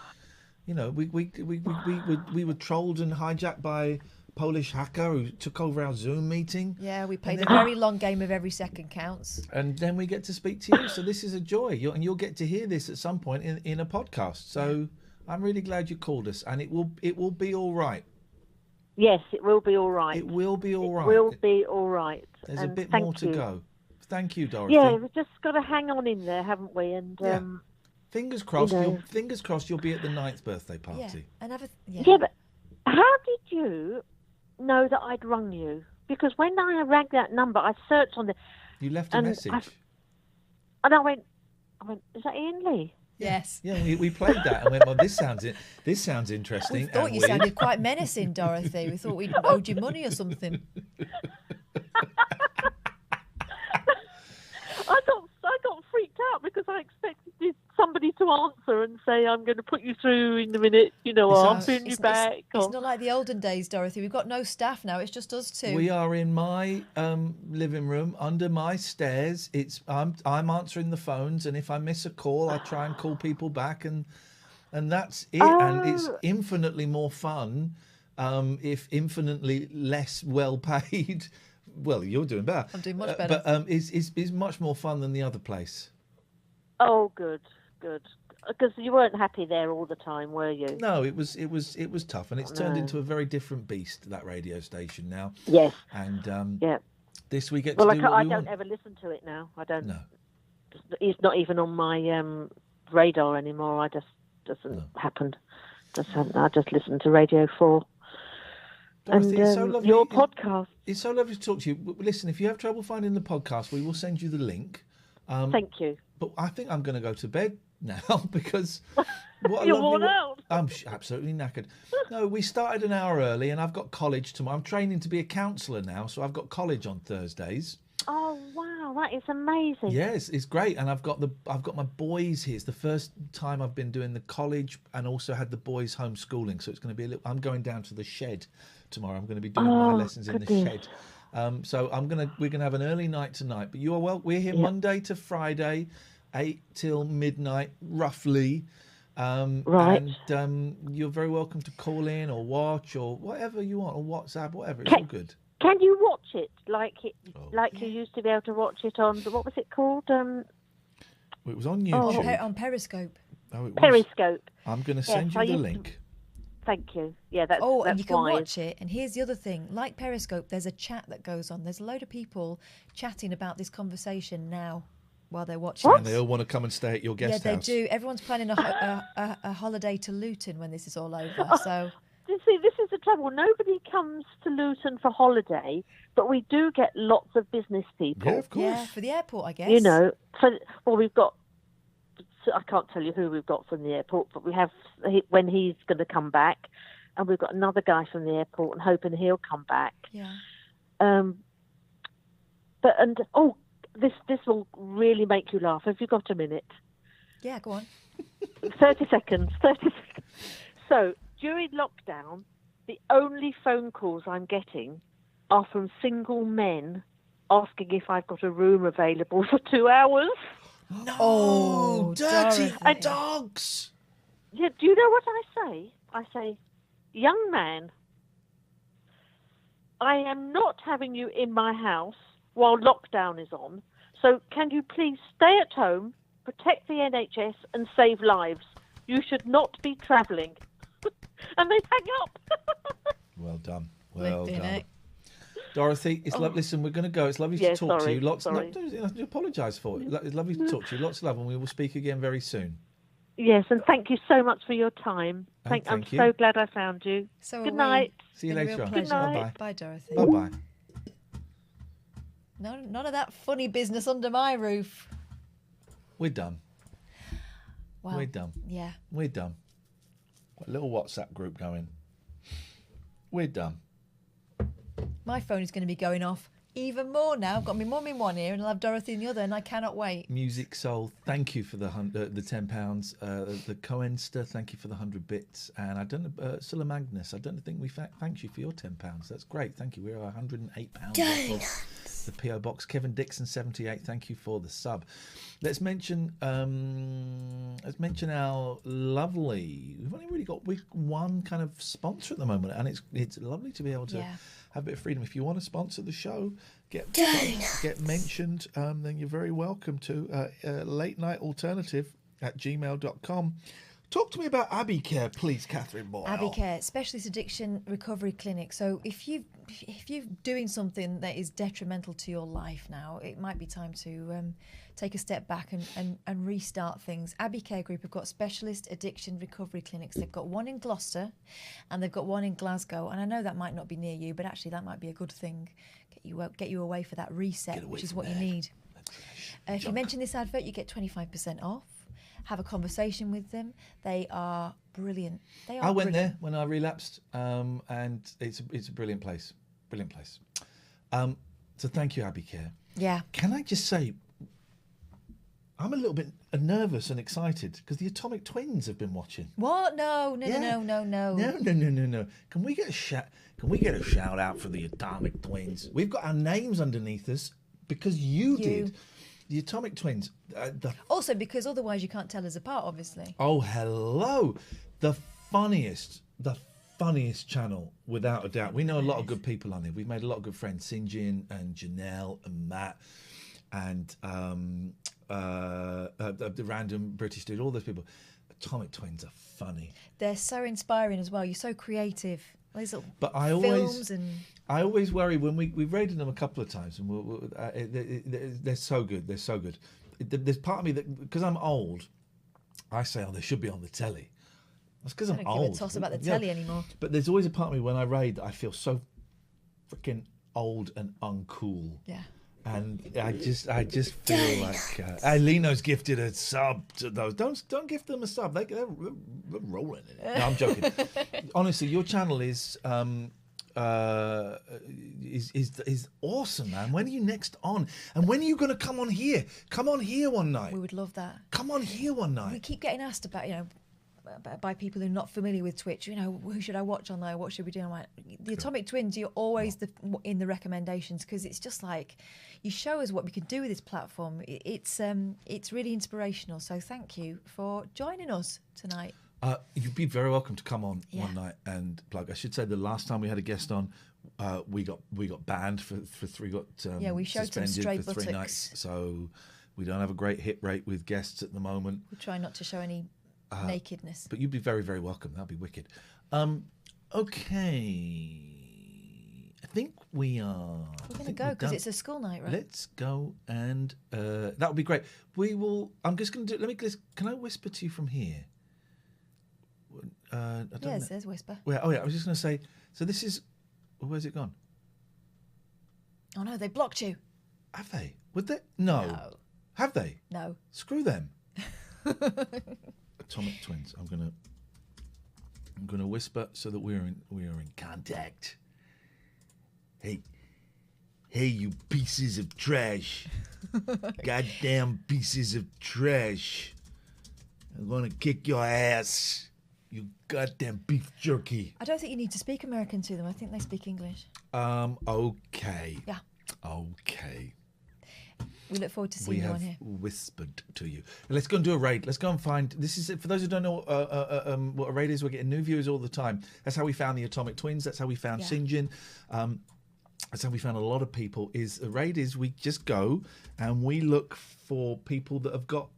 You know, we were trolled and hijacked by a Polish hacker who took over our Zoom meeting. Yeah, we played a very long game of Every Second Counts. And then we get to speak to you, so this is a joy. You'll get to hear this at some point in a podcast. So I'm really glad you called us, and it will be all right. Yes, it will be all right. It will be all right. It will be all right. There's and a bit thank more to you. go. Thank you, Dorothy. Yeah, we've just got to hang on in there, haven't we? And Fingers crossed. You know. Fingers crossed. You'll be at the 9th birthday party. Yeah, and have a Yeah, but how did you know that I'd rung you? Because when I rang that number, I searched on the. You left a message. And I went, is that Iain Lee? Yes. Yeah, we played that and went, well, this sounds interesting. We thought and you sounded quite menacing, Dorothy. We thought we'd owed you money or something. I got freaked out because I expected somebody to answer and say, I'm going to put you through in a minute, or I'll phone you back. It's not like the olden days, Dorothy. We've got no staff now. It's just us two. We are in my living room under my stairs. I'm answering the phones, and if I miss a call, I try and call people back, and that's it. And it's infinitely more fun, if infinitely less well paid. Well, you're doing better. I'm doing much better. But it's much more fun than the other place. Oh, good. Because you weren't happy there all the time, were you? No, it was tough, and it's turned into a very different beast, that radio station now. Yes. And yeah. This we get well, to do what I we don't want. ever listen to it now. I don't. No. It's not even on my radar anymore. Doesn't happen. I just listen to Radio 4. Dorothy, and it's so lovely. Your podcast. It's so lovely to talk to you. Listen, if you have trouble finding the podcast, we will send you the link. Thank you. But I think I'm going to go to bed now because what a You're lovely worn out. I'm absolutely knackered. No, we started an hour early, and I've got college tomorrow. I'm training to be a counsellor now, so I've got college on Thursdays. Oh wow, that is amazing. Yes, it's great, and I've got my boys here. It's the first time I've been doing the college and also had the boys homeschooling. So it's going to be a little. I'm going down to the shed tomorrow. I'm going to be doing my lessons in the shed. So we're gonna have an early night tonight. But you are we're here Monday to Friday, 8 till midnight roughly. Right. And you're very welcome to call in or watch or whatever you want, or WhatsApp, whatever. It's all good. Can you watch it like you used to be able to watch it on what was it called? It was on YouTube. On Periscope. Oh, it was. Periscope. I'm going to send you the link. Thank you. Yeah, that's and you can wise. watch it. And here's the other thing: like Periscope, there's a chat that goes on. There's a load of people chatting about this conversation now while they're watching. And they all want to come and stay at your guest house. house. Yeah, they do. Everyone's planning a holiday to Luton when this is all over. So. You see, this is the trouble. Nobody comes to Luton for holiday, but we do get lots of business people. Yeah, of course. Yeah, for the airport, I guess. We've got. I can't tell you who we've got from the airport, but we have when he's going to come back, and we've got another guy from the airport, and hoping he'll come back. Yeah. This will really make you laugh. Have you got a minute? Yeah, go on. 30 seconds. So, during lockdown, the only phone calls I'm getting are from single men asking if I've got a room available for 2 hours. No, dirty dogs. Yeah, do you know what I say? I say, young man, I am not having you in my house while lockdown is on, so can you please stay at home, protect the NHS and save lives? You should not be travelling. And they hang up. Well done. Well done. Dorothy, it's lovely. Listen, we're going to go. It's lovely to talk to you. I apologise for it. It's lovely to talk to you. Lots of love, and we will speak again very soon. Yes, and thank you so much for your time. I'm so glad I found you. So good night. See you later on. Good night. Bye-bye. Bye, Dorothy. Bye-bye. No, none of that funny business under my roof. We're done. Well, we're done. Yeah. We're done. Got a little WhatsApp group going. We're done. My phone is going to be going off even more now. I've got my mum in one ear and I'll have Dorothy in the other, and I cannot wait. Music Soul, thank you for the £10. The Coenster, thank you for the 100 bits. And I don't know, Scylla Magnus, I don't think we thanked you for your £10. That's great, thank you. We're £108 off the PO box. Kevin Dixon 78, thank you for the sub. Let's mention our lovely. We've only really got one kind of sponsor at the moment, and it's lovely to be able to have a bit of freedom. If you want to sponsor the show, get mentioned, then you're very welcome to late night alternative at gmail.com. Talk to me about Abbey Care, please, Catherine Boyle. Abbey Care, specialist addiction recovery clinic. So if you're doing something that is detrimental to your life now, it might be time to take a step back and restart things. Abbey Care Group have got specialist addiction recovery clinics. They've got one in Gloucester and they've got one in Glasgow. And I know that might not be near you, but actually that might be a good thing. Get you away for that reset, which is what you need. If you mention this advert, you get 25% off. Have a conversation with them. They are brilliant. I went there when I relapsed, and it's a brilliant place. Brilliant place. So thank you, Abbey Care. Yeah. Can I just say, I'm a little bit nervous and excited because the Atomic Twins have been watching. What? No. No. Can we get a shout out for the Atomic Twins? We've got our names underneath us because you did. The Atomic Twins. Also, because otherwise you can't tell us apart, obviously. Oh, hello. The funniest channel, without a doubt. We know a lot of good people on there. We've made a lot of good friends. Sinjin and Janelle and Matt and the random British dude, all those people. Atomic Twins are funny. They're so inspiring as well. You're so creative. These little But I always worry when we've rated them a couple of times, and they're so good. They're so good. There's part of me that, because I'm old, I say, they should be on the telly. That's because I'm old. I don't give a toss about the telly anymore. But there's always a part of me when I raid that I feel so freaking old and uncool. Yeah. And I just feel like Lino's gifted a sub to those. Don't gift them a sub. They're rolling in it. No, I'm joking. Honestly, your channel is awesome, man. When are you next on? And when are you going to come on here? Come on here one night. We would love that. Come on here one night. We keep getting asked about, by people who are not familiar with Twitch, who should I watch on there? What should we do? I'm like, the Atomic Twins, you're always in the recommendations because it's just like you show us what we can do with this platform. It's really inspirational. So thank you for joining us tonight. You'd be very welcome to come on one night and plug. I should say the last time we had a guest on, we got banned for three. We showed some suspended stray for 3 buttocks. nights. So we don't have a great hit rate with guests at the moment. We try not to show any nakedness. But you'd be very, very welcome. That'd be wicked. Okay. I think we are. We're going to go because it's a school night, right? Let's go, and that would be great. We will. I'm just going to do. Can I whisper to you from here? I don't know. There's whisper. Well, I was just going to say. So this is. Where's it gone? Oh no, they blocked you. Have they? Would they? No. Have they? No. Screw them. Atomic Twins. I'm gonna whisper so that we are in contact. Hey, you pieces of trash! Goddamn pieces of trash! I'm gonna kick your ass, you goddamn beef jerky. I don't think you need to speak American to them. I think they speak English. Okay. Yeah. Okay. We look forward to seeing you on here. We have whispered to you. Let's go and do a raid. Let's go and find. This is for those who don't know what a raid is. We're getting new viewers all the time. That's how we found the Atomic Twins. That's how we found Sinjin. That's how we found a lot of people. Is a raid is we just go and we look for people that have got.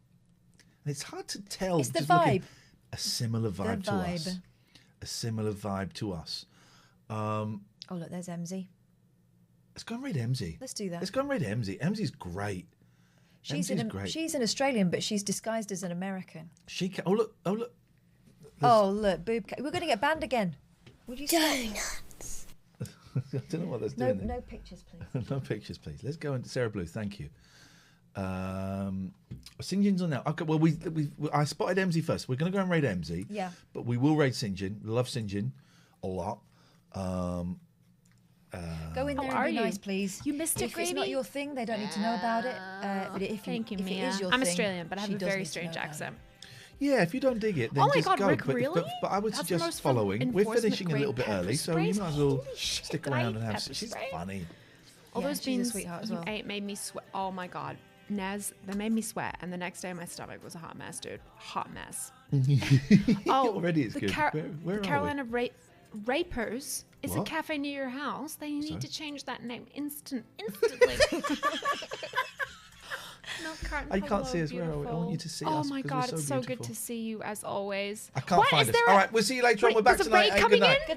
And it's hard to tell. It's the vibe. A similar vibe to us. A similar vibe to us. Oh look, there's MZ. Let's go and raid MZ. Let's do that. Let's go and raid MZ. MZ's great. She's an Australian, but she's disguised as an American. She can. Oh look! Oh look! Boob. We're going to get banned again. Would you say? Donuts. I don't know what that's doing. No pictures, please. No pictures, please. Let's go into Sarah Blue. Thank you. Sinjin's on now. Okay. Well, I spotted MZ first. We're going to go and raid MZ. Yeah. But we will raid Sinjin. We love Sinjin a lot. Go in there and be nice, please. You missed it, If it's not your thing, they don't need to know about it. But if Thank you, if Mia. it is your I'm thing, Australian, but I have she a does very need to strange know about accent. Yeah, if you don't dig it, then Oh my just God, go. Rick, but, really? but I would That's suggest the most following. We're enforcement finishing a little bit grade early, so pepper you might as well sprays. stick Holy around and have. pepper She's spray. funny. All Yeah, those she's a beans sweetheart as you well. ate made me sweat. Oh my God. Nez, they made me sweat. And the next day, my stomach was a hot mess, dude. Hot mess. Already it's the good. Where are we? Carolina Rapers is a What? cafe near your house. They need Sorry? to change that name instantly. Carton, I can't see hello, us. Where are we? I beautiful. want you to see oh us. my because God, we're it's so so good beautiful. to see you as always. I can't find us. All right, we'll see you later on. We're back There's a tonight. raid Hey, coming good night. in.